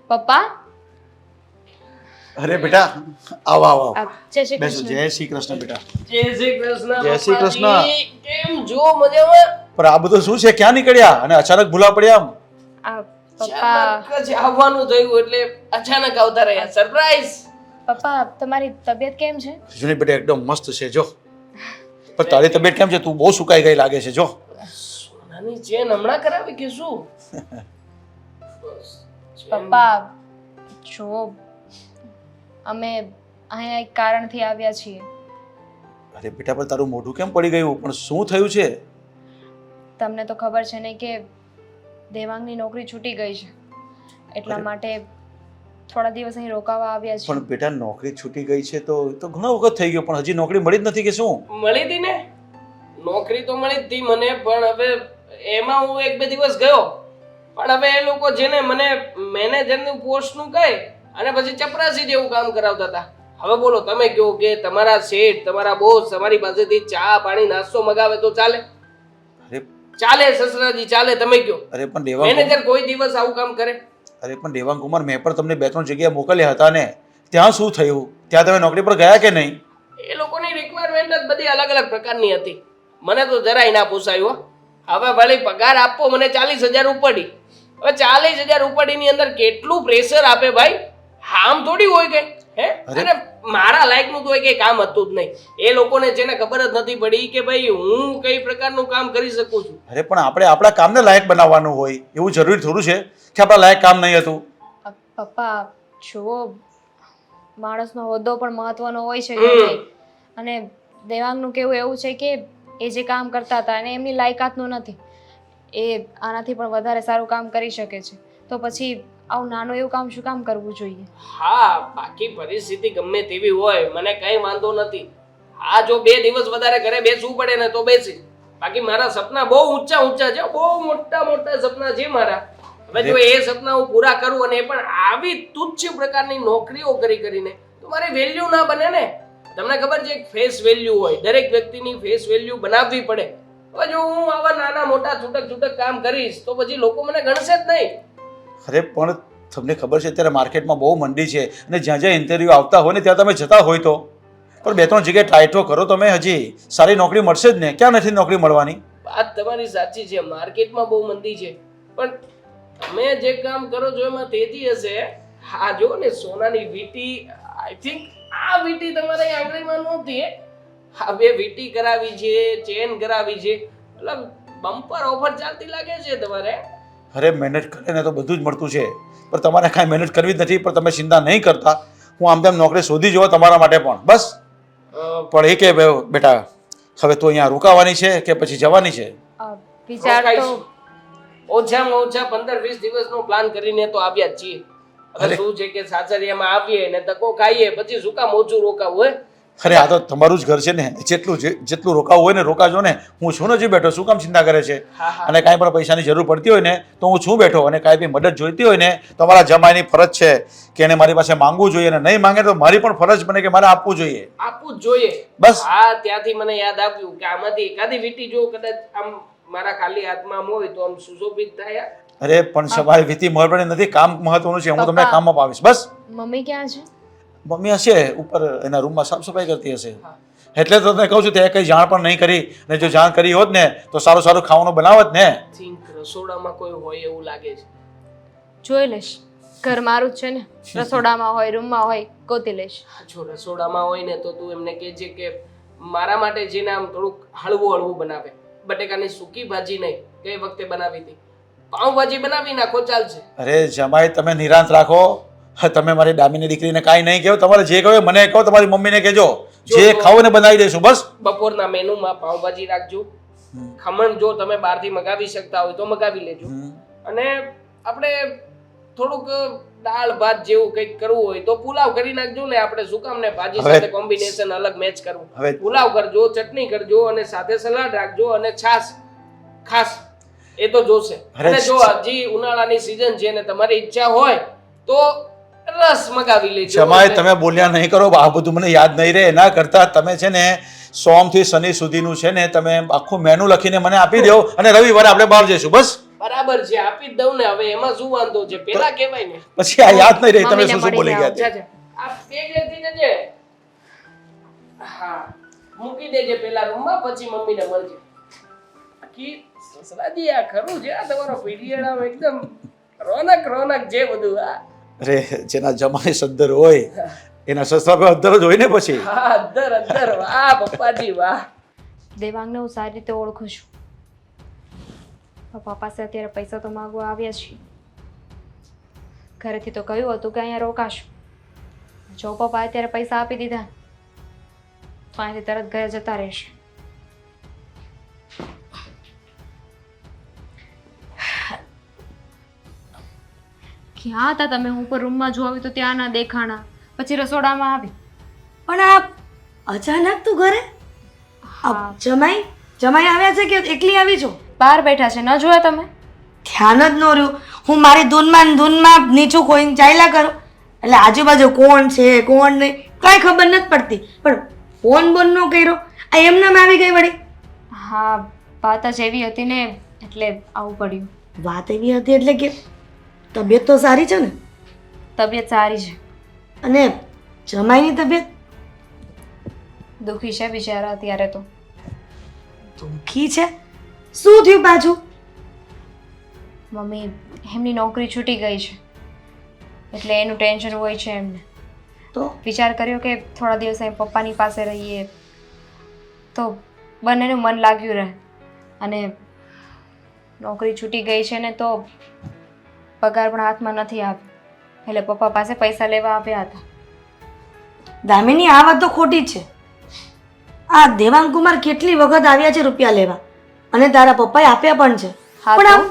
પપ્પા અરે બેટા આવો આવો આવો. જય શ્રી બેસો. કૃષ્ણ. જય શ્રી કૃષ્ણ બેટા. જય શ્રી કૃષ્ણ જય શ્રી કૃષ્ણ. પપ્પાજી. કેમ છો મજામાં? પણ આ બધું શું છે? ક્યાં નીકળ્યા અને અચાનક ભૂલા પડ્યા આમ? પપ્પા અચાનક જ આવવાનું થયું એટલે અચાનક આવતા રહ્યા. સરપ્રાઈઝ. પપ્પા તમારી તબિયત કેમ છે? જુની બેટા એકદમ મસ્ત છે જો. પણ તારી તબિયત કેમ છે? તું બહુ સુકાઈ ગઈ લાગે છે જો. સોનાની ચેન હમણાં કરાવી કે શું? પપ્પા જો અમે અહીંયા એક કારણથી આવ્યા છીએ. અરે બેટા પણ તારું મોઢું કેમ પડી ગયું? પણ શું થયું છે? તમને તો ખબર છે ને કે દેવાંગની નોકરી છૂટી ગઈ છે, એટલા અરે. માટે થોડા દિવસ અહીં રોકાવા આવ્યા છીએ. પણ બેટા નોકરી છૂટી ગઈ છે તો ઘણો વખત થઈ ગયો, પણ હજી નોકરી મળી જ નથી કે શું? મળી હતી ને નોકરી તો મળી જ હતી મને, પણ હવે એમાં હું એક બે દિવસ ગયો, પણ હવે એ લોકો જેને મને મેનેજરનું પોસ્ટનું કહે અને પછી ચપરાસી જેવું કામ કરાવતા હતા. હવે બોલો તમે કહો કે તમારા શેઠ તમારા બોસ તમારી પાસેથી ચા પાણી નાસ્તો મગાવે તો ચાલે? અરે ચાલે સસરાજી ચાલે? તમે કહો. અરે પણ દેવાંગ મેનેજર કોઈ દિવસ આવું કામ કરે? અરે પણ દેવાંગ કુમાર, મેં પણ તમને 2-3 જગ્યાએ મોકલ્યા હતા ને, ત્યાં શું થયું? ત્યાં તમે નોકરી પર ગયા કે નહીં? એ લોકોની રિક્વાયરમેન્ટ જ બધી અલગ અલગ પ્રકારની હતી. મને તો જરાય ના પોસાયું હો. હવે વળી પગાર આપવો મને 40,000 ઉપડી. હવે 40,000 ઉપડીની અંદર કેટલું પ્રેશર આપે ભાઈ? આમ થોડી હોય કે હે? અને મારા લાયકનું તો કઈ કામ હતું જ નહીં. એ લોકોને જેને ખબર જ નથી પડી કે ભાઈ હું કઈ પ્રકારનું કામ કરી શકું છું. અરે પણ આપણે આપણા કામને લાયક બનાવવાનું હોય, એવું જરૂરી થોડું છે કે આપણા લાયક કામ નહીં હતું. પપ્પા જુઓ, માણસનો હોદ્દો પણ મહત્વનો હોય છે કે નહીં? અને દેવાંગનું કહેવું એવું છે કે એ જે કામ કરતા હતા અને એમની લાયકાતનું નથી, એ આનાથી પણ વધારે સારું કામ કરી શકે છે, તો પછી આવું નાનું એવું કામ શું કામ કરવું જોઈએ? હા, બાકી પરિસ્થિતિ ગમે તેવી હોય મને કઈ વાંધો નથી. આ જો 2 દિવસ વધારે ઘરે બેસવું પડે ને તો બેસી. બાકી મારા સપના બહુ ઊંચા ઊંચા છે, બહુ મોટા મોટા સપના છે મારા. હવે જો એ સપના હું પૂરા કરું અને એ પણ આવી તુચ્છ પ્રકારની નોકરીઓ કરીને તો મારી વેલ્યુ ના બને ને. તમને ખબર છે એક ફેસ વેલ્યુ હોય, દરેક વ્યક્તિની ફેસ વેલ્યુ બનાવવી પડે. હવે જો હું આવા નાના મોટા છૂટક કામ કરીશ તો પછી લોકો મને ગણશે જ નહીં. અરે પણ તમને ખબર છે અત્યારે માર્કેટમાં બહુ મંદી છે અને જ્યાં જ્યાં ઇન્ટરવ્યૂ આવતા હોય ને ત્યાં તમે જતા હોય તો પણ 2-3 જગ્યાએ ટ્રાય તો કરો તમે, હજી સારી નોકરી મળશે જ ને. ક્યાં નથી નોકરી મળવાની? વાત તમારી સાચી છે, માર્કેટમાં બહુ મંદી છે, પણ તમે જે કામ કરો છો એમાં તેજી હશે. હા જો ને સોનાની વીટી, આઈ થિંક આ વીટી તમારી આંગળીમાં નહોતી. આ 2 વીટી કરાવી છે, ચેન કરાવી છે, મતલબ બમ્પર ઓફર ચાલતી લાગે છે તમારે. અરે મહેનત કરે ને તો બધું જ મળતું છે, પણ તમારે કાંઈ મહેનત કરવી જ નથી. પણ તમે ચિંતા નહીં કરતા, હું આમ તેમ નોકરી શોધી જોવા તમારા માટે પણ. બસ પણ એ કે બેટા હવે તું અહીંયા રોકાવાની છે કે પછી જવાની છે? વિચાર તો ઓછામાં ઓછા 15-20 દિવસનો પ્લાન કરીને તો આવ્યા જ છીએ. હવે શું છે કે સાસરિયામાં આવીએ ને તકો ખાઈએ, પછી શું કામ ઓછું રોકાવું હોય? અરે આ તો તમારું જ ઘર છે ને, જેટલું રોકાવું હોય ને રોકાજો ને. હું છું ને હજી બેઠો, શું કામ ચિંતા કરે છે? અને કાંઈ પણ પૈસાની જરૂર પડતી હોય ને તો હું છું બેઠો, અને કાંઈ બી મદદ જોઈતી હોય ને તો મારા જમાઈની ફરજ છે કે એને મારી પાસે માંગવું જોઈએ, અને નહીં માંગે તો મારી પણ ફરજ બને કે મારે આપવું જોઈએ. આપવું જ જોઈએ બસ. હા, ત્યાંથી મને યાદ આવ્યું કે આમાંથી એકાદી વીટી જો કદાચ આમ મારા ખાલી હાથમાં હોય તો આમ સુશોભિત થાય. અરે પણ સવારે વીતી મહત્વની નથી, કામ મહત્વનું છે. હું તમને કામ અપાવીશ. બસ. મમ્મી ક્યાં છે? મમ્મી હશે ઉપર એના રૂમમાં સાફ સફાઈ કરતી હશે. એટલે તો તને કહું છું તે કંઈ જાણ પણ નહીં કરી, ને જો જાણ કરી હોત ને તો સારું સારું ખાવાનું બનાવત ને. થિંક રસોડામાં કોઈ હોય એવું લાગે છે. જોઈ લઈશ, ઘર મારું જ છે ને, રસોડામાં હોય રૂમમાં હોય ગોતી લઈશ. જો રસોડામાં હોય ને તો તું એમને કહેજે કે મારા માટે જેને આમ થોડુંક હળવું બનાવે. બટેકાની સૂકી ભાજી નહીં, ગઈ વખતે બનાવી હતી. પાઉંભાજી બનાવી નાખો ચાલશે. અરે જમાઈ તમે નિરાંત રાખો. તમે મારી દામીની દીકરીને કાંઈ નહીં કહો, તમારે જે કહો મને કહો, તમારી મમ્મીને કહેજો, જે ખાવું ને બનાવી દઈશું. બસ બપોરના મેનુમાં પાઉંભાજી રાખજો. ખમણ જો તમે બહારથી મગાવી શકતા હોય તો મગાવી લેજો. અને આપણે થોડુંક દાળ ભાત જેવું કંઈક કરવું હોય તો પુલાવ કરી નાખજો ને. આપણે શું કામ ને ભાજી સાથે કોમ્બિનેશન અલગ મેચ કરવું? પુલાવ કરજો, ચટણી કરજો અને સાથે સલાડ રાખજો અને છાશ ખાસ એ તો જોશે. અને જો હજી ઉનાળાની સીઝન છે ને તમારી ઈચ્છા હોય તો રસ મગાવી લેજો. જમાઈ તમે બોલ્યા નહીં કરો, આ બધું મને યાદ નહીં રહે. એના કરતા તમે છે ને સોમ થી શનિ સુધીનું છે ને તમે આખું મેનુ લખીને મને આપી દો અને રવિવારે આપણે બહાર જઈશું. બસ બરાબર છે, આપી જ દઉં ને, હવે એમાં શું વાંધો છે? પેલા કહેવાય ને. પછી આ યાદ નહીં રહી તમે મમ્મીને શું શું બોલી મળીને ગયા જા, જા. આ બેગ લેતી જજે. હા, મૂકી દેજે પેલા રૂમમાં, પછી મમ્મીને મળજે. બાકી સસરાજી આ ખરું છે, આ તમારો પીડિયાળામાં એકદમ રોનક રોનક છે બધું. અરે જેના જમાઈ સદ્દર હોય એના સસરા પર અદ્દર જ હોય ને પછી. હા, અદ્દર અદ્દર. વાહ પપ્પાજી વાહ. દેવાંગને હું સારી રીતે ઓળખું છું. પપ્પા પાસે અત્યારે પૈસા તો માગવા આવ્યા છીએ. ઘરેથી તો કહ્યું હતું કે અહીંયા રોકાશું. જો પપ્પા અત્યારે પૈસા આપી દીધા તો અહીંથી તરત ઘરે જતા રહેશે. ક્યાં હતા તમે? હું ઉપર રૂમમાં જોયું તો ત્યાં ના દેખાણા, પછી રસોડામાં આવી. પણ આ અચાનક તું ઘરે? હા, જમાઈ જમાઈ આવ્યા છે કે એકલી આવી છો? બહાર બેઠા છે, ન જોયા તમે? ધ્યાન જ ન રહ્યું. હું મારી ધૂનમાં નીચું ખોઈને ચાલ્યા કરું, એટલે આજુબાજુ કોણ છે કોણ નહીં કાંઈ ખબર નથી પડતી. પણ ફોન બોન ન કર્યો, આ એમનામ આવી ગઈ વળી. હા, વાત જ એવી હતી ને એટલે આવું પડ્યું. વાત એવી હતી એટલે કે તબિયત તો સારી છે ને? તબિયત સારી છે. અને જમાઈની તબિયત દુઃખી છે બિચારા અત્યારે તો. દુઃખી છે? શું થયું પાછું? મમ્મી, એમની નોકરી છૂટી ગઈ છે એટલે એનું ટેન્શન હોય છે એમને. તો વિચાર કર્યો કે થોડા દિવસ અહીં પપ્પાની પાસે રહીએ તો બંનેનું મન લાગ્યું રહે. અને નોકરી છૂટી ગઈ છે ને તો પગાર પણ હાથમાં નથી આવ્યો, એટલે પપ્પા પાસે પૈસા લેવા આવ્યા હતા. દામિની, આ વાત તો ખોટી જ છે. આ દેવાંગ કુમાર કેટલી વખત આવ્યા છે રૂપિયા લેવા, અને તારા પપ્પાએ આપ્યા પણ છે. હા પણ તો? આમ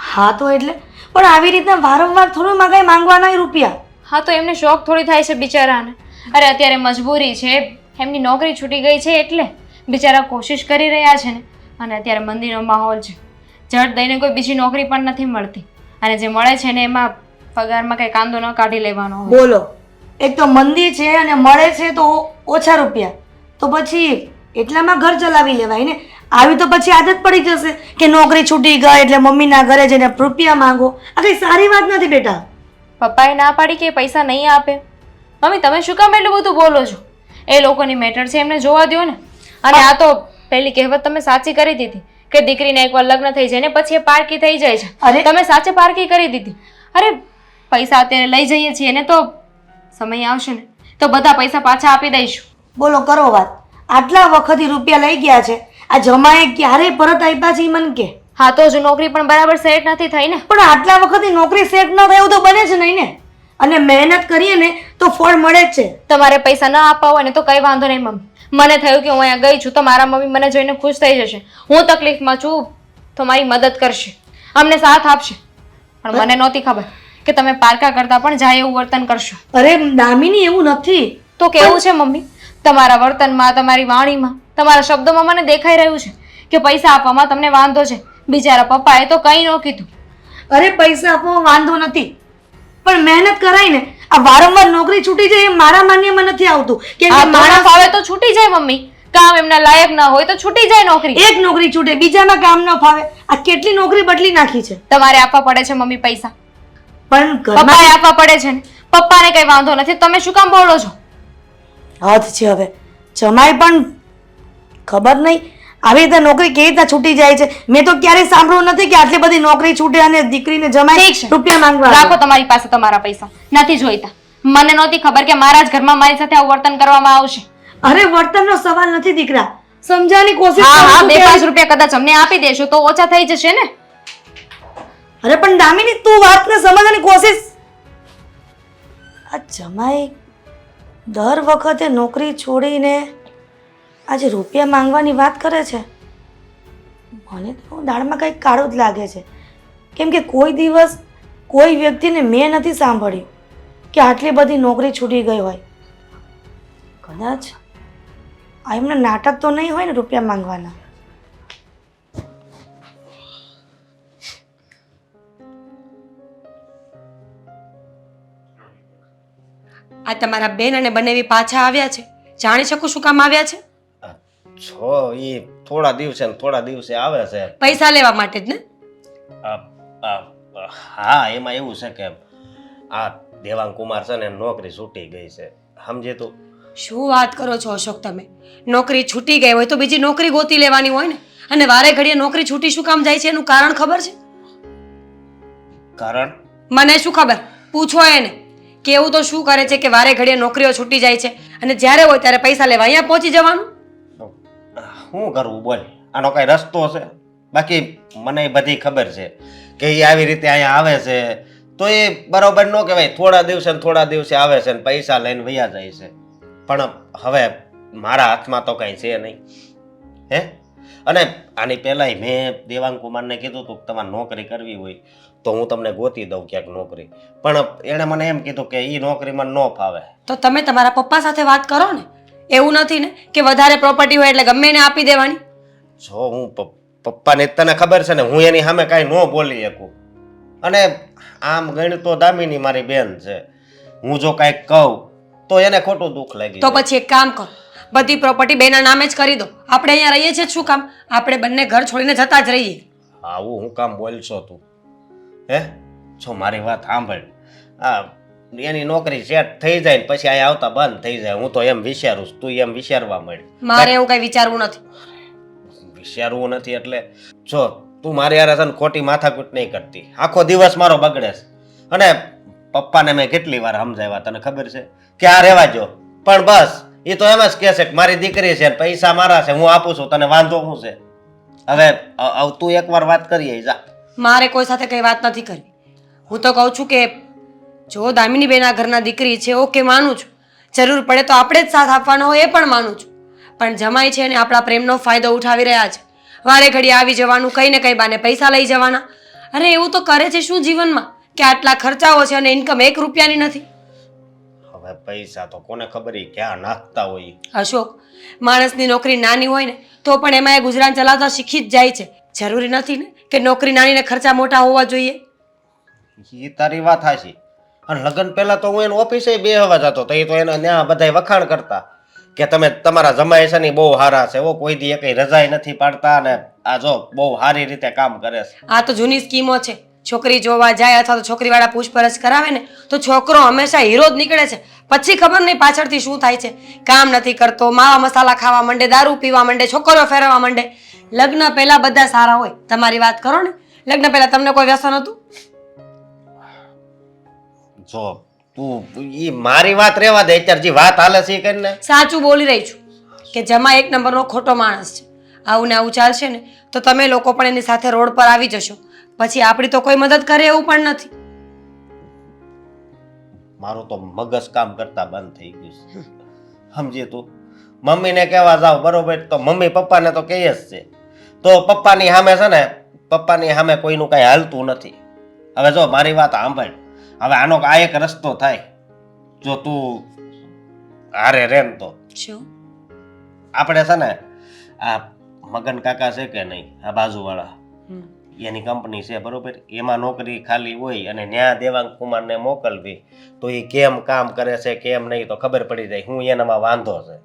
હા તો એટલે પણ આવી રીતના વારંવાર થોડું મગાઈ માંગવાના હોય રૂપિયા? હા તો એમને શોખ થોડી થાય છે બિચારાને. અરે અત્યારે મજબૂરી છે, એમની નોકરી છૂટી ગઈ છે એટલે બિચારા કોશિશ કરી રહ્યા છે ને. અને અત્યારે મંદીનો માહોલ છે, જડ દઈને કોઈ બીજી નોકરી પણ નથી મળતી, અને જે મળે છે ને એમાં પગારમાં કંઈ કાંદો ન કાઢી લેવાનો હોય. બોલો, એક તો મંદી છે અને મળે છે તો ઓછા રૂપિયા, તો પછી એટલામાં ઘર ચલાવી લેવાય ને. આવી તો પછી આદત પડી જશે કે નોકરી છૂટી ગઈ એટલે મમ્મીના ઘરે જઈને રૂપિયા માંગો. આ કઈ સારી વાત નથી બેટા. પપ્પાએ ના પાડી કે પૈસા નહીં આપે. મમ્મી, તમે શું કામ એટલું બધું બોલો છો? એ લોકોની મેટર છે, એમને જોવા દો ને. અને આ તો પહેલી કહેવત તમે સાચી કરી દીધી કે દીકરીને એકવાર લગ્ન થઈ જાય ને પછી એ પારકી થઈ જાય છે. અરે! તમે સાચે પારકી કરી દીધી. અરે પૈસા અત્યારે લઈ જઈએ છીએ ને તો સમય આવશે ને તો બધા પૈસા પાછા આપી દઈશું. બોલો, કરો વાત. આટલા વખતથી રૂપિયા લઈ ગયા છે, આ જમાએ ક્યારે પરત આપ્યા છે ઈ મને કે. હા તો હજુ નોકરી પણ બરાબર સેટ નથી થઈ ને. પણ આટલા વખતથી નોકરી સેટ ન થયું તો બને જ નહીં ને. અને મહેનત કરીએ ને તો ફળ મળે જ છે. તમારે પૈસા ન આપવા હોય ને તો કઈ વાંધો નહીં મમ્મી. મને થયું કે હું અહીંયા ગઈ છું તો મારા મમ્મી મને જોઈને ખુશ થઈ જશે. હું તકલીફમાં છું તો મારી મદદ કરશે, અમને સાથ આપશે. પણ મને નહોતી ખબર કે તમે પારકા કરતા પણ જાય એવું વર્તન કરશો. અરે દામિની, એવું નથી. તો કેવું છે મમ્મી? તમારા વર્તનમાં, તમારી વાણીમાં, તમારા શબ્દોમાં મને દેખાઈ રહ્યું છે કે પૈસા આપવામાં તમને વાંધો છે. બિચારા પપ્પાએ તો કંઈ ન કીધું. અરે પૈસા આપવામાં વાંધો નથી, પણ મહેનત કરાય ને. આ વારંવાર નોકરી છૂટી જાય એ મારા માન્યમાં નથી આવતું. કેમ કે માણસ ફાવે તો છૂટી જાય મમ્મી. કામ એમના લાયક ના હોય તો છૂટી જાય નોકરી. એક નોકરી છૂટે, બીજામાં કામ ન ફાવે. આ કેટલી નોકરી બદલી નાખી છે. તમારે આપવા પડે છે મમ્મી પૈસા. પણ ઘરમાં પપ્પાએ આપવા પડે છે ને. પપ્પાને કઈ વાંધો નથી, તમે શું કામ બોલો છો? હદ છે હવે. જમાઈ પણ ખબર નહીં આવી રીતે નોકરી કેવી રીતે છૂટી જાય છે. મેં તો ક્યારેય સાંભળ્યું નથી કે આટલી બધી નોકરી છૂટે અને દીકરીને જમાઈ ઠીક છે. રૂપિયા માંગવા આવે. રાખો તમારી પાસે તમારા પૈસા. નથી જોઈતા. મને નહોતી ખબર કે મારા જ ઘરમાં મારી સાથે આવું વર્તન કરવામાં આવશે. અરે વર્તનનો સવાલ નથી દીકરા, સમજાવવાની કોશિશ હા હા, કરું છું 2-5 કે- રૂપિયા કદાચ અમને આપી દેશો તો ઓછા થઈ જશે ને. અરે પણ દામિની, તું વાતને સમજવાની કોશિશ. આ જમાઈ દર વખતે નોકરી છોડીને આજે રૂપિયા માંગવાની વાત કરે છે. મને તો દાળમાં કંઈક કાળું જ લાગે છે. કેમ કે કોઈ દિવસ કોઈ વ્યક્તિને મેં નથી સાંભળ્યું કે આટલી બધી નોકરી છૂટી ગઈ હોય. કદાચ આ એમના નાટક તો નહીં હોય ને રૂપિયા માંગવાના. આ તમારા બેન અને બંનેવી પાછા આવ્યા છે. જાણી શકું શું કામ આવ્યા છે? છો એ થોડા દિવસે આવે છે. પૈસા લેવા માટે જ ને? આ- આ- હા, એમાં એવું છે કે આ દેવાંગ કુમાર છે ને નોકરી છૂટી ગઈ છે, સમજે તું? શું વાત કરો છો અશોક તમે? નોકરી છૂટી ગઈ હોય તો બીજી નોકરી ગોતી લેવાની હોય ને. અને વારે ઘડીએ નોકરી છૂટી શું કામ જાય છે એનું કારણ ખબર છે? કારણ મને શું ખબર, પૂછો એને કે એવું તો શું કરે છે કે વારે ઘડીએ નોકરીઓ છૂટી જાય છે અને જ્યારે હોય ત્યારે પૈસા લેવા અહીંયા પહોંચી જવાનું. શું કરવું બોલ, આનો કઈ રસ્તો છે? બાકી મને બધી ખબર છે કે એ આવી રીતે અહીંયા આવે છે તો એ બરોબર ન કહેવાય. થોડા દિવસે આવે છે ને પૈસા લઈને વયા જાય છે. પણ હવે મારા હાથમાં તો કઈ છે નહીં, હે? અને આની પહેલાંય મેં દેવાંગ કુમારને કીધું હતું કે તમારે નોકરી કરવી હોય તો હું તમને ગોતી દઉં ક્યાંક નોકરી, પણ એણે મને એમ કીધું કે એ નોકરીમાં ન ફાવે. તો તમે તમારા પપ્પા સાથે વાત કરો ને. એવું નથી ને કે વધારે પ્રોપર્ટી હોય એટલે ગમે એને આપી દેવાની. જો હું પપ્પાને તને ખબર છે ને હું એની સામે કાંઈ ન બોલી શકું. અને આમ ગણ તો દામિની મારી બેન છે, હું જો કાંઈક કહું તો એને ખોટું દુઃખ લાગી તો જાય. પછી એક કામ કરો, બધી પ્રોપર્ટી બેના નામે જ કરી દો. આપણે અહીંયા રહીએ છીએ શું કામ? આપણે બંને ઘર છોડીને જતા જ રહીએ. આવું હું કામ બોલશો તું, હે? જો મારી વાત સાંભળ, આ એની નોકરી સેટ થઈ જાય ને પછી અહીંયા આવતા બંધ થઈ જાય, હું તો એમ વિચારું છું, તું એમ વિચારવા માંડ. મારે એવું કઈ વિચારવું નથી. વિચારવું નથી એટલે જો તું મારી હારે છે ને ખોટી માથાકૂટ નહીં કરતી. આખો દિવસ મારો બગડે છે. અને પપ્પાને મેં કેટલી વાર સમજાવ્યા, તને ખબર છે કે આ રહેવા જો, પણ બસ એ તો એમ જ કહે છે કે મારી દીકરી છે ને પૈસા મારા છે, હું આપું છું, તને વાંધો શું છે? હવે તું એકવાર વાત કરીએ જા. મારે કોઈ સાથે કઈ વાત નથી કરવી. હું તો કહું છું કે જો દામિની બેન આ ઘરના દીકરી છે, ઓકે માનું છું, જરૂર પડે તો આપણે જ સાથ આપવાનો હોય એ પણ માનું છું, પણ જમાઈ છે ને આપણા પ્રેમનો ફાયદો ઉઠાવી રહ્યા છે. વારે ઘડી આવી જવાનું, કઈ ને કઈ બાને પૈસા લઈ જવાના. અરે એવું તો કરે છે શું જીવનમાં કે આટલા ખર્ચાઓ છે અને ઇન્કમ 1 રૂપિયાની નથી. હવે પૈસા તો કોને ખબર ઈ ક્યાં નાખતા હોય. અશોક, માણસની નોકરી નાની હોય ને તો પણ એમાં એ ગુજરાન ચલાવતા શીખી જ જાય છે. જરૂરી નથી ને કે નોકરી નાની ને ખર્ચા મોટા હોવા જોઈએ. એ તારી વાત હાચી. અને લગ્ન પહેલા તો હું એની ઓફિસે બેહવા જતો તો એ તો એને ત્યાં બધા વખાણ કરતા કે તમે તમારા જમાઈ છે ને બહુ સારા છે, કોઈ દી એકઈ રજાઈ નથી પાડતા ને આ જો બહુ સારી રીતે કામ કરે છે. આ તો જૂની સ્કીમો છે. છોકરી જોવા જાય અથવા તો છોકરીવાળા પૂછપરછ કરાવે ને તો છોકરો હંમેશા હીરો જ નીકળે છે. પછી ખબર નહીં પાછળથી શું થાય છે. કામ નથી કરતો, માવા મસાલા ખાવા માંડે, દારૂ પીવા માંડે, છોકરીઓ ફેરવવા માંડે. લગ્ન પહેલા બધા સારા હોય. તમારી વાત કરો ને, લગ્ન પહેલા તમને કોઈ વ્યસન હતું? જો તું ઈ મારી વાત રેવા દે, અત્યારે જે વાત હાલે છે એ કરીને. સાચું બોલી રહી છું કે જમા 1 નંબરનો ખોટો માણસ છે. આવું ને આવું ચાલશે ને તો તમે લોકો પણ એની સાથે રોડ પર આવી જશો. પછી આપણી તો કોઈ મદદ કરે એવું પણ નથી. મારું તો મગજ કામ કરતા બંધ થઈ ગયું છે, સમજી તું? મમ્મીને કહેવા જાવ બરોબર તો મમ્મી પપ્પાને તો કહે જ છે, તો પપ્પાની સામે છે ને પપ્પાની સામે કોઈનું કાંઈ હાલતું નથી. હવે જો મારી વાત સાંભળ, હવે આનો આ એક રસ્તો થાય, જો તું હારે રેન તો શું? આપણે છે ને આ મગન કાકા છે કે નહીં, આ બાજુવાળા, એની કંપની છે બરોબર, એમાં નોકરી ખાલી હોય અને ત્યાં દેવાંગ કુમારને મોકલવી તો એ કેમ કામ કરે છે કેમ નહીં તો ખબર પડી જાય હું એનામાં વાંધો છે,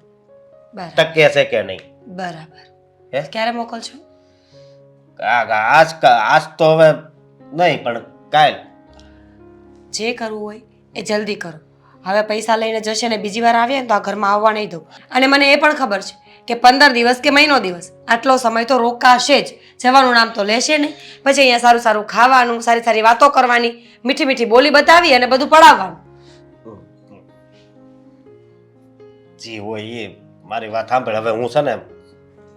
બરાબર ટકે છે કે નહીં. બરાબર. હે? ક્યારે મોકલશો? આજ તો હવે નહીં પણ કાલ. જે કરવું હોય એ જલ્દી કરો. હવે પૈસા લઈને જશે ને બીજી વાર આવીએ ને તો આ ઘરમાં આવવા નહીં દઉં. અને મને એ પણ ખબર છે કે 15 દિવસ કે મહિનો દિવસ આટલો સમય તો રોકાશે જ. જવાનું નામ તો લેશે નહીં. પછી અહીંયા સારું સારું ખાવાનું, સારી સારી વાતો કરવાની, મીઠી મીઠી બોલી બતાવી અને બધું પડાવવાનું. જી હોય એ મારી વાત સાંભળ. હવે હું છે ને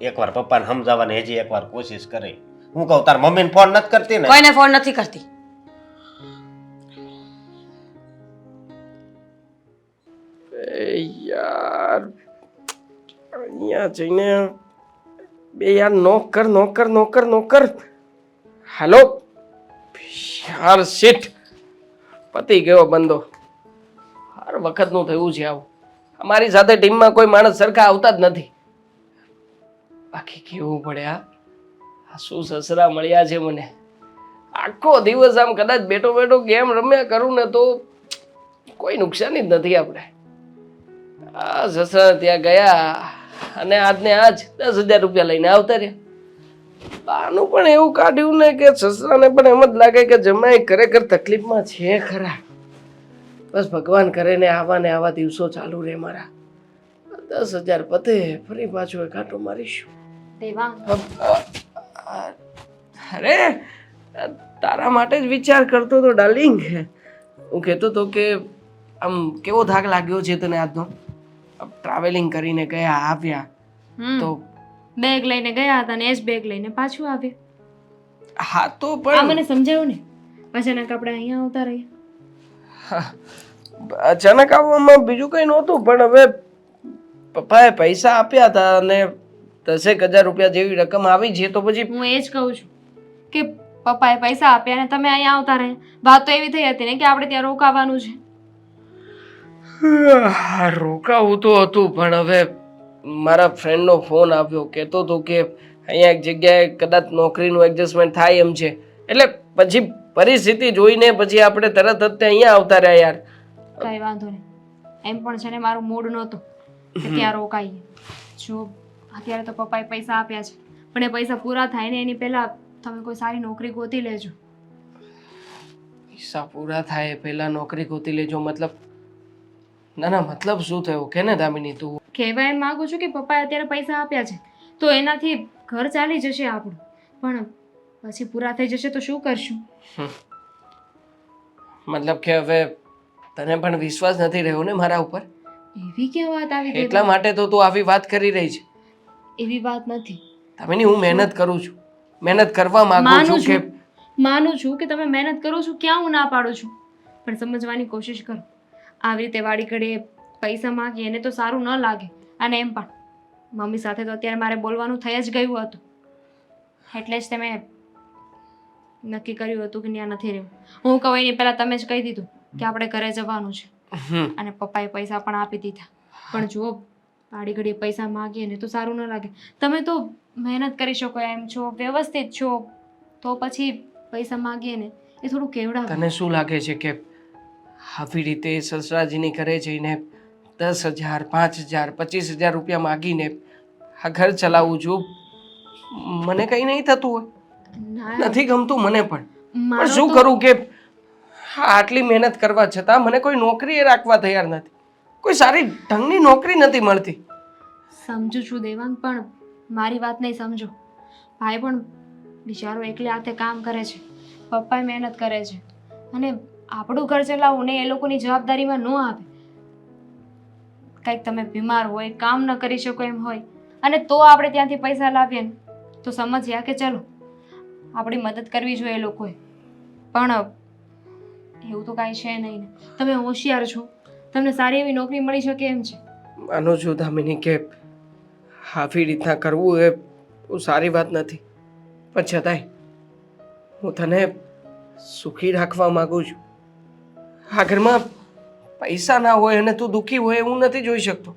એકવાર પપ્પાને સમજાવવાની હજી એકવાર કોશિશ કરી. હું કહું તાર મમ્મીને ફોન નથી કરતી ને? કોઈને ફોન નથી કરતી. યાર અહીંયા જઈને બે યાર નોકર. હેલો યાર, શીટ પતી ગયો બંદો. હર વખતનું થયું છે આવું. અમારી સાથે ટીમમાં કોઈ માણસ સરખા આવતા જ નથી. બાકી કેવું પડે આ શું સસરા મળ્યા છે મને. આખો દિવસ આમ કદાચ બેઠો બેઠો ગેમ રમ્યા કરું ને તો કોઈ નુકસાન જ નથી આપણે. આ સસરા ત્યાં ગયા અને આજને આજ 10,000 રૂપિયા લઈને આવતા રહ્યા. આનું પણ એવું કાઢ્યું ને કે સસરાને પણ એમ જ લાગે કે જમાઈ ખરેખર તકલીફમાં છે ખરા. બસ ભગવાન કરે ને આવા દિવસો ચાલુ રહે મારા. 10,000 પતે ફરી પાછું એક આંટો મારીશું. દેવાંગ, અરે તારા માટે જ વિચાર કરતો તો ડાર્લિંગ. હું કહેતો તો કે આમ કેવો થાક લાગ્યો છે તને આજનો? ટ્રાવેલિંગ કરીને ગયા આવ્યા તો બેગ લઈને ગયા હતા ને એ જ બેગ લઈને પાછું આવ્યા. હા તો આ પણ મને સમજાવ્યું ને, પાછાના કપડા અહીંયા આવતા રહ્યા. અચાનક આવવામાં બીજું કઈ નહોતું, પણ હવે પપ્પાએ પૈસા આપ્યા હતા અને 10,000 રૂપિયા જેવી રકમ આવી છે તો પછી હું એ જ કહું છું કે પપ્પાએ પૈસા આપ્યા અને તમે અહીંયા આવતા રહ્યા. વાત તો એવી થઈ હતી ને કે આપણે ત્યાં રોકાવાનું છે. રોકાવું તો હતું, પણ હવે મારા ફ્રેન્ડનો ફોન આવ્યો, કહેતો હતો કે અહીંયા એક જગ્યાએ કદાચ નોકરીનું એડજસ્ટમેન્ટ થાય એમ છે. એટલે પછી પરિસ્થિતિ જોઈને પછી આપણે તરત જ તે અહીંયા આવતા રહ્યા યાર. કઈ વાંધો નહીં. એમ પણ છે ને મારું મૂડ નહોતું કે ત્યાં રોકાઈએ. જો અત્યારે તો પપ્પાએ પૈસા આપ્યા છે, પણ એ પૈસા પૂરા થાય ને એની પહેલા તમે કોઈ સારી નોકરી ગોતી લેજો. પૈસા પૂરા થાય પહેલા નોકરી ગોતી લેજો મતલબ? ના મતલબ શું થયો કે ને દામિની તું? કહેવા એમ માંગુ છું કે પપ્પાએ અત્યારે પૈસા આપ્યા છે તો એનાથી ઘર ચાલી જશે આપણું, પણ પછી પૂરા થઈ જશે તો શું કરશું? મતલબ કે હવે તને પણ વિશ્વાસ નથી રહ્યો ને મારા ઉપર? એવી ક્યાં વાત આવી ગઈ? એટલા માટે તો તું આવી વાત કરી રહી છે. એવી વાત નથી. દામિની હું મહેનત કરું છું, મહેનત કરવા માંગુ માનું છું કે માનું છું કે તમે મહેનત કરો છો, ક્યાં હું ના પાડું છું, પણ સમજવાની કોશિશ કરો. આવી રીતે વાડી ઘડીએ પૈસા માંગીએ એને તો સારું ન લાગે. અને એમ પણ મમ્મી સાથે તો અત્યારે મારે બોલવાનું થઈ જ ગયું હતું, એટલે જ તમે નક્કી કર્યું હતું કે ત્યાં નથી રહેવું. હું કહું એની પહેલાં તમે જ કહી દીધું કે આપણે ઘરે જવાનું છે, અને પપ્પાએ પૈસા પણ આપી દીધા. પણ જુઓ, વાડી ઘડીએ પૈસા માંગીએ ને તો સારું ન લાગે. તમે તો મહેનત કરી શકો એમ છો, વ્યવસ્થિત છો, તો પછી પૈસા માંગીએ ને એ થોડું કેવડાવે. તને શું લાગે છે કે આવી રીતે સસરાજીની ઘરે જઈને 10,000 5,000 25,000 રૂપિયા માગીને આ ઘર ચલાવું છું મને કંઈ નહીં થતું હોય? ના, નથી ગમતું મને પણ. મારો પણ શું તો- કરું કે આટલી મહેનત કરવા છતાં મને કોઈ નોકરી એ રાખવા તૈયાર નથી. કોઈ સારી ઢંગની નોકરી નથી મળતી. સમજુ છું દેવાંગ, પણ મારી વાત નહીં સમજો. ભાઈ પણ બિચારો એકલે હાથે કામ કરે છે, પપ્પાએ મહેનત કરે છે, અને આપણું ઘર ચલાવવું ને એ લોકોની જવાબદારીમાં ન આવે. કંઈક તમે બીમાર હોય, કામ ન કરી શકો એમ હોય, અને તો આપણે ત્યાંથી પૈસા લાવીએ ને તો સમજ્યા કે ચલો આપણી મદદ કરવી જોઈએ એ લોકોએ. પણ એવું તો કાંઈ છે નહીં ને. તમે હોશિયાર છો, તમને સારી એવી નોકરી મળી શકે એમ છે. માનું છું દામિની કે આવી રીતના કરવું એ બહુ સારી વાત નથી, પણ છતાંય હું તને સુખી રાખવા માંગુ છું. આ ઘરમાં પૈસા ના હોય અને તું દુઃખી હોય એવું નથી જોઈ શકતો.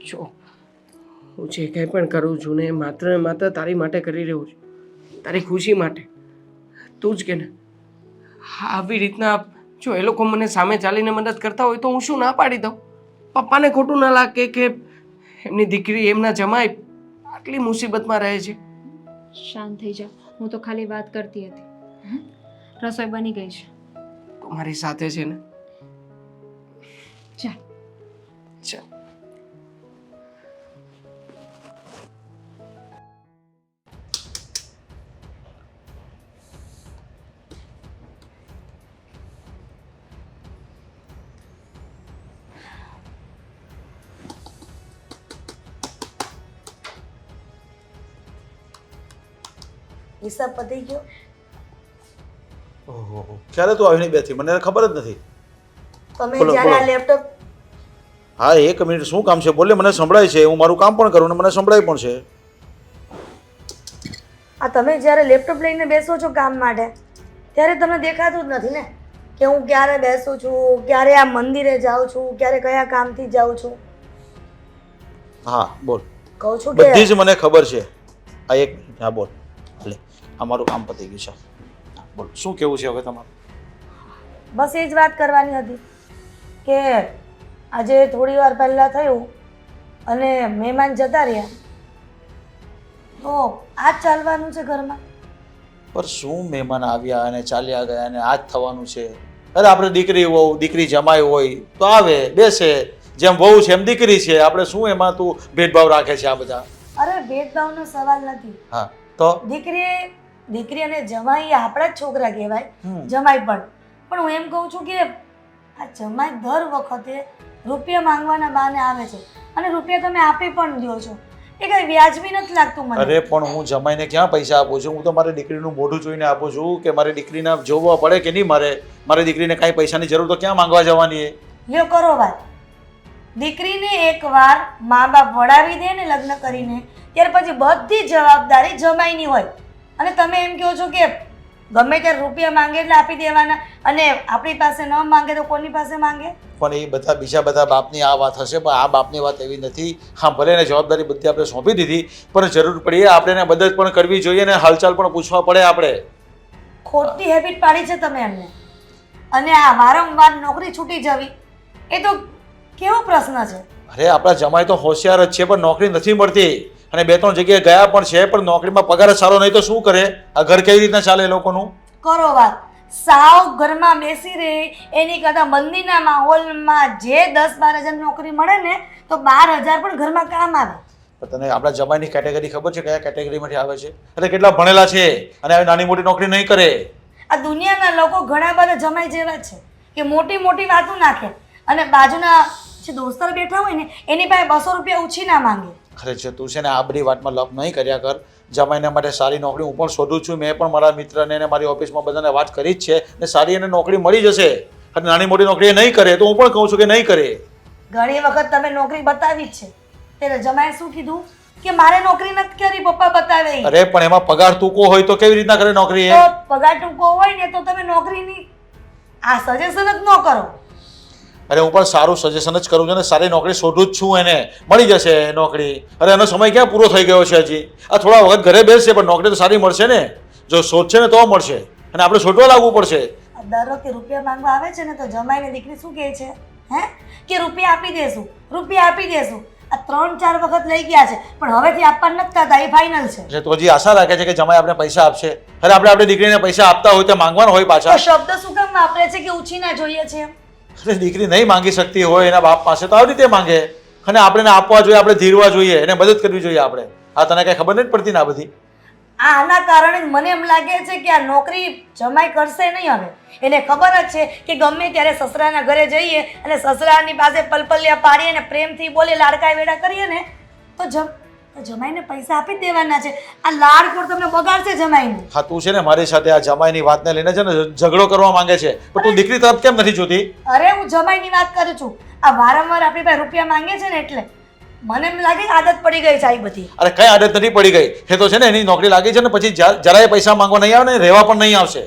જો હું જે કંઈ પણ કરું છું ને એ માત્ર ને માત્ર તારી માટે કરી રહ્યો છું, તારી ખુશી માટે. તું જ કે ને આવી રીતના જો એ લોકો મને સામે ચાલીને મદદ કરતા હોય તો હું શું ના પાડી દઉં? પપ્પાને ખોટું ના લાગે કે એમની દીકરી એમના જમાઈ આટલી મુસીબતમાં રહે છે. શાંત થઈ જાઓ, હું તો ખાલી વાત કરતી હતી. રસોઈ બની ગઈ છે. તું મારી સાથે છે ને? ચાલ. ચાલ. હિસાબ પતી ગયો? ઓહો, ક્યારે તું આવીને બેઠી? મને ખબર જ નથી. તમે બોલો, જ્યારે આ બોલો. લેપટોપ હા, એક મિનિટ, શું કામ છે? બોલે, મને સંભળાય છે. હું મારું કામ પણ કરું ને મને સંભળાય પણ છે. આ તમે જ્યારે લેપટોપ લઈને બેસો છો કામ માટે ત્યારે તમને દેખાતું જ નથી ને કે હું ક્યારે બેસું છું, ક્યારે આ મંદિરે જાઉં છું, ક્યારે કયા કામથી જાઉં છું. હા, બોલ. કહું છું કે બધી જ મને ખબર છે. આ એક મિનિટ, હા બોલ. લે, આ મારું કામ પતી ગયું છે. હા, બોલ, શું કેવું છે હવે તમારું? બસ એ જ વાત કરવાની હતી કે આજે થોડી વાર પહેલાં થયું અને મહેમાન જતા રહ્યા તો આ જ ચાલવાનું છે ઘરમાં. પર શું મહેમાન આવ્યા અને ચાલ્યા ગયા અને આ જ થવાનું છે? અરે આપણે દીકરી વહુ દીકરી જમાઈ હોય તો આવે બેસે, જેમ વહુ છે એમ દીકરી છે, આપણે શું એમાં તું ભેદભાવ રાખે છે આ બધા? અરે ભેદભાવનો સવાલ નથી. હા તો દીકરી અને જમાઈ આપણા જ છોકરા કહેવાય, જમાઈ પણ હું એમ કહું છું કે આ જમાઈ દર વખતે રૂપિયા માંગવાના બહાને આવે છે અને રૂપિયા તમે આપી પણ દો છો, એ કઈ વ્યાજબી નથી લાગતું મને. અરે પણ હું જમાઈને ક્યાં પૈસા આપું છું? હું તો મારી દીકરીનું મોઢું જોઈને આપું છું કે મારી દીકરીને જોવા પડે કે નહીં. મારી દીકરીને કાંઈ પૈસાની જરૂર તો ક્યાં માંગવા જવાની? લ્યો કરો વાત. દીકરીને એકવાર મા બાપ વડાવી દે ને લગ્ન કરીને, ત્યાર પછી બધી જવાબદારી જમાઈની હોય અને તમે એમ કહો છો કે ગમે ત્યારે રૂપિયા માંગે એટલે આપી દેવાના અને આપણી પાસે ન માંગે તો કોની પાસે માંગે? પણ એ બધા બીજા બધા બાપની આ વાત હશે, પણ આ બાપની વાત એવી નથી. હા ભલે ને જવાબદારી બધી આપણે સોંપી દીધી, પણ જરૂર પડીએ આપણે એને મદદ પણ કરવી જોઈએ ને હાલચાલ પણ પૂછવા પડે આપણે. ખોટી હેબિટ પાડી છે તમે એમને. અને આ વારંવાર નોકરી છૂટી જવી એ તો કેવો પ્રશ્ન છે? અરે આપણા જમાઈ તો હોશિયાર જ છે, પણ નોકરી નથી મળતી અને 2-3 જગ્યાએ ગયા પણ છે, પણ નોકરીમાં પગાર સારો નહીં તો શું કરે? આ ઘર કેવી રીતના ચાલે એ લોકોનું? કરો વાત. સાવ ઘરમાં બેસી રહે એની કરતાં મંદિરના માહોલમાં જે 10-12 હજાર નોકરી મળે ને તો 12,000 પણ ઘરમાં કામ આવે. તને આપણા જમાઈની કેટેગરી ખબર છે કયા કેટેગરીમાંથી આવે છે? એટલે કેટલા ભણેલા છે અને આવી નાની મોટી નોકરી નહીં કરે. આ દુનિયાના લોકો ઘણા બધા જમાઈ જેવા છે કે મોટી મોટી વાતો નાખે અને બાજુના જે દોસ્તર બેઠા હોય ને એની પાસે 200 રૂપિયા ઓછી ના માંગે. ખરેખર તું છે ને આ બધી વાતમાં લપ નહીં કર્યા કર. જમાઈને માટે સારી નોકરી હું પણ શોધું છું. મેં પણ મારા મિત્રને અને મારી ઓફિસમાં બધાને વાત કરી જ છે ને સારી એને નોકરી મળી જશે. અને નાની મોટી નોકરી એ નહીં કરે તો હું પણ કહું છું કે નહીં કરે. ઘણી વખત તમે નોકરી બતાવી જ છે, ત્યારે જમાએ શું કીધું કે મારે નોકરી નથી કરી, પપ્પા બતાવે. અરે પણ એમાં પગાર ટૂંકો હોય તો કેવી રીતના કરે નોકરી? તો પગાર ટૂંકો હોય ને તો તમે નોકરીની આ સજેશન જ ન કરો. અરે હું પણ સારું સજેશન જ કરું છું ને સારી નોકરી શોધું જ છું. એને મળી જશે નોકરી. અરે એનો સમય ક્યાં પૂરો થઈ ગયો છે હજી? આ થોડા વખત ઘરે બેસશે પણ નોકરી તો સારી મળશે ને. જો શોધશે ને તો મળશે અને આપણે શોધવા લાગવું પડશે. દર વખતે રૂપિયા માંગવા આવે છે ને તો જમાઈને દીકરી શું કહે છે કે રૂપિયા આપી દેશું, રૂપિયા આપી દેશું. આ 3-4 વખત લઈ ગયા છે પણ હવેથી આપવા નથી થતા, એ ફાઇનલ છે. એટલે તો હજી આશા રાખે છે કે જમાઈ આપણે પૈસા આપશે. અરે આપણે આપણી દીકરીને પૈસા આપતા હોય તો માંગવાનો હોય પાછા. તો શબ્દ શું કામ વાપરે છે કે ઉછીના જોઈએ છે એમ? અરે દીકરી નહીં માંગી શકતી હોય એના બાપ પાસે તો આવી રીતે માંગે અને આપણે આપવા જોઈએ, આપણે ધીરવા જોઈએ, એને મદદ કરવી જોઈએ આપણે. આ તને કઈ ખબર નથી પડતી ને આ બધી? આના કારણે મને એમ લાગે છે કે આ નોકરી જમાઈ કરશે નહીં. હવે એને ખબર જ છે કે ગમે ત્યારે સસરાના ઘરે જઈએ અને સસરાની પાસે પલપલિયા પાડીએ ને પ્રેમથી બોલે લાડકા વેડા કરીએ ને તો જમાઈને પૈસા આપી જ દેવાના છે. આ લાડકોડ તમને બગાડશે જમાઈને. હા તું છે ને મારી સાથે આ જમાઈની વાતને લઈને છે ને ઝઘડો કરવા માંગે છે, પણ તું દીકરી તરફ કેમ નથી જોતી? અરે હું જમાઈની વાત કરું છું. આ વારંવાર આપણી પાસે રૂપિયા માંગે છે ને એટલે મને એમ લાગે કે આદત પડી ગઈ છે આ બધી. અરે કઈ આદત નથી પડી ગઈ. એ તો છે ને એની નોકરી લાગી છે ને પછી જરાય પૈસા માંગવા નહીં આવે ને રહેવા પણ નહીં આવશે.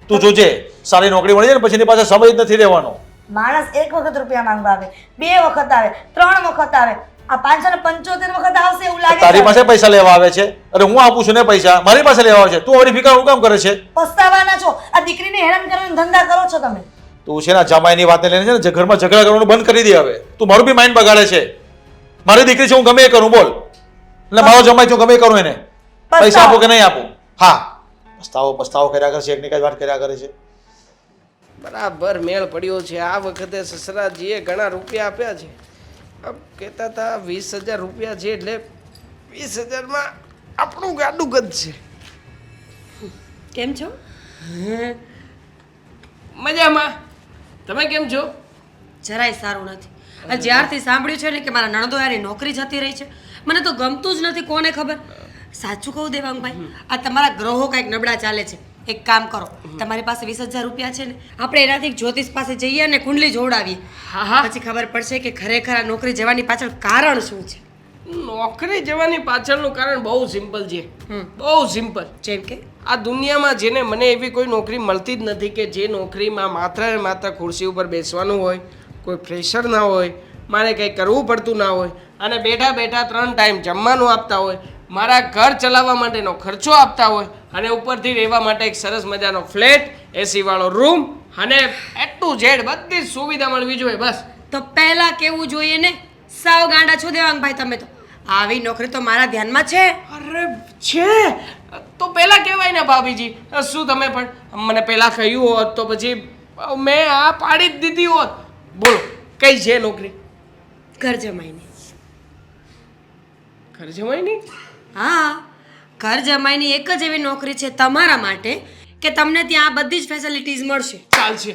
તું જોજે સારી નોકરી મળી જાય ને પછી એની પાસે સમય જ નથી રહેવાનો. માણસ 1 વખત રૂપિયા માંગવા આવે, 2 વખત આવે, 3 વખત આવે, આ 575 વખત આવશે એવું લાગે. તારી પાસે પૈસા લેવા આવે છે? અરે હું આપું છું ને પૈસા, મારી પાસે લેવા આવે છે. તું આવડી ફિકર હું કામ કરે છે? પસ્તાવાના છો. આ દીકરીને હેરાન કરવાનો ધંધા કરો છો તમે. તું છે ને જમાઈની વાતને લઈને છે ને ઘરમાં ઝઘડા કરવાનું બંધ કરી દે હવે. તું મારું બી માઇન્ડ બગાડે છે. મારી દીકરી છે હું ગમે એ કરું બોલ, એટલે મારો જમાઈ છું ગમે એ કરું એને. પૈસા આપો કે નહીં આપો? હા પસ્તાવો કર્યા કરે છે, એકની કઈ વાત કર્યા કરે છે. બરાબર મેળ પડ્યો છે. આ વખતે સસરાજીએ ઘણા રૂપિયા આપ્યા છે. કહેતા હતા 20,000 રૂપિયા છે એટલે 20,000માં આપણું ગાડું ગજ છે. કેમ છો? મજામાં. તમે કેમ છો? જરાય સારું નથી. આ જ્યારથી સાંભળ્યું છે ને કે મારા નણંદોયાની નોકરી જતી રહી છે, મને તો ગમતું જ નથી. કોને ખબર? સાચું કહું દેવાંગભાઈ, આ તમારા ગ્રહો કંઈક નબળા ચાલે છે. એક કામ કરો, તમારી પાસે 20,000 રૂપિયા છે ને, આપણે એનાથી જ્યોતિષ પાસે જઈએ અને કુંડલી જોડાવીએ. પછી ખબર પડશે કે ખરેખર આ નોકરી જવાની પાછળ કારણ શું છે. નોકરી જવાની પાછળનું કારણ બહુ સિમ્પલ છે. બહુ સિમ્પલ. જેમ કે આ દુનિયામાં જેને મને એવી કોઈ નોકરી મળતી જ નથી કે જે નોકરીમાં માત્ર ને માત્ર ખુરશી ઉપર બેસવાનું હોય, કોઈ પ્રેશર ના હોય, મારે કંઈ કરવું પડતું ના હોય અને બેઠા બેઠા 3 ટાઈમ જમવાનું આપતા હોય, મારા ઘર ચલાવવા માટેનો ખર્ચો આપતા હોય અને ઉપરથી રહેવા માટે એક સરસ મજાનો ફ્લેટ, એસી વાળો રૂમ અને A to Z બધી જ સુવિધા મળવી જોઈએ. બસ તો પહેલા કેવું જોઈએ ને સાવ ગાંડા છો દેવાંગભાઈ તમે તો. આવી નોકરી તો મારા ધ્યાનમાં છે. અરે છે તો પહેલા કહેવાય ને ભાભીજી. શું તમે પણ મને પહેલા કહ્યું હોત તો પછી મેં આ પાડી જ દીધી હોત. બોલો કઈ છે નોકરી? ઘર જમાઈની. ઘર જમાઈની? હા, ઘર જમાઈની એક જ એવી નોકરી છે તમારા માટે કે તમને ત્યાં આ બધી જ ફેસિલિટીઝ મળશે. ચાલશે.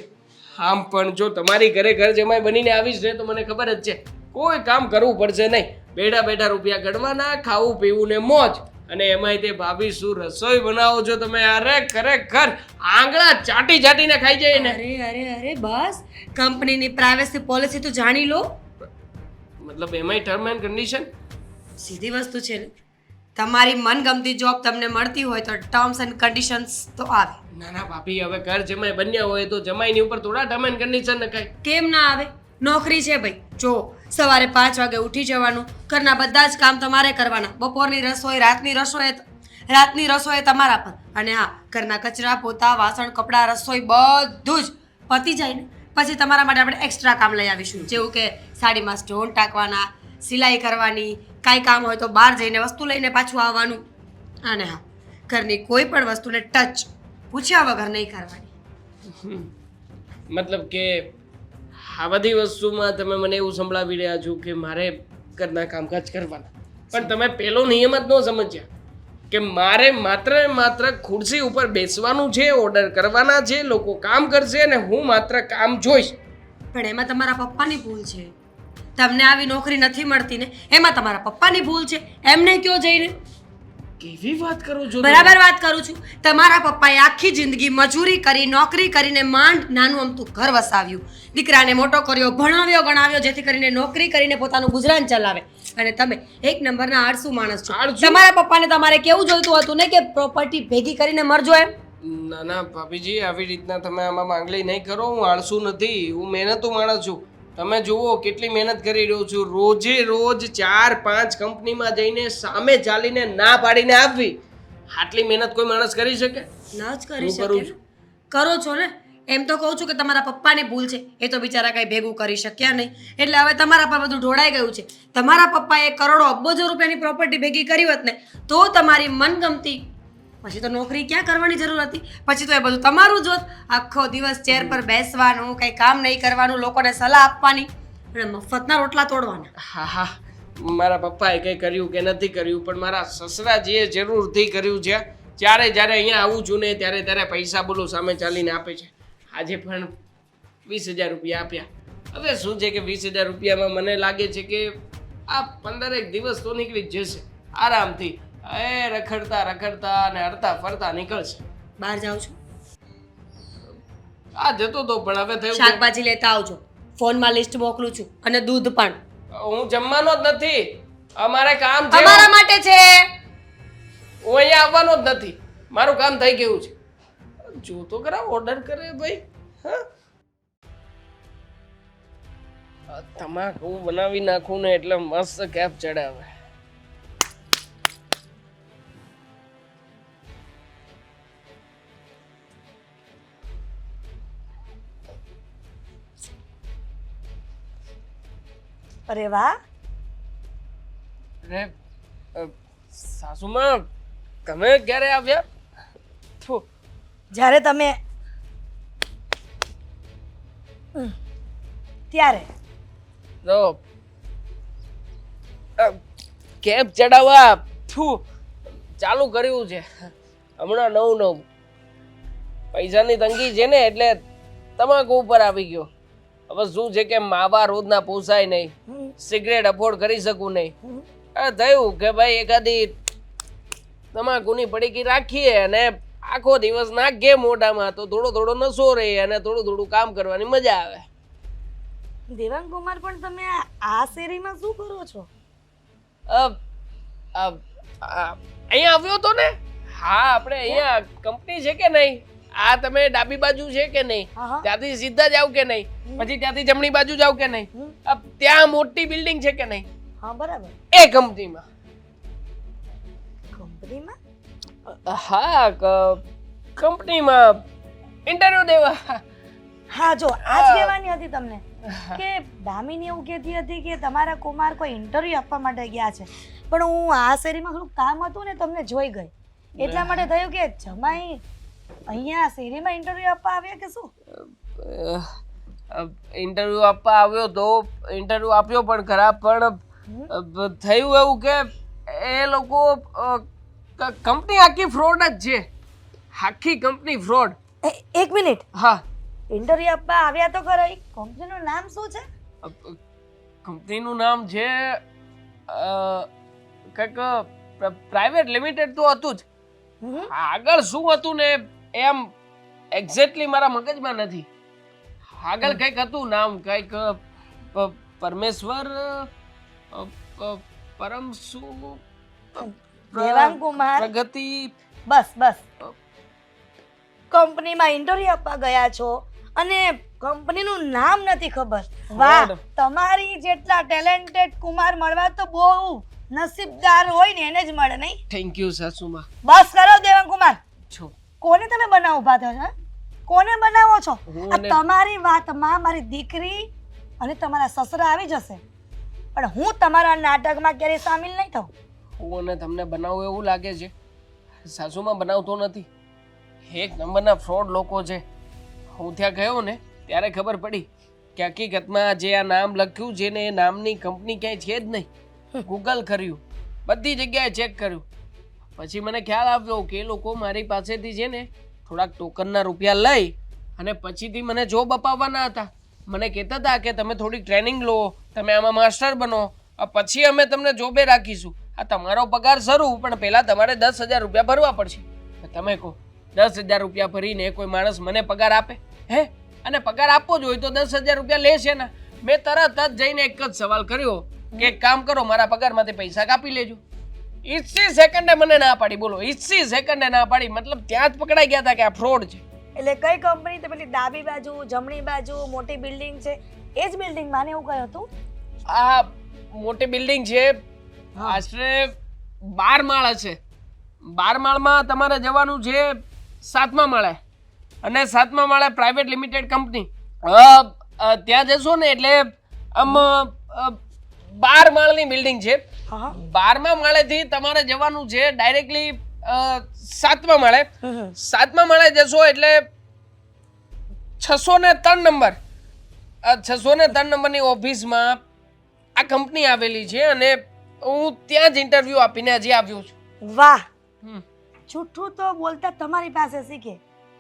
આમ પણ જો તમારી ઘરે ઘર જમાઈ બનીને આવીશ ને તો મને ખબર જ છે કોઈ કામ કરવું પડશે નહીં. બેઠા બેઠા રૂપિયા ગણવાના, ખાવું પીવું ને મોજ. અને એમાંય તે ભાભી શું રસોઈ બનાવો છો તમે! અરે ખરેખર આંગળા ચાટી ચાટીને ખાઈ જાય ને. અરે બસ, કંપનીની પ્રાઇવેસી પોલિસી તો જાણી લો. મતલબ એમાંય ટર્મ એન્ડ કન્ડિશન? સીધી વસ્તુ છે ને, તમારી મનગમતી જોબ તમને મળતી હોય તો ટર્મ્સ એન્ડ કન્ડિશન્સ તો આવે. ના ના ભાભી, હવે ઘર જમાઈ બન્યા હોય તો જમાઈની ઉપર થોડા ટર્મ એન્ડ કન્ડિશન નખાય. કેમ ના આવે? નોકરી છે ભાઈ. જો સવારે 5 વાગે ઉઠી જવાનું, ઘરના બધા જ કામ તમારે કરવાના, બપોરની રસોઈ, રાતની રસોઈ તમારા પર. અને હા, ઘરના કચરા, પોતા, વાસણ, કપડાં, રસોઈ બધું જ પતી જાય ને પછી તમારા માટે આપણે એક્સ્ટ્રા કામ લઈ આવીશું. જેવું કે સાડીમાં સ્ટોન ટાંકવાના, સિલાઈ કરવાની, કાંઈ કામ હોય તો બહાર જઈને વસ્તુ લઈને પાછું આવવાનું. અને હા, ઘરની કોઈ પણ વસ્તુને ટચ પૂછ્યા વગર નહીં કરવાની. મતલબ કે આ બધી વસ્તુમાં તમે મને એવું સંભળાવી રહ્યા છો કે મારે ઘરના કામકાજ કરવાના, પણ તમે પેલો નિયમ જ ન સમજ્યા કે મારે માત્ર ને માત્ર ખુરશી ઉપર બેસવાનું છે, ઓર્ડર કરવાના છે, લોકો કામ કરશે અને હું માત્ર કામ જોઈશ. પણ એમાં તમારા પપ્પાની ભૂલ છે. તમને આવી નોકરી નથી મળતી ને એમાં તમારા પપ્પાની ભૂલ છે. એમને કયો જઈને. કેવી વાત કરો છો? બરાબર વાત કરું છું. તમારા પપ્પાએ આખી જિંદગી મજૂરી કરી, નોકરી કરીને માંડ નાનું અમતું ઘર વસાવ્યું, દીકરાને મોટો કર્યો, ભણાવ્યો ગણાવ્યો, જેથી કરીને નોકરી કરીને પોતાનું ગુજરાન ચલાવે. અને તમે એક નંબરના આળસુ માણસ છો. તમારા પપ્પાને તમારે કેવું જોઈતું હતું ને કે પ્રોપર્ટી ભેગી કરીને મરજો એમ? ના ના ભાભીજી, આવી રીતના તમે આમાં માંગણી નહીં કરો. હું આળસુ નથી, હું મહેનતુ માણસ છું. તમે જુઓ કેટલી મહેનત કરી રહ્યો છું. રોજે રોજ 4-5 કંપનીમાં જઈને સામે ચાલીને ના પાડીને આવવી. આટલી મહેનત કોઈ માણસ કરી શકે? ના જ કરી શકે. કરો છો ને. એમ તો કહું છું કે તમારા પપ્પાની ભૂલ છે. એ તો બિચારા કઈ ભેગું કરી શક્યા નહીં, એટલે હવે તમારા પર બધું ઢોળાઈ ગયું છે. તમારા પપ્પાએ કરોડો અબજો રૂપિયાની પ્રોપર્ટી ભેગી કરી હોત ને તો તમારી મનગમતી, પછી તો નોકરી ક્યાં કરવાની જરૂર હતી? પછી તો એ બધું તમારું જોત. આખો દિવસ ચેર પર બેસવાનું, કંઈ કામ નહીં કરવાનું, લોકોને સલાહ આપવાની અને મફતના રોટલા તોડવાના. હા હા, મારા પપ્પાએ કંઈ કર્યું કે નથી કર્યું, પણ મારા સસરાજીએ જરૂરથી કર્યું છે. જ્યારે અહીંયા આવું છું ને ત્યારે પૈસા બોલો સામે ચાલીને આપે છે. આજે પણ 20,000 રૂપિયા આપ્યા. હવે શું છે કે 20,000 રૂપિયામાં મને લાગે છે કે આ 15 દિવસ તો નીકળી જ જશે આરામથી. રખડતા અને હરતા ફરતા નીકળશે. બહાર જાઉં છું, આ જતો તો પણ હવે થયું શાકભાજી લેતા આવજો. ફોનમાં લિસ્ટ મોકલું છું અને દૂધ પણ. હું જમવાનો જ નથી, અમારે કામ છે. અમારા માટે છે. હું અહીંયા આવવાનો જ નથી, મારું કામ થઈ ગયું છે. જો તો ખરા ઓર્ડર કરે ભાઈ. હા, તમાકુ બનાવી નાખું ને એટલે મસ્ત કેપ ચડાવે. અરે વાહ! અરે સાસુમાં, તમે ક્યારે આવ્યા? જ્યારે તમે ત્યારે તો કેપ ચડાવવા ચાલુ કર્યું છે હમણાં નવું. પૈસાની તંગી છે ને એટલે તમાકુ ઉપર આવી ગયો. હવે શું છે કે માવા રોજના પોસાય નહીં, સિગરેટ અફોર્ડ કરી શકું નહીં. થયું કે ભાઈ એકાદી તમાકુની પડીકી રાખીએ અને આખો દિવસ નાખીએ મોઢામાં તો થોડો નશો રહે અને થોડું કામ કરવાની મજા આવે. દેવાંગ કુમાર, પણ તમે આ શેરીમાં શું કરો છો? અહીંયા આવ્યો તો ને. હા, આપણે અહીંયા કંપની છે કે નહીં? આ તમે ડાબી બાજુ છે કે નહીં? ત્યાંથી સીધા જાવ કે નહીં? પછી ત્યાંથી જમણી બાજુ જાવ કે નહીં? ત્યાં મોટી બિલ્ડિંગ છે કે નહીં? હા, બરાબર. એ કંપનીમાં. કંપનીમાં? હા, કંપનીમાં ઇન્ટરવ્યુ દેવા. હા જો આજ કહેવાની હતી તમને કે દામિની એવું કહેતી હતી કે તમારા કુમાર કોઈ ઇન્ટરવ્યુ આપવા માટે ગયા છે, પણ હું આ શેરીમાં થોડું કામ હતું ને તમને જોઈ ગઈ, એટલા માટે થયું કે જમાઈ અહીંયા શેરીમાં ઇન્ટરવ્યુ આપવા આવ્યા કે શું? ઇન્ટરવ્યુ આપવા આવ્યો તો ઇન્ટરવ્યુ આપ્યો પણ ખરા, પણ થયું એવું કે એ લોકો કંપની આખી ફ્રોડ જ છે, આખી કંપની ફ્રોડ. એક મિનિટ, હા, ઇન્ટરવ્યુ આપવા આવ્યા તો ખરા, કંપનીનું નામ શું છે? કંપનીનું નામ છે કંઈક પ્રાઇવેટ લિમિટેડ તો હતું જ. આગળ શું હતું ને એમ એક્ઝેક્ટલી મારા મગજમાં નથી. આગળ કંઈક હતું નામ, કંઈક પરમેશ્વર પરમ શું દેવાંગ કુમાર પ્રગતિ. બસ બસ, કંપનીમાં ઇન્ટરવ્યુ આપવા ગયા છો અને કંપનીનું નામ નથી ખબર. વાહ, તમારી જેટલા ટેલેન્ટેડ કુમાર મળવા તો બહુ નસીબદાર હોય ને એને જ મળે, નહીં? Thank you સાસુમા. બસ કરો દેવાંગ કુમાર, છો કોને તમે બનાવ ઉભા થયો છો? કોને બનાવો છો? હું આ ને- તમારી વાતમાં મારી દીકરી અને તમારા સસરા આવી જશે, પણ હું તમારા નાટકમાં ક્યારેય સામેલ નહીં થઉં. હું અને તમને બનાવું એવું લાગે છે? સાસુમાં બનાવતો નથી. એક નંબરના ફ્રોડ લોકો છે. હું ત્યાં ગયો ને ત્યારે ખબર પડી કે હકીકતમાં જે આ નામ લખ્યું છે ને એ નામની કંપની ક્યાંય છે જ નહીં. ગૂગલ કર્યું, બધી જગ્યાએ ચેક કર્યું, પછી મને ખ્યાલ આવ્યો કે એ લોકો મારી પાસેથી છે ને થોડાક ટોકનના રૂપિયા લઈ અને પછીથી મને જોબ અપાવવાના હતા. મને કહેતા હતા કે તમે થોડી ટ્રેનિંગ લો, તમે આમાં માસ્ટર બનો, પછી અમે તમને જોબે રાખીશું. આ તમારો પગાર શરૂ, પણ પહેલાં તમારે 10,000 રૂપિયા ભરવા પડશે. તમે કહો 10,000 રૂપિયા ભરીને કોઈ માણસ મને પગાર આપે? હે? અને પગાર આપવો જ હોય તો 10,000 રૂપિયા લેશે ને. મેં તરત જ જઈને એક જ સવાલ કર્યો કે એક કામ કરો, મારા પગારમાંથી પૈસા કાપી લેજો. 80 સેકન્ડે મને ના પાડી. બોલો, 80 સેકન્ડે ના પાડી. મતલબ ત્યાં જ પકડાઈ ગયા હતા કે આ ફ્રોડ છે. એટલે કઈ કંપની? તો પેલી ડાબી બાજુ, જમણી બાજુ મોટી બિલ્ડિંગ છે એ જ બિલ્ડિંગમાં ને એવું કહ્યું હતું? આ મોટી બિલ્ડિંગ છે, આશરે 12 માળ હશે. 12 માળમાં તમારે જવાનું છે 7મા માળે, અને 7મા માળે પ્રાઇવેટ લિમિટેડ કંપની. ત્યાં જશો ને એટલે આમ 12 માળની બિલ્ડિંગ છે. હા 12મા માળેથી તમારે જવાનું છે ડાયરેક્ટલી 7મા માળે. 7મા માળે જશો એટલે 603 નંબર, 603 નંબરની ઓફિસમાં આ કંપની આવેલી છે અને હું ત્યાં જ ઇન્ટરવ્યુ આપીને હજી આવ્યો છું. વાહ, હમ. જૂઠું તો બોલતા તમારી પાસે શીખે.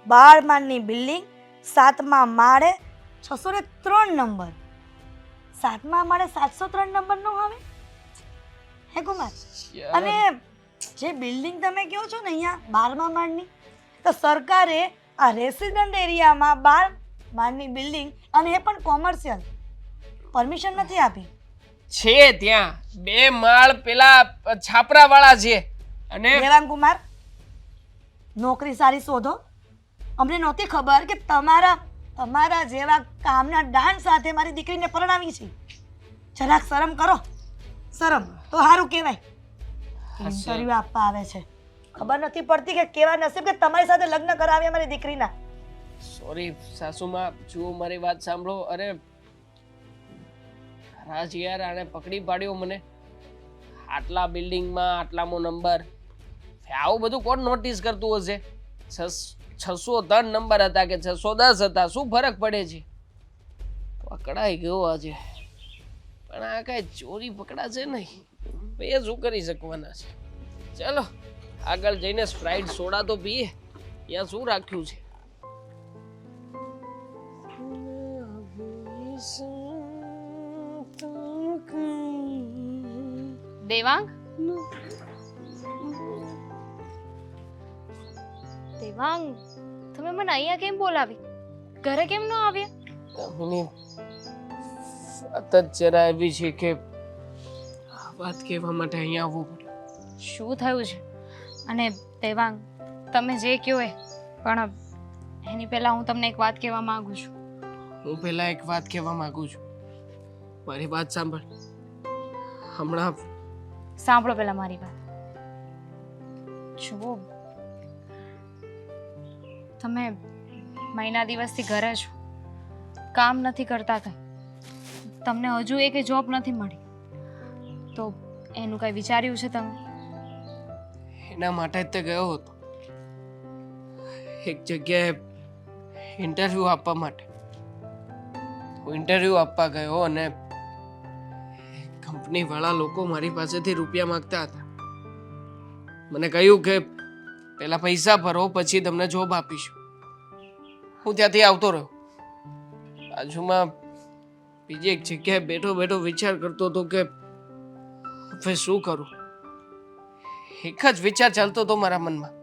12 માળની બિલ્ડિંગ, 7મા માળે 603 નંબર. 7મા માળે 703 નંબર નો આવે હે કુમાર? અને જે બિલ્ડિંગ તમે કહો છો ને અહીંયા 12મા માળની, તો સરકારે આ રેસિડન્ટ એરિયામાં 12 માળની બિલ્ડિંગ, અને એ પણ કોમર્શિયલ, પરમિશન નથી આપી. છે ત્યાં 2 માળ પેલા છાપરા વાળા છે. અને દેવાંગ કુમાર, નોકરી સારી શોધો. અમને નહોતી ખબર કે તમારા જેવા કામના ડાન્સ સાથે મારી દીકરીને પરણાવી છે. જરાક શરમ કરો, શરમ તો સારું કહેવાય. ઇન્ટરવ્યુ આપવા આવે છે, ખબર નથી પડતી કે કેવા નસીબ કે તમારી સાથે લગ્ન કરાવ્યા મારી દીકરીના. સોરી સાસુમાં, જુઓ મારી વાત સાંભળો. અરે રાજ યાર, આને પકડી પાડ્યો મને. આટલા બિલ્ડિંગમાં આટલામો નંબર, આવું બધું કોણ નોટિસ કરતું હશે? 603 નંબર હતા કે 610 હતા, શું ફરક પડે છે? પકડાઈ ગયો આજે, પણ આ કઈ ચોરી પકડાશે નહીં. એ શું કરી શકવાના છે? ચલો આગળ જઈને સ્પ્રાઇટ સોડા તો પીએ. ત્યાં શું રાખ્યું છે? દેવાંગ, દેવાંગ, તમે મને અહીંયા કેમ બોલાવી? ઘરે કેમ ન આવ્યા? દામિની, વાત જ જરા એવી છે કે આ વાત કહેવા માટે અહીંયા આવવું પડ્યું. શું થયું છે? અને દેવાંગ, તમે જે કહો એ, પણ એની પહેલા હું તમને એક વાત કહેવા માંગુ છું. હું પહેલા એક વાત કહેવા માંગુ છું. મારી વાત સાંભળ. હમણાં સાંભળો પહેલા મારી વાત. જુઓ, તમે મહિના દિવસથી ઘરે છો કામ નથી કરતા કંઈ, તમને હજુ એકે જોબ નથી મળી, તો એનું કંઈ વિચાર્યું છે તમે? એના માટે જ તે ગયો હતો એક જગ્યાએ ઇન્ટરવ્યૂ આપવા માટે. હું ઇન્ટરવ્યૂ આપવા ગયો અને કંપનીવાળા લોકો મારી પાસેથી રૂપિયા માંગતા હતા. મને કહ્યું કે પહેલા પૈસા ભરો પછી તમને જોબ આપીશું. હું ત્યાંથી આવતો રહ્યો. બાજુમાં બીજી એક જગ્યાએ બેઠો બેઠો વિચાર કરતો હતો કે હવે શું કરું. એક જ વિચાર ચાલતો હતો મારા મનમાં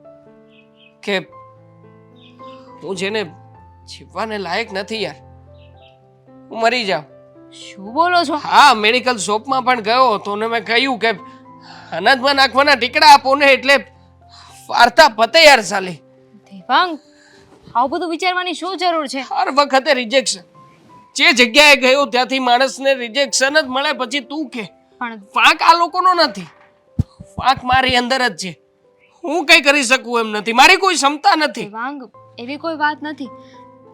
કે હું જેને જીવવાને લાયક નથી યાર, હું મરી જાઉં. શું બોલો છો? હા, મેડિકલ શોપમાં પણ ગયો હતો ને મેં કહ્યું કે અનાજમાં નાખવાના ટીકડા આપો ને એટલે વાર્તા પતે યાર સાલી. દેવાંગ, આવું બધું વિચારવાની શું જરૂર છે? હર વખતે રિજેક્શન. જે જગ્યાએ ગયો ત્યાંથી માણસને રિજેક્શન જ મળે. પછી તું કે પણ વાંક આ લોકોનો નથી, વાંક મારી અંદર જ છે. હું કઈ કરી શકું એમ નથી, મારી કોઈ ક્ષમતા નથી. દેવાંગ, એવી કોઈ વાત નથી.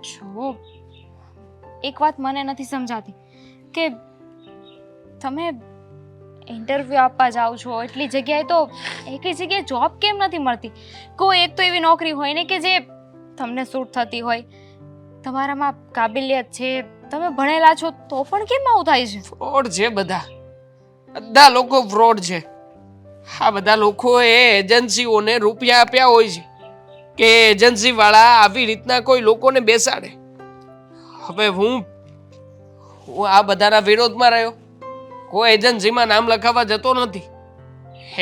જો એક વાત મને નથી સમજાતી કે તમે ઇન્ટરવ્યૂ આપવા જાઓ છો એટલી જગ્યાએ, તો એકેય જગ્યાએ જોબ કેમ નથી મળતી? કોઈ એક તો એવી નોકરી હોય ને કે જે તમને સૂટ થતી હોય, તમારામાં કાબિલિયત છે, તમે ભણેલા છો, તો પણ કેમ આવું થાય છે? ફ્રોડ છે બધા લોકો ફ્રોડ છે. આ બધા લોકોએ એજન્સીઓને રૂપિયા આપ્યા હોય છે કે એજન્સી વાળા આવી રીતના કોઈ લોકોને બેસાડે. હવે હું આ બધાના વિરોધમાં રહ્યો, કોઈ એજન્સીમાં નામ લખાવવા જતો નથી.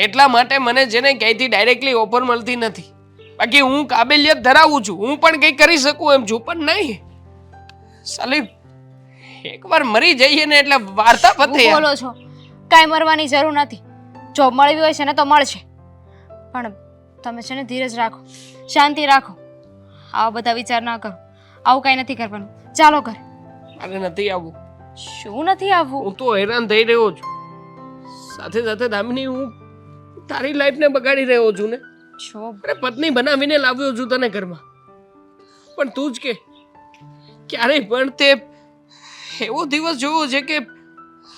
એટલા માટે મને જેને ક્યાંયથી ડાયરેક્ટલી ઓફર મળતી નથી. બાકી હું કાબિલિયત ધરાવું છું, હું પણ કંઈ કરી શકું એમ છું, પણ નહીં સાલી. એકવાર મરી જઈએ ને એટલે વાર્તા પતે શું યાર. બોલો છો? કાંઈ મરવાની જરૂર નથી. જોબ મળવી હોય છે ને તો મળશે, પણ તમે છે ને ધીરજ રાખો, શાંતિ રાખો, આવા બધા વિચાર ના કરો. આવું કાંઈ નથી કરવાનું. ચાલો ઘરે. મારે નથી આવવું. શું નથી આવવું? હું તો હેરાન થઈ રહ્યો છું. સાથે સાથે દામિની, હું તારી લાઈફને બગાડી રહ્યો છું ને. જો અરે પત્ની બનાવીને લાવ્યો છું તને ઘરમાં, પણ તું જ કે ક્યારેય પણ તે એવો દિવસ જોયો છે કે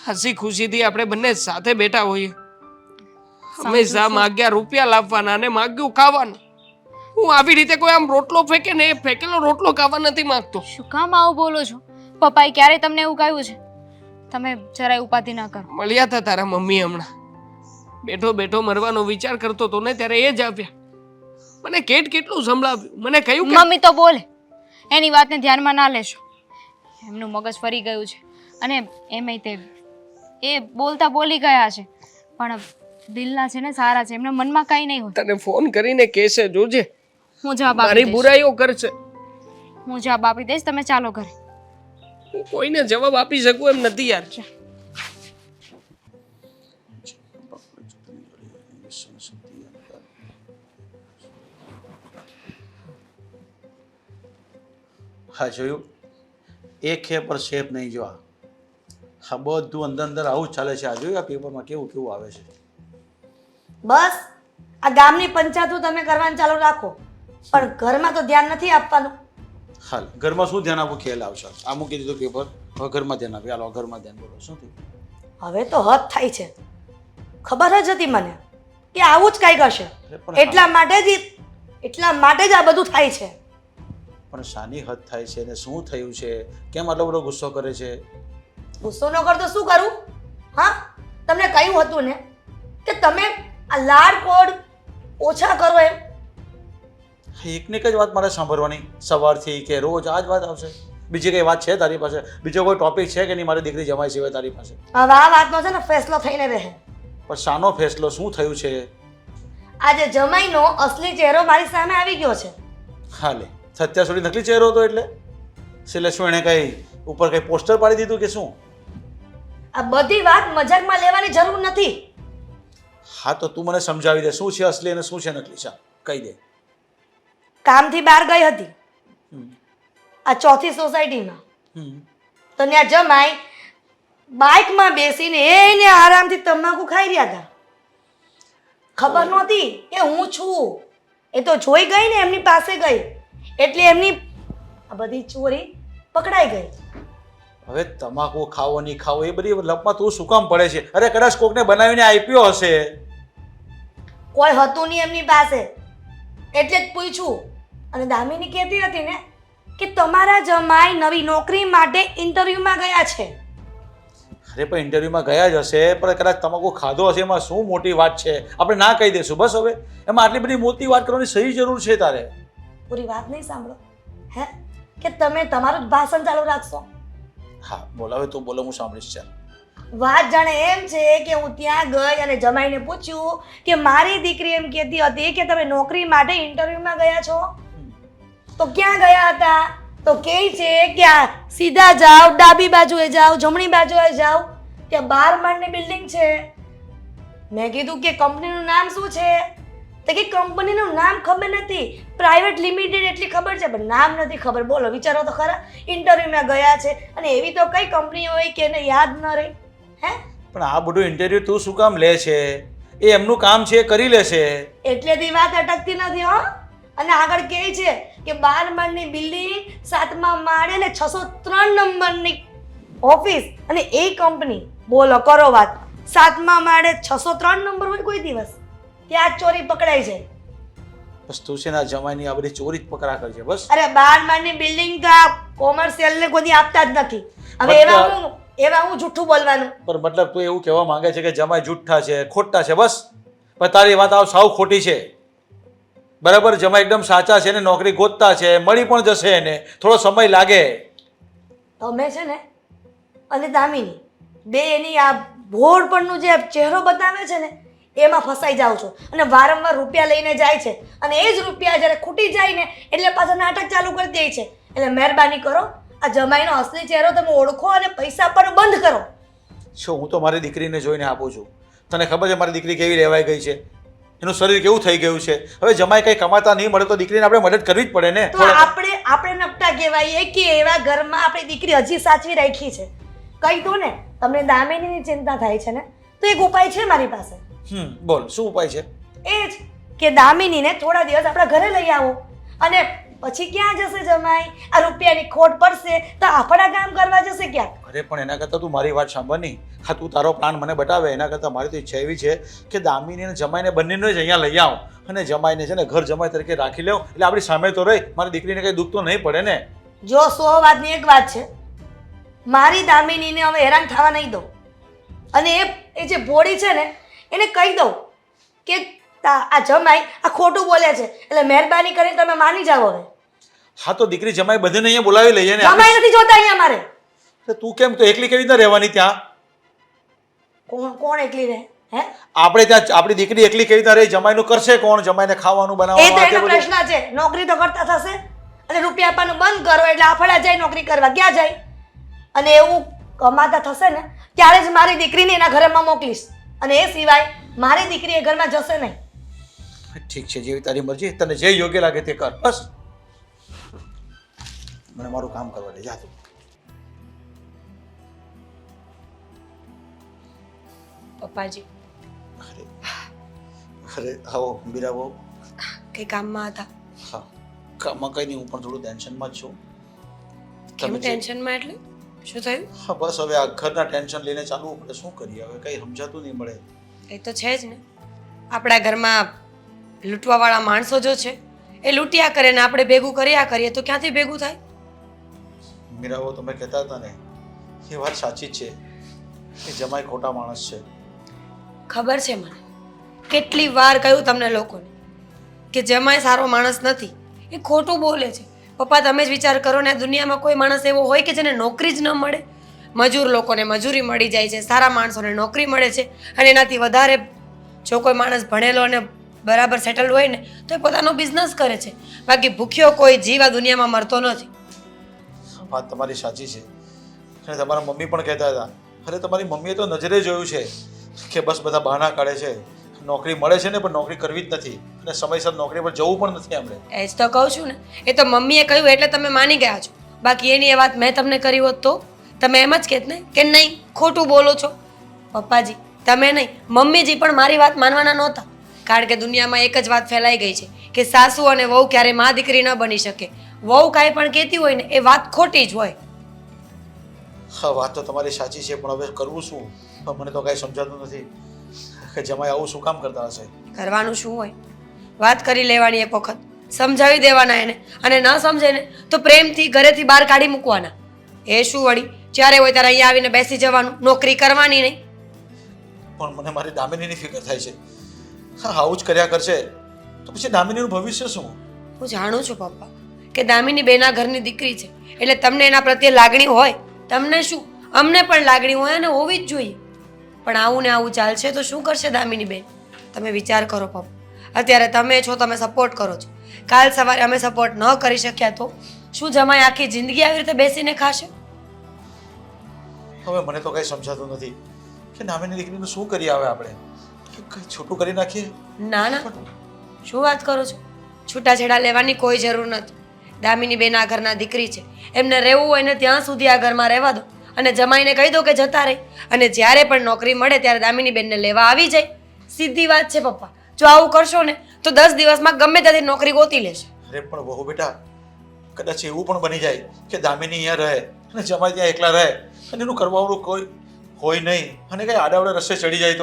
હસી ખુશીથી આપણે બંને સાથે બેઠા હોઈએ? હંમેશા માગ્યા રૂપિયા લાવવાના અને માગ્યું ખાવાનું. હું આવી રીતે કોઈ આમ રોટલો ફેંકે ને એ ફેંકેલો રોટલો ખાવા નથી માંગતો. શું કામ આવું બોલો છો? પપ્પાએ ક્યારે તમને એવું કહ્યું છે? તમે જરાય ઉપાધિ ના કરો. મળ્યા હતા તારા મમ્મી હમણાં. બેઠો બેઠો મરવાનો વિચાર કરતો હતો ને ત્યારે એ જ આવ્યા. મને કેટલું સંભળાવ્યું. મને કહ્યું કે મમ્મી તો બોલે, એની વાતને ધ્યાનમાં ના લેશો. એમનું મગજ ફરી ગયું છે અને એમાંય તે એ બોલતા બોલી ગયા છે, પણ દિલના છે ને સારા છે, એમના મનમાં કાંઈ નહીં હોય. તને ફોન કરીને કહેશે જોજે, હું જવાબ આપી મારી દઈશ. બુરાઈઓ કરશે. હું જવાબ આપી દઈશ. તમે ચાલો ઘરે. હું કોઈને જવાબ આપી શકું એમ નથી યાર. હા, જોયું? એક છે પર શેપ નહીં. જો હા, બધું અંદર અંદર આવું જ ચાલે છે. આ જોયું આ પેપરમાં કેવું કેવું આવે છે. બસ આ ગામની પંચાયતો તમે કરવાનું ચાલુ રાખો, પણ ઘરમાં તો ધ્યાન નથી આપવાનું. હાલ ઘરમાં શું ધ્યાન આપવું? ખ્યાલ આવશે. આ મૂકી દીધું પેપર, હવે ઘરમાં ધ્યાન આપે. હાલો ઘરમાં ધ્યાન બોલો. શું થયું? હવે તો હદ થાય છે. ખબર જ હતી મને કે આવું જ કંઈક હશે, એટલા માટે જ આ બધું થાય છે. પણ શાની હદ થાય છે ને શું થયું છે? કેમ આટલો બધો ગુસ્સો કરે છે? ગુસ્સો ન કરતો શું કરું? હા, તમને કહ્યું હતું ને કે તમે આ લાડ કોડ ઓછા કરો એમ. એકને જ વાત મારે સાંભળવાની સવારથી કે રોજ આ જ વાત આવશે? બીજી કઈ વાત છે તારી પાસે? બીજો કોઈ ટોપિક છે કે નહીં મારી દીકરી જમાઈ સિવાય તારી પાસે? હવે આ વાતનો છે ને ફેસલો થઈને રહે. પણ શાનો ફેસલો? શું થયું છે? આજે જમાઈનો અસલી ચહેરો મારી સામે આવી ગયો છે. હાલે અત્યાર સુધી નકલી ચહેરો હતો એટલે શું એણે કઈ ઉપર કઈ પોસ્ટર પાડી દીધું કે શું? આ બધી વાત મજાકમાં લેવાની જરૂર નથી. હા, તો તું મને સમજાવી દે શું છે અસલી અને શું છે નકલી? શા કહી દે. કામથી બહાર ગઈ હતી આ ચોથી સોસાયટીમાં, તો ત્યાં જમાઈ બાઇકમાં બેસીને એને આરામથી તમાકુ ખાઈ રહ્યા હતા. ખબર નહોતી કે હું છું. એ તો જોઈ ગઈ ને એમની પાસે ગઈ એટલે એમની આ બધી ચોરી પકડાઈ ગઈ. હવે તમાકુ ખાવો નહીં ખાવો એ બધી લપમાં તું શું કામ પડે છે? અરે કદાચ કોકને બનાવીને આપ્યો હશે. કોઈ હતું નહીં એમની પાસે એટલે જ પૂછ્યું. અને દામિની કહેતી હતી ને કે તમારા જમાઈ નવી નોકરી માટે ઇન્ટરવ્યુમાં ગયા છે. અરે પણ ઇન્ટરવ્યુમાં ગયા જ હશે, પણ કદાચ તમાકુ ખાધો હશે, એમાં શું મોટી વાત છે? આપણે ના કહી દઈશું બસ. હવે એમાં આટલી બધી મોટી વાત કરવાની સહી જરૂર છે તારે? પૂરી વાત નહીં સાંભળો હે કે તમે તમારું જ ભાષણ ચાલુ રાખશો. હા બોલ, હવે તું બોલો, હું સાંભળીશ. ચાલ. વાત જાણે એમ છે કે હું ત્યાં ગઈ અને જમાઈને પૂછ્યું કે મારી દીકરી એમ કહેતી હતી કે તમે નોકરી માટે ઇન્ટરવ્યુમાં ગયા છો. તો ક્યાં ગયા હતા? તો કહે છે કે આ સીધા જાઓ, ડાબી બાજુએ જાઓ, જમણી બાજુએ જાઓ, ત્યાં 12 માળની બિલ્ડિંગ છે. મેં કીધું કે કંપનીનું નામ શું છે? તો કે કંપનીનું નામ ખબર નથી, પ્રાઇવેટ લિમિટેડ એટલી ખબર છે પણ નામ નથી ખબર. બોલો વિચારો તો ખરા, ઇન્ટરવ્યુમાં ગયા છે અને એવી તો કઈ કંપની હોય કે એને યાદ ન રહે? હે પણ આ બધું ઇન્ટરવ્યુ તું શું કામ લે છે? એ એમનું કામ છે, એ કરી લેશે. એટલેથી વાત અટકતી નથી હો. અને આગળ કહે છે કે 12 માળની બિલ્ડિંગ, 7મા માળે ને 603 નંબરની ઓફિસ અને એ કંપની. બોલો કરો વાત, 7મા માળે 603 નંબર હોય કોઈ દિવસ? ત્યાં જ ચોરી પકડાય છે. બસ તું છે ને આ જમાઈની આ બધી ચોરી જ પકડા કરજે બસ. અરે 12 માળની બિલ્ડિંગ તો કોમર્શિયલ ને કોઈ આપતા જ નથી. હવે એવા હું જૂઠું બોલવાનું? પણ મતલબ તું એવું કહેવા માંગે છે કે જમાઈ જુઠ્ઠા છે, ખોટા છે બસ? પણ તારી વાત આવ સાવ ખોટી છે. બરાબર, જમાઈ એકદમ સાચા છે ને નોકરી ગોતતા છે, મળી પણ જશે એને, થોડો સમય લાગે. તમે છે ને અને દામિની બે એની આ ભોળ પરનું જે ચહેરો બતાવે છે ને એમાં ફસાઈ જાઓ છો અને વારંવાર રૂપિયા લઈને જાય છે અને એ જ રૂપિયા જ્યારે ખૂટી જાય ને એટલે પાછા નાટક ચાલુ કરી દે છે. એટલે મહેરબાની કરો, આ જમાઈનો અસલી ચહેરો તમે ઓળખો અને પૈસા પર બંધ કરો. શું હું તો મારી દીકરીને જોઈને આપું છું. તને ખબર છે મારી દીકરી કેવી રહેવાઈ ગઈ છે, એનું શરીર કેવું થઈ ગયું છે. હવે જમાઈ કંઈ કમાતા નહીં મળે તો દીકરીને આપણે મદદ કરવી જ પડે ને. તો આપણે નકટા કહેવાય કે એવા ઘરમાં આપણી દીકરી હજી સાચવી રાખી છે. કહી દો ને, તમને દામિનીની ચિંતા થાય છે ને તો એક ઉપાય છે મારી પાસે. બોલ, શું ઉપાય છે? એ જ કે દામિનીને થોડા દિવસ આપણા ઘરે લઈ આવો અને પછી ક્યાં જશે જમાઈ? આ રૂપિયાની ખોટ પડશે તો આપણા કામ કરવા જશે ક્યાં? અરે પણ એના કરતાં તું મારી વાત સાંભળ નહીં. હા, તું તારો પ્લાન મને બતાવે. એના કરતાં મારી તો ઈચ્છા એવી છે કે દામિની અને જમાઈને બંનેને જ અહીંયા લઈ આવો અને જમાઈને છે ને ઘર જમાઈ તરીકે રાખી લેવું, એટલે આપણી સામે તો રહી, મારી દીકરીને કંઈ દુઃખ તો નહીં પડે ને. જો 100 વાતની એક વાત છે, મારી દામિનીને હવે હેરાન થવા નહીં દો. અને એ જે ભોળી છે ને એને કહી દઉં કે આ જમાઈ આ ખોટું બોલે છે, એટલે મહેરબાની કરીને તમે માની જાઓ હવે. હા તો દીકરી જમાઈ બધીને અહીંયા બોલાવી લઈએ ને. જમાઈ નથી જોતા અહીંયા મારે. તું કેમ તો એકલી કેવી રીતે રહેવાની ત્યાં? કોણ એકલી રહે? હે આપણે ત્યાં આપણી દીકરી એકલી કેવી રીતે રહે? જમાઈનું કરશે કોણ? જમાઈને ખાવાનું એ તો બનાવવાનું એનો પ્રશ્ન છે. નોકરી તો કરતા થશે અને રૂપિયા આપવાનું બંધ કરો એટલે આફડા જાય નોકરી કરવા. ક્યાં જાય? અને એવું કમાતા થશે ને ત્યારે જ મારી દીકરીને એના ઘરમાં મોકલીશ અને એ સિવાય મારી દીકરી એ ઘરમાં જશે નહીં. ઠીક છે, જેવી તારી મરજી, તને જે યોગ્ય લાગે તે કર બસ. મને મારું કામ કરવા દે, જા તું. પપ્પાજી અરે આવો મીરા બહુ. કઈ કામમાં હતા? હા, કામમાં કંઈ નહીં, હું પણ થોડું ટેન્શનમાં જ છું. કેમ ટેન્શનમાં? એટલે શું થયું? હા બસ હવે આ ઘરના ટેન્શન લઈને ચાલવું પડે, શું કરીએ હવે, કંઈ સમજાતું નહીં મળે. એ તો છે જ ને, આપણા ઘરમાં લૂંટવાવાળા માણસો જો છે એ લૂંટ્યા કરે ને આપણે ભેગું કર્યા કરીએ તો ક્યાંથી ભેગું થાય? મીરાઓ તમે કહેતા હતા ને એ વાત સાચી જ છે કે જમાઈ ખોટા માણસ છે. ખબર છે મને, કેટલી વાર કહ્યું તમને લોકોને કે જમાઈ સારો માણસ નથી, એ ખોટું બોલે છે. પપ્પા તમે જ વિચાર કરો ને, દુનિયામાં કોઈ માણસ એવો હોય કે જેને નોકરી જ ન મળે? મજૂર લોકોને મજૂરી મળી જાય છે, સારા માણસોને નોકરી મળે છે અને એનાથી વધારે જો કોઈ માણસ ભણેલો અને બરાબર સેટલ હોય ને તો એ પોતાનો બિઝનેસ કરે છે. બાકી ભૂખ્યો કોઈ જીવ આ દુનિયામાં મરતો નથી. વાત તમારી સાચી છે અને તમારા મમ્મી પણ કહેતા હતા. અરે તમારી મમ્મીએ તો નજરે જોયું છે કે બસ બધા બહાના કાઢે છે, નોકરી મળે છે ને પણ નોકરી કરવી જ નથી અને સમયસર નોકરી પર જવું પણ નથી એમણે. એ જ તો કહું છું ને, એ તો મમ્મીએ કહ્યું એટલે તમે માની ગયા છો. બાકી એની એ વાત મેં તમને કરી હોત તો તમે એમ જ કહેત ને કે નહીં ખોટું બોલો છો. પપ્પાજી તમે નહીં, મમ્મીજી પણ મારી વાત માનવાના નહોતા. કારણ કે દુનિયામાં એક જ વાત ફેલાઈ ગઈ છે કે સાસુ અને વહુ ક્યારે મા દીકરી ન બની શકે. વહુ કાંઈ પણ કહેતી હોય ને એ વાત ખોટી જ હોય. હા વાત તો તમારી સાચી છે, પણ હવે કરવું શું? મને તો કાંઈ સમજાતું નથી કે જમાઈ આવું શું કામ કરતા હશે. કરવાનું શું હોય, વાત કરી લેવાની એક વખત, સમજાવી દેવાના એને, અને ન સમજે ને તો પ્રેમથી ઘરેથી બહાર કાઢી મૂકવાના. એ શું વળી, જ્યારે હોય ત્યારે અહીંયા આવીને બેસી જવાનું, નોકરી કરવાની નહીં. પણ મને મારી દામિનીની ફિકર થાય છે. હા આવું જ કર્યા કરશે તો પછી દામિનીનું ભવિષ્ય શું? હું જાણું છું પપ્પા કે દામિની બેના ઘરની દીકરી છે, એટલે તમને એના પ્રત્યે લાગણી હોય. તમને શું, અમને પણ લાગણી હોય અને હોવી જ જોઈએ. પણ આવું ને આવું ચાલશે તો શું કરશે દામિની બેન? તમે વિચાર કરો પપ્પા. અત્યારે તમે છો, તમે સપોર્ટ કરો છો. કાલ સવારે અમે સપોર્ટ ન કરી શક્યા તો શું જમાઈ આખી જિંદગી આવી રીતે બેસીને ખાશે? હવે મને તો કંઈ સમજાતું નથી કે દામિની દીકરીનું શું કરી આવે આપણે, કે કંઈ છૂટું કરી નાખીએ? ના ના, શું વાત કરો છો? છૂટાછેડા લેવાની કોઈ જરૂર નથી. દામિની બેન આ ઘરના દીકરી છે, એમને રહેવું હોય ને ત્યાં સુધી આ ઘરમાં રહેવા દો, અને જમાઈને કહી દો કે જતા રહે, અને જ્યારે પણ નોકરી મળે ત્યારે દામિની બેનને લેવા આવી જાય. સીધી વાત છે પપ્પા. જો આવું કરશો ને તો 10 દિવસમાં ગમે ત્યાંથી નોકરી ગોતી લેશે. અરે પણ બહુ બેટા, કદાચ એવું પણ બની જાય કે દામિની અહીંયા રહે અને જમાઈ ત્યાં એકલા રહે અને એનું કરવાવાળું કોઈ હોય નહીં, અને કંઈ આડાવડા રસ્તે ચડી જાય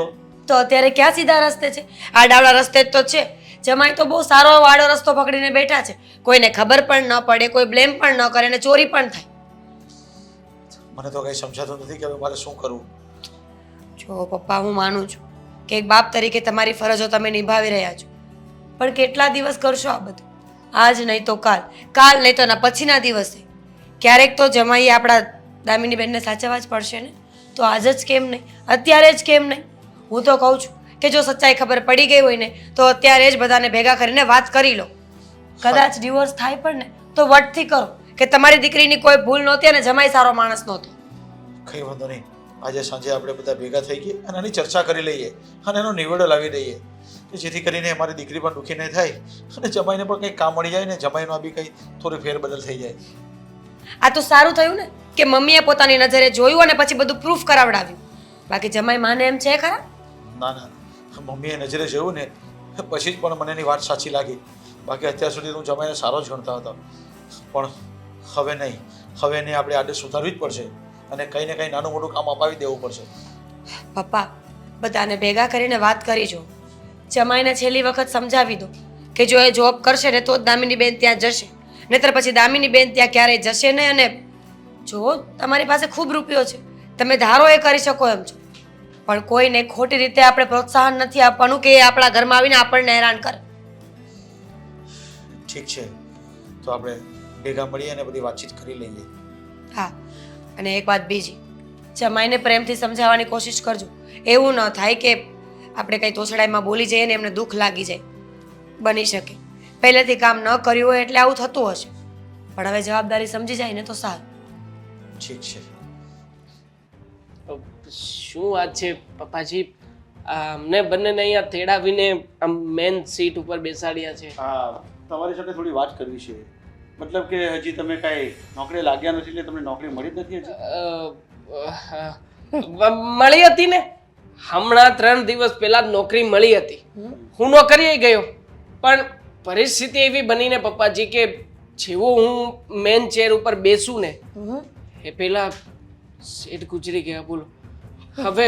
તો અત્યારે ક્યાં સીધા રસ્તે છે? આ ડાવડા રસ્તે જ તો છે. જમાઈ તો બહુ સારો વાળો રસ્તો પકડીને બેઠા છે. કોઈને ખબર પણ ન પડે, કોઈ બ્લેમ પણ ન કરે, અને ચોરી પણ થાય. મને તો કંઈ સમજાતું નથી કે હવે મારે શું કરવું. જો પપ્પા, હું માનું છું કે એક બાપ તરીકે તમારી ફરજો તમે નિભાવી રહ્યા છો, પણ કેટલા દિવસ કરશો આ બધું? આજ નહીં તો કાલ, કાલ નહીં તો ના પછીના દિવસે ક્યારેક તો જમાઈએ આપણા દામિની બેનને સાચવવા જ પડશે ને. તો આજ જ કેમ નહીં, અત્યારે જ કેમ નહીં? હું તો કહું છું કે જો સચ્ચાઈ ખબર પડી ગઈ હોય ને તો અત્યારે જ બધાને ભેગા કરીને વાત કરી લો. કદાચ ડિવોર્સ થાય પણ ને તો વટથી કરો કે તમારી દીકરીની કોઈ ભૂલ નહોતી અને જમાઈ સારો માણસ નહોતો. કંઈ વાંધો નહીં, આજે સાંજે આપણે બધા ભેગા થઈ ગઈએ અને આની ચર્ચા કરી લઈએ અને એનો નિવેડો લાવી દઈએ કે જેથી કરીને અમારી દીકરી પણ દુઃખી નહીં થાય અને જમાઈને પણ કંઈક કામ મળી જાય ને જમાઈનો બી કંઈ થોડી ફેરબદલ થઈ જાય. આ તો સારું થયું ને કે મમ્મીએ પોતાની નજરે જોયું અને પછી બધું પ્રૂફ કરાવડાવ્યું. બાકી જમાઈ માને એમ છે ખરા? ના ના, મમ્મીએ નજરે જોયું ને પછી જ પણ મને એની વાત સાચી લાગી. બાકી અત્યાર સુધી હું જમાઈને સારો જ ગણતો હતો, પણ હવે નહીં. હવે એને આપણે આદત સુધારવી જ પડશે અને કંઈ ને કંઈ નાનું મોટું કામ અપાવી દેવું પડશે. પપ્પા, બધાને ભેગા કરીને વાત કરી જો. જમાઈને છેલ્લી વખત સમજાવી દો કે જો એ જોબ કરશે ને તો જ દામિની બેન ત્યાં જશે, નહીતર પછી દામિની બેન ત્યાં ક્યારેય જશે નહીં. અને જો તમારી પાસે ખૂબ રૂપિયો છે, તમે ધારો એ કરી શકો એમ છો, પણ કોઈને ખોટી રીતે આપણે પ્રોત્સાહન નથી આપવાનું કે એ આપણા ઘરમાં આવીને આપણને હેરાન કરે. ઠીક છે, તો આપણે ભેગા મળીએ અને બધી વાતચીત કરી લઈએ. હા, અને એક વાત બીજી, જમાઈને પ્રેમથી સમજાવવાની કોશિશ કરજો. એવું ન થાય કે આપણે કંઈ તોછડાઈમાં બોલી જઈએ ને એમને દુઃખ લાગી જાય. બની શકે પહેલેથી કામ ન કર્યું હોય એટલે આવું થતું હશે, પણ હવે જવાબદારી સમજી જાય ને તો સારું. ઠીક છે. શું વાત છે પપ્પાજી, અમને બંનેને અહીંયા તેડાવીને આમ મેન સીટ ઉપર બેસાડ્યા છે. હા, તમારી સાથે થોડી વાત કરવી છે. મતલબ કે હજી તમે કાંઈ નોકરી લાગ્યા નથી એટલે તમને નોકરી મળી જ નથી હજી? મળી હતી ને, હમણાં 3 દિવસ પહેલા જ નોકરી મળી હતી. હું નોકરીએ ગયો, પણ પરિસ્થિતિ એવી બનીને પપ્પાજી કે જેવો હું મેન ચેર ઉપર બેસું ને એ પેલા શેઠ ગુજરી ગયા. બોલો, હવે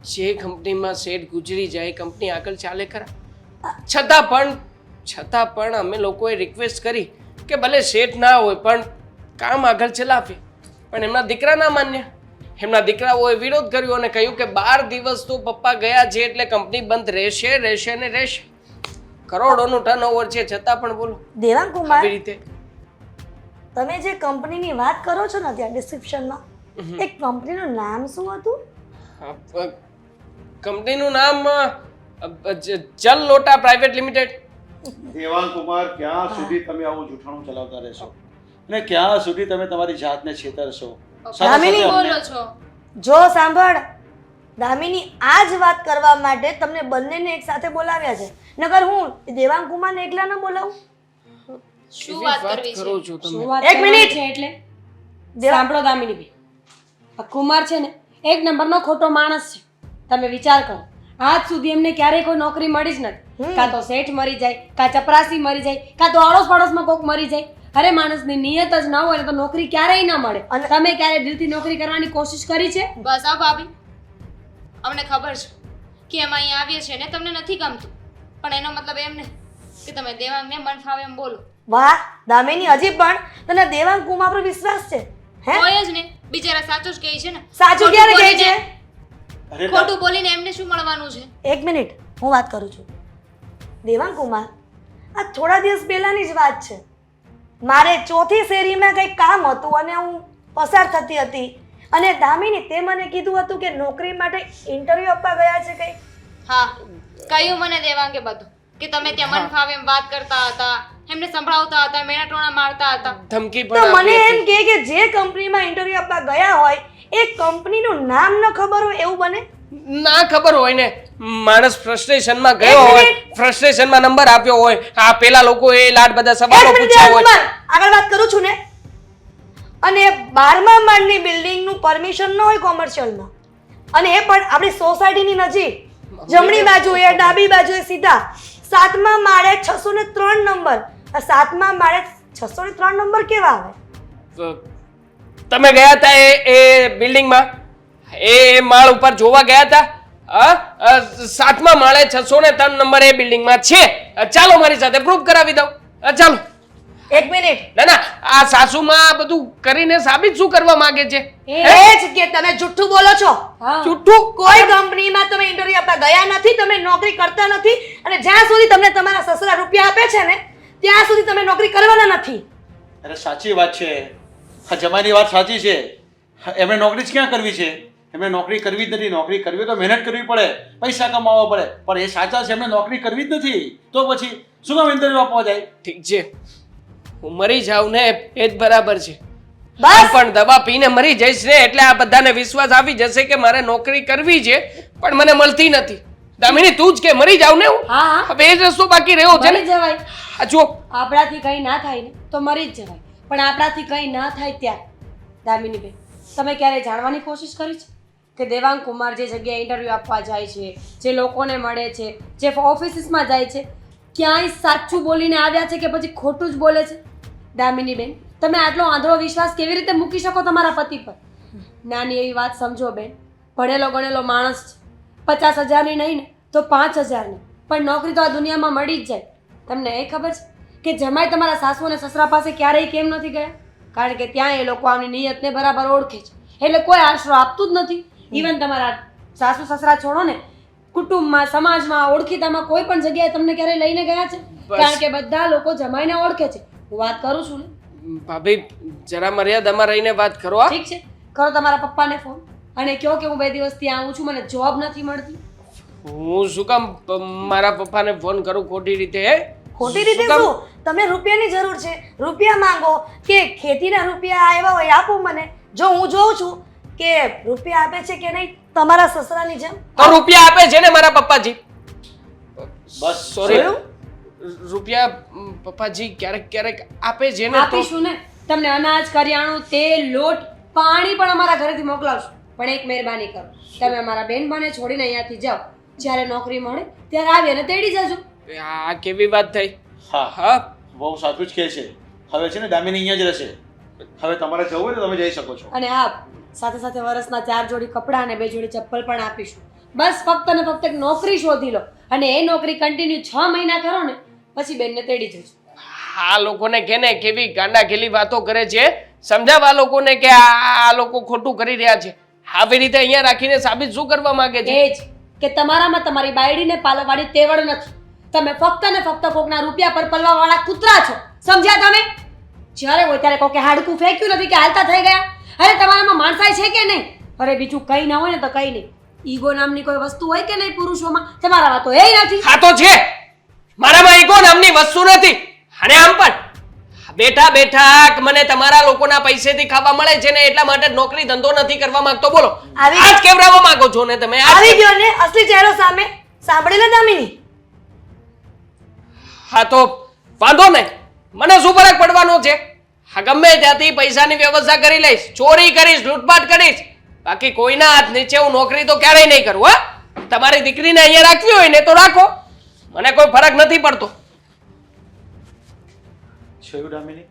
જે કંપનીમાં શેઠ ગુજરી જાય કંપની આગળ ચાલે ખરા? છતાં પણ અમે લોકોએ રિક્વેસ્ટ કરી કે ભલે શેઠ ના હોય પણ કામ આગળ ચલાવીએ, પણ એમના દીકરા ના માન્યા. એમના દીકરાઓએ વિરોધ કર્યો અને કહ્યું કે 12 દિવસ તો પપ્પા ગયા છે એટલે કંપની બંધ રહેશે ને રહેશે. કરોડોનું ટર્નઓવર છે છતાં પણ બોલો દેવાંગ કુમાર, આવી રીતે. તમે જે કંપનીની વાત કરો છો ને ત્યાં ડિસ્ક્રિપ્શનમાં, એ કંપનીનું નામ શું હતું? કંપનીનું નામ જલ લોટા પ્રાઇવેટ લિમિટેડ. દેવાંગ કુમાર, ક્યાં સુધી તમે આવું જૂઠાણું ચલાવતા રહેશો અને ક્યાં સુધી તમે તમારી જાતને છેતરશો? દામિની, બોલો છો? જો સાંભળ, દામિની આ જ વાત કરવા માટે તમને બંનેને એક સાથે બોલાવ્યા છે. નકર હું દેવાંગ કુમારને એકલા ન બોલાવું? શું વાત કરવી છે? કરો છો તમે? શું વાત એક મિનિટ. કરવાની છે એટલે સાંભળો દામિની બેન, આ કુમાર છે ને એક નંબરનો ખોટો માણસ છે. તમે વિચાર કરો, આજ સુધી એમને ક્યારેય કોઈ નોકરી મળી જ નથી. કાં તો શેઠ મરી જાય, કાં ચપરાસી મરી જાય, કાં તો અડોસ પડોશમાં કોક મરી જાય, અરે માણસની નિયત જ ના હોય ને તો નોકરી ક્યારેય ના મળે. અને- તમે ક્યારે દિલથી નોકરી કરવાની કોશિશ કરી છે? બસ આ ભાભી અમને ખબર છે કે અમે અહીંયા આવીએ છીએ ને તમને નથી ગમતું, પણ એનો મતલબ એમ નહીં કે તમે દેવાંગને મન ફાવે એમ બોલો. વાહ દામિની, હજી પણ તને દેવાંગ કુમાર પર વિશ્વાસ છે હે? હોય જ ને, બિચારા સાચું જ કહે છે ને. સાચું ક્યારે કહે છે? અરે ખોટું બોલીને એમને શું મળવાનું છે? એક મિનિટ, હું વાત કરું છું. દેવાંગ કુમાર, આ થોડા દિવસ પહેલાની જ વાત છે. મારે ચોથી શેરીમાં કંઈક કામ હતું અને હું પસાર થતી હતી અને દામિની તે મને કીધું હતું કે નોકરી માટે ઇન્ટરવ્યૂ આપવા ગયા છે કંઈક. હા, કહ્યું મને દેવાંગે બધું કે તમે ત્યાં મન ફાવે એમ વાત કરતા હતા, એમને સંભળાવતા હતા, મેણાટોણા મારતા હતા. ધમકી તો પણ મને આપી એમ હતી. કે જે કંપનીમાં ઇન્ટરવ્યૂ આપવા ગયા હોય એ કંપનીનું નામ ન ખબર હોય એવું બને? ના ખબર હોય ને, માણસ ફ્રસ્ટ્રેશનમાં ગયો એક હોય, મિનિટ. ફ્રસ્ટ્રેશનમાં નંબર આપ્યો હોય, આ પેલા લોકોએ લાડ બધા સવાલો એક મિનિટ પૂછ્યા હોય. રાજકુમાર, આગળ વાત કરું છું ને. અને 12મા માળની બિલ્ડિંગનું પરમિશન ન હોય કોમર્શિયલમાં, અને એ પણ આપણી સોસાયટીની નજીક, જમણી બાજુએ ડાબી બાજુએ સીધા 7મા માળે 603 નંબર. આ 7મા માળે 603 નંબર કેવા આવે? તમે ગયા હતા એ બિલ્ડિંગમાં, એ માળ ઉપર જોવા ગયા હતા? હા, 7મા માળે 603 નંબર એ બિલ્ડિંગમાં છે. ચાલો મારી સાથે પ્રૂફ કરાવી દઉં. ચાલો. એક મિનિટ, ના ના, આ સાસુમાં આ બધું કરીને સાબિત શું કરવા માંગે છે? એ જ કે તમે જુઠ્ઠું બોલો છો. હા. જુઠ્ઠું? કોઈ કંપનીમાં તમે ઇન્ટરવ્યુ આપવા ગયા નથી, તમે નોકરી કરતા નથી, અને જ્યાં સુધી તમને તમારા સસરા રૂપિયા આપે છે ને ત્યાં સુધી તમે નોકરી કરવાના નથી. અરે સાચી વાત છે, હા જમાઈની વાત સાચી છે. એમણે નોકરી જ ક્યાં કરવી છે? એમણે નોકરી કરવી જ નથી. નોકરી કરવી હોય તો મહેનત કરવી પડે, પૈસા કમાવવા પડે, પણ એ સાચા છે, એમણે નોકરી કરવી જ નથી. તો પછી શું કામ ઇન્ટરવ્યુ આપવા જાય? ઠીક છે, હું મરી જાઉં ને એ જ બરાબર છે. બસ. પણ દવા પીને મરી જઈશ ને એટલે આ બધાને વિશ્વાસ આવી જશે કે મારે નોકરી કરવી છે પણ મને મળતી નથી. દામિની તું જ કે મરી જાવ ને હું. હા હા, હવે એ જ રસ્તો બાકી રહ્યો છે ને. મરી જવાય. આ જો આપણાથી કંઈ ના થાય ને તો મરી જ જવાય, પણ આપણાથી કંઈ ના થાય ત્યારે. દામિનીબેન, તમે ક્યારે જાણવાની કોશિશ કરી છે કે દેવાંગ કુમાર જે જગ્યાએ ઇન્ટરવ્યૂ આપવા જાય છે, જે લોકોને મળે છે, જે ઓફિસીસમાં જાય છે, ક્યાંય સાચું બોલીને આવ્યા છે કે પછી ખોટું જ બોલે છે? દામિનીબેન, તમે આટલો આંધળો વિશ્વાસ કેવી રીતે મૂકી શકો તમારા પતિ પર? નાની એવી વાત સમજો બેન, ભણેલો ગણેલો માણસ છે, 50,000ની નહીં ને તો 5,000ની પણ નોકરી તો આ દુનિયામાં મળી જ જાય. તમને એ ખબર છે કે જમાઈ તમારા સાસુ અને સસરા પાસે ક્યારેય કેમ નથી ગયા? કારણ કે ત્યાં એ લોકો આમની નિયતને બરાબર ઓળખે છે, એટલે કોઈ આશરો આપતું જ નથી. ઇવન તમારા સાસુ સસરા છોડો ને, કુટુંબમાં, સમાજમાં, ઓળખીતામાં કોઈ પણ જગ્યાએ તમને ક્યારે લઈને ગયા છે? બસ. કારણ કે બધા લોકો જમાઈને ઓળખે છે. હું વાત કરું છું ને. ભાભી જરા મર્યાદામાં રહીને વાત કરો. આ ઠીક છે, કરો તમારા પપ્પાને ફોન અને કહો કે હું 2 દિવસથી આવું છું, મને જોબ નથી મળતી. હું શું કામ મારા પપ્પાને ફોન કરું ખોટી રીતે? હે ખોટી રીતે શું કામ? શું? તમને રૂપિયાની જરૂર છે, રૂપિયા માંગો, કે ખેતીના રૂપિયા આવ્યા હોય આપો મને. જો હું જોઉં છું કે રૂપિયા આપે છે કે નહીં તમારા સસરાની જેમ. તો રૂપિયા આપે છે ને મારા પપ્પાજી. બસ સોરી, શું? રૂપિયા પપ્પાજી ક્યારેક ક્યારેક આપે છે ને તો આપીશું ને તમને અનાજ, કરિયાણું, તેલ, લોટ, પાણી પણ અમારા ઘરેથી મોકલાવશું. પણ એક મહેરબાની કરો, તમે અમારા બેનબાને છોડીને અહીંયાથી જાઓ. જ્યારે નોકરી મળે ત્યારે આવી અને તેડી જજો. આ કેવી વાત થઈ? હા હા, બહુ સાચું જ કહે છે. હવે છે ને દામિની અહીંયા જ રહેશે. હવે તમારે જવું હોય ને તમે જઈ શકો છો. અને હા, સાથે સાથે વરસના 4 જોડી કપડાં અને 2 જોડી ચપ્પલ પણ આપીશું. બસ ફક્ત ને ફક્ત એક નોકરી શોધી લો અને એ નોકરી કન્ટિન્યુ 6 મહિના કરો ને પછી બેનને તેડી જજો. આ લોકોને કે ને કેવી ગાંડા ખેલી વાતો કરે છે. સમજાવ આ લોકોને કે આ લોકો ખોટું કરી રહ્યા છે. આવી રીતે અહીંયા રાખીને સાબિત શું કરવા માંગે છે? એ જ કે તમારામાં તમારી બાયડીને પાલવવાળી તેવડ નથી. તમે ફક્ત ને ફક્ત કોકના રૂપિયા પર પલવાવાળા કૂતરા છો. સમજ્યા તમે? જ્યારે હોય ત્યારે કોકે હાડકું ફેંક્યું નથી કે હાલતા થઈ ગયા? અરે તમારામાં માણસાઈ છે કે નહીં? અરે બીજું કંઈ ના હોય ને તો કંઈ નહીં. ઈગો નામની કોઈ વસ્તુ હોય કે નહીં પુરુષોમાં? તમારામાં તો એ નથી. હા તો છે, મારામાં ઈગો નામની વસ્તુ નથી. અને આમ પણ બેઠા બેઠા મને તમારા લોકોના પૈસેથી ખાવા મળે છે ને એટલા માટે નોકરી ધંધો નથી કરવા માંગતો. બોલો, આવી- આજ કેવડાવવા માંગો છો ને તમે? આવી ગયો ને અસલી ચહેરો સામે. સાંભળી લે દામિની. હા તો વાંધો નહીં, મને શું ફરક પડવાનો છે? હા, ગમે ત્યાંથી પૈસાની વ્યવસ્થા કરી લઈશ, ચોરી કરીશ, લૂંટફાટ કરીશ, બાકી કોઈના હાથ નીચે હું નોકરી તો ક્યારેય નહીં કરું. હા, તમારી દીકરીને અહીંયા રાખવી હોય ને તો રાખો, મને કોઈ ફરક નથી પડતો. છેયું દામિની,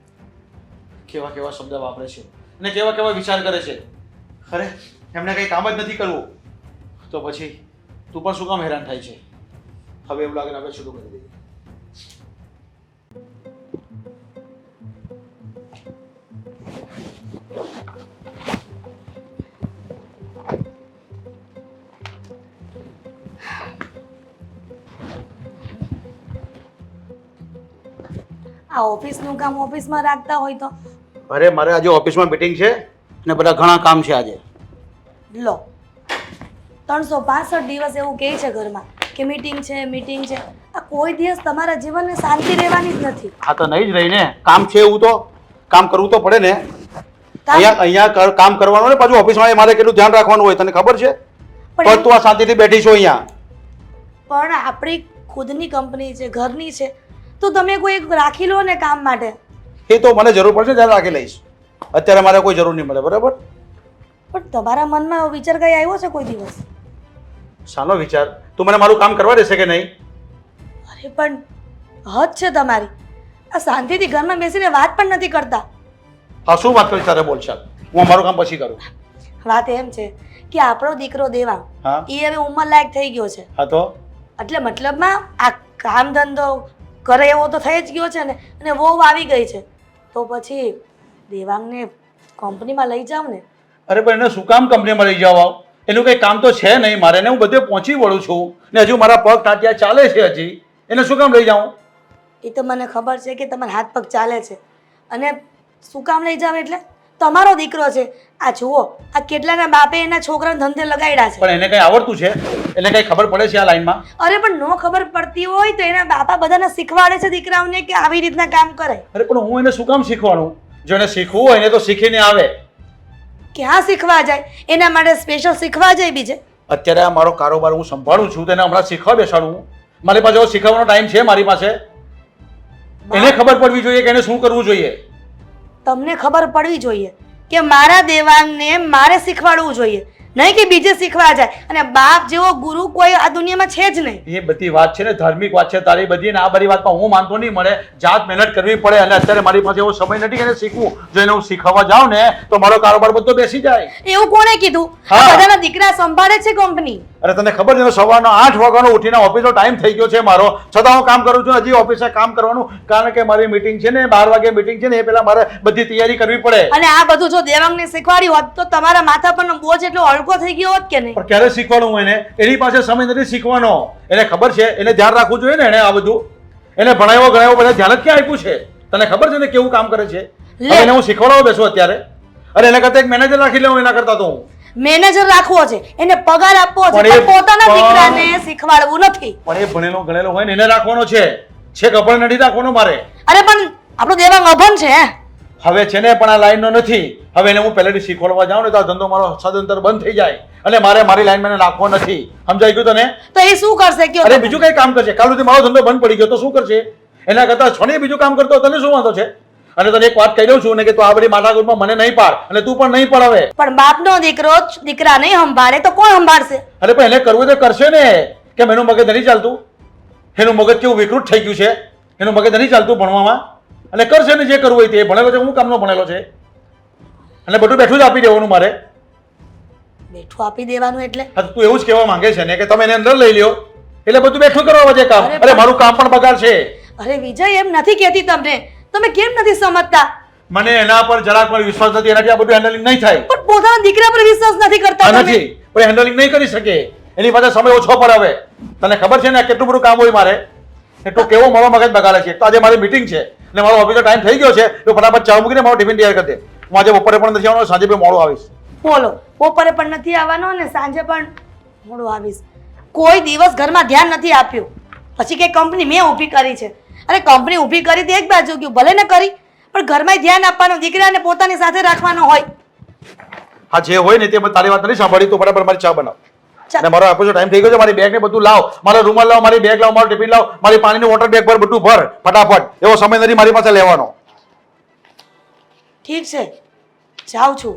કેવા કેવા શબ્દ વાપરે છે અને કેવા કેવા વિચાર કરે છે. અરે એમને કંઈ કામ જ નથી કરવું તો પછી તું પણ શું કામ હેરાન થાય છે? હવે એવું લાગે ને આપણે શરૂ કરી દઈએ. આ ઓફિસનું કામ ઓફિસમાં રાખતા હોય તો અરે મારે આજે ઓફિસમાં મીટિંગ છે અને બધા ઘણા કામ છે આજે. લો 365 દિવસ એવું કહે છે ઘરમાં કે મીટિંગ છે. આ કોઈ દિવસ તમારા જીવનને શાંતિ રહેવાની જ નથી. હા તો નહીં જ રહી ને, કામ છે એવું તો કામ કરવું તો પડે ને. કામ- અહીંયા કામ કરવાનું ને પાછું ઓફિસમાં મારે કેટલું ધ્યાન રાખવાનું હોય તને ખબર છે? પણ તો તું આ શાંતિથી બેઠી છો અહીંયા. પણ આપણી ખુદની કંપની છે, ઘરની છે, તો તમે કોઈ એક રાખી લો ને કામ માટે. એ તો મને જરૂર પડશે ત્યારે રાખી લઈશ. અત્યારે મારે કોઈ જરૂર નહીં મળે, બરાબર? પણ તમારા મનમાં એવો વિચાર કઈ આવ્યો છે કોઈ દિવસ? શાનો વિચાર? તું મને મારું કામ કરવા દેશે કે નહીં? અરે પણ હદ છે તમારી. આ શાંતિથી ઘરમાં બેસીને વાત પણ નથી કરતા. હા, શું વાત કરી તારે? બોલ ચાલ, હું મારું કામ પછી કરું. વાત એમ છે કે આપણો દીકરો દેવાંગ હા એ હવે ઉંમર લાયક થઈ ગયો છે. હા તો એટલે મતલબમાં આ કામ ધંધો કરે એવો તો થઈ જ ગયો છે ને, અને વહુ આવી ગઈ છે, તો પછી દેવાંગને કંપનીમાં લઈ જાવ ને. અરે પણ એને શું કામ કંપનીમાં લઈ જાવ? એનું કંઈ કામ તો છે નહીં મારે ને, હું બધે પહોંચી વળું છું ને હજુ મારા પગ ટાંટિયા ચાલે છે હજી. એને શું કામ લઈ જાઉં? એ તો મને ખબર છે કે તમારા હાથ પગ ચાલે છે, અને શું કામ લઈ જાવ એટલે તમારો દીકરો છે. આ જુઓ, આ કેટલાના બાપે એના છોકરાને ધંધે લગાડ્યા છે. પણ એને કંઈ આવડતું છે? એને કંઈ ખબર પડે છે આ લાઈનમાં? અરે પણ નો ખબર પડતી હોય તો એના બાપા બધાને શીખવાડે છે દીકરાઓને કે આવી રીતના કામ કરે. અરે પણ હું એને શું કામ શીખવાડું? જો એને શીખવું હોય ને તો શીખીને આવે. ક્યાં શીખવા જાય? એના માટે સ્પેશિયલ શીખવા જાય બીજે? અત્યારે આ મારો કારોબાર હું સંભાળું છું, તેને હમણાં શીખવા બેસાડું. મારી પાસે એવો શીખવાનો ટાઈમ છે મારી પાસે? એને ખબર પડવી જોઈએ કે એને શું કરવું જોઈએ. તમને ખબર પડવી જોઈએ કે મારા દેવાંગને મારે શીખવાડવું જોઈએ, નહીં કે બીજે શીખવા જાય. અને બાપ જેવો ગુરુ કોઈ આ દુનિયામાં છે જ નહીં. એ બધી વાત છે ને ધાર્મિક વાત છે તારી બધી, ને આ બધી વાતમાં હું માનતો નહીં મળે. જાત મહેનત કરવી પડે અને અત્યારે મારી પાસે એવો સમય નથી કે એને શીખવું. જો એને હું શીખવા જાઉં ને તો મારો કારોબાર બધો બેસી જાય. એવું કોણે કીધું? હા. આ બધાના દીકરા સંભાળે છે કંપની. અરે તને ખબર છે સવારનો 8 વાગ્યાનો ઉઠીને ઓફિસનો ટાઈમ થઈ ગયો છે મારો, છતાં હું કામ કરું છું. હજી ઓફિસે કામ કરવાનું, કારણ કે મારી મીટિંગ છે ને 12 વાગે મીટિંગ છે ને, એ પહેલા મારે બધી તૈયારી કરવી પડે. અને આ બધું જો દેવાંગને શીખવાડ્યું હોત તો તમારા માથા પરનો બોજ એટલો હલકો થઈ ગયો હોત કે નહીં? પણ ક્યારે શીખવાડું હું એને? એની પાસે સમય નથી શીખવાનો. એને ખબર છે, એને ધ્યાન રાખવું જોઈએ ને. એને આ બધું એને ભણાવ્યો ગણાવ્યો બધા ધ્યાન જ ક્યાં આપ્યું છે? તને ખબર છે ને કેવું કામ કરે છે? લે. હવે એને હું શીખવાડવા બેસું અત્યારે? અરે એના કરતા એક મેનેજર રાખી લેવું એના કરતા તો હું. મેનેજર રાખવો છે, એને પગાર આપવો છે, પણ એ પણ પોતાના પણ- દીકરાને શીખવાડવું નથી. પણ એ ભણેલો ગણેલો હોય ને એને રાખવાનો છે, છેક અભણ નથી રાખવાનો મારે. અરે પણ આપણો દેવાંગ અભણ છે. હવે છે ને પણ આ લાઈનનો નથી. હવે એને હું પહેલેથી શીખવાડવા જાઉં ને તો આ ધંધો મારો સદંતર બંધ થઈ જાય, અને મારે મારી લાઈનમાં એને રાખવો નથી. સમજાઈ ગયું તને? તો એ શું કરશે કયો? અરે બીજું કઈ કામ કરશે? કાલ સુધી મારો ધંધો બંધ પડી ગયો તો શું કરશે? એના કરતા છોને બીજું કામ કરતો તને શું વાંધો છે? અને તને એક વાત કહી દઉં છું ને કે તું આ બધી માથાકૂટમાં મને નહીં પાડ, અને તું પણ નહીં પડ હવે. પણ બાપનો દીકરો દીકરા નહીં સંભાળે તો કોણ સંભાળશે? અરે પણ એને કરવું તો કરશે ને. કેમ એનું મગજ નથી ચાલતું? એનું મગજ કેવું વિકૃત થઈ ગયું છે? એનું મગજ નથી ચાલતું ભણવામાં? અને કરશે ને જે કરવું હોય તે. ભણેલો છે, હું કામનો ભણેલો છે? અને બધું બેઠું જ આપી દેવાનું મારે. બેઠું આપી દેવાનું એટલે? હા તો તું એવું જ કહેવા માંગે છે ને કે તમે એને અંદર લઈ લ્યો એટલે બધું બેઠું કરવા વજે કામ? અરે અરે મારું કામ પણ બગાડશે. અરે વિજય, એમ નથી કહેતી તમને. તમે કેમ નથી સમજતા? મને એના પર જરાક પણ વિશ્વાસ નથી. એનાથી આ બધું હેન્ડલિંગ નહીં થાય. પણ પોતાના દીકરા પર વિશ્વાસ નથી કરતા આ તમે. નથી પણ હેન્ડલિંગ નહીં કરી શકે. એની પાસે સમય ઓછો પડે. હવે તને ખબર છે ને આ કેટલું બધું કામ હોય મારે? એટલું કેવો મારો મગજ બગાડે છે. તો આજે મારી મીટિંગ છે અને મારો ઓફિસનો ટાઈમ થઈ ગયો છે, તો ફટાફટ ચા મૂકીને મારો ટિફિન તૈયાર કરી દે. હું આજે બપોરે પણ નથી આવવાનો, સાંજે પણ મોડું આવીશ. બોલો, બપોરે પણ નથી આવવાનો અને સાંજે પણ મોડું આવીશ. કોઈ દિવસ ઘરમાં ધ્યાન નથી આપ્યું. પછી કે કંપની મેં ઊભી કરી છે. અરે કંપની ઊભી કરી તે એક બાજુ ગયું, ભલે ને કરી, પણ ઘરમાં ધ્યાન આપવાનું, દીકરાને પોતાની સાથે રાખવાનો હોય. હા જે હોય ને તે તારી વાત નથી સાંભળી. તો બરાબર મારી ચા બનાવ. ચા. અને મારો ઓફિસનો ટાઈમ થઈ ગયો છે. મારી બેગ ને બધું લાવ, મારો રૂમાલ લાવ, મારી બેગ લાવ, મારું ટિફિન લાવ, મારી પાણીની વોટર બેગ ભર, બધું ભર ફટાફટ. એવો સમય નથી મારી પાસે લેવાનો. ઠીક છે, જાઉં છું.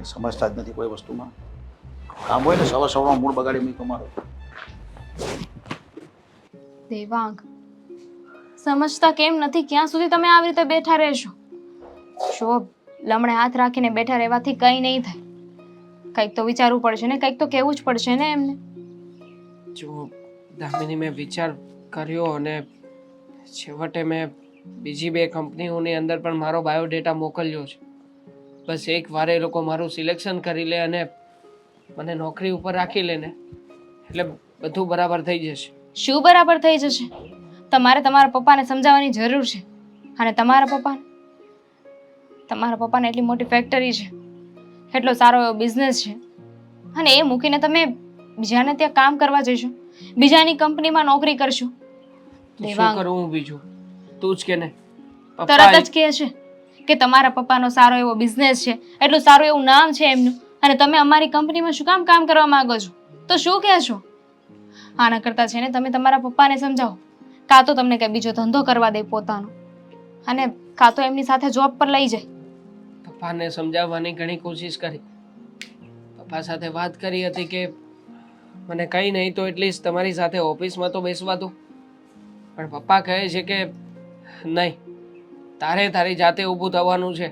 સમજતા જ નથી કોઈ વસ્તુમાં. કામ હોય ને સવાર સવારમાં મૂડ બગાડી મૂક્યો મારો. દેવાંગ, સમજતા કેમ નથી? ક્યાં સુધી તમે આવી રીતે બેઠા રહેશો? જો લમણે હાથ રાખીને બેઠા રહેવાથી કંઈ નહીં થાય. કંઈક તો વિચારવું પડશે ને, કંઈક તો કહેવું જ પડશે ને એમને. જો દામિની, મેં વિચાર કર્યો અને છેવટે મેં બીજી 2 કંપનીઓની અંદર પણ મારો બાયોડેટા મોકલ્યો છે. બસ એક વાર એ લોકો મારું સિલેક્શન કરી લે અને મને નોકરી ઉપર રાખી લે ને એટલે બધું બરાબર થઈ જશે. શું બરાબર થઈ જશે? તમારે તમારા પપ્પાને સમજાવવાની જરૂર છે. અને તમારા પપ્પાને એટલી મોટી ફેક્ટરી છે, એટલો સારો એવો બિઝનેસ છે, અને એ મૂકીને તમે બીજાને ત્યાં કામ કરવા જશો, બીજાની કંપનીમાં નોકરી કરશો. તો શું કરું હું બીજું? તું જ કે ને. તરત જ કહે છે કે તમારા પપ્પાનો સારો એવો બિઝનેસ છે, એટલું સારું એવું નામ છે એમનું, અને તમે અમારી કંપનીમાં શું કામ કરવા માંગો છો? તો શું કહેશો? આના કરતાં છે ને તમે તમારા પપ્પાને સમજાવો, કાં તો તમને કંઈ બીજો ધંધો કરવા દે પોતાનો, અને કાં તો એમની સાથે જોબ પર લઈ જાય. પપ્પાને સમજાવવાની ઘણી કોશિશ કરી. પપ્પા સાથે વાત કરી હતી કે મને કંઈ નહીં તો એટલીસ્ટ તમારી સાથે ઓફિસમાં તો બેસવા દો. પણ પપ્પા કહે છે કે નહીં, તારે તારી જાતે ઊભું થવાનું છે.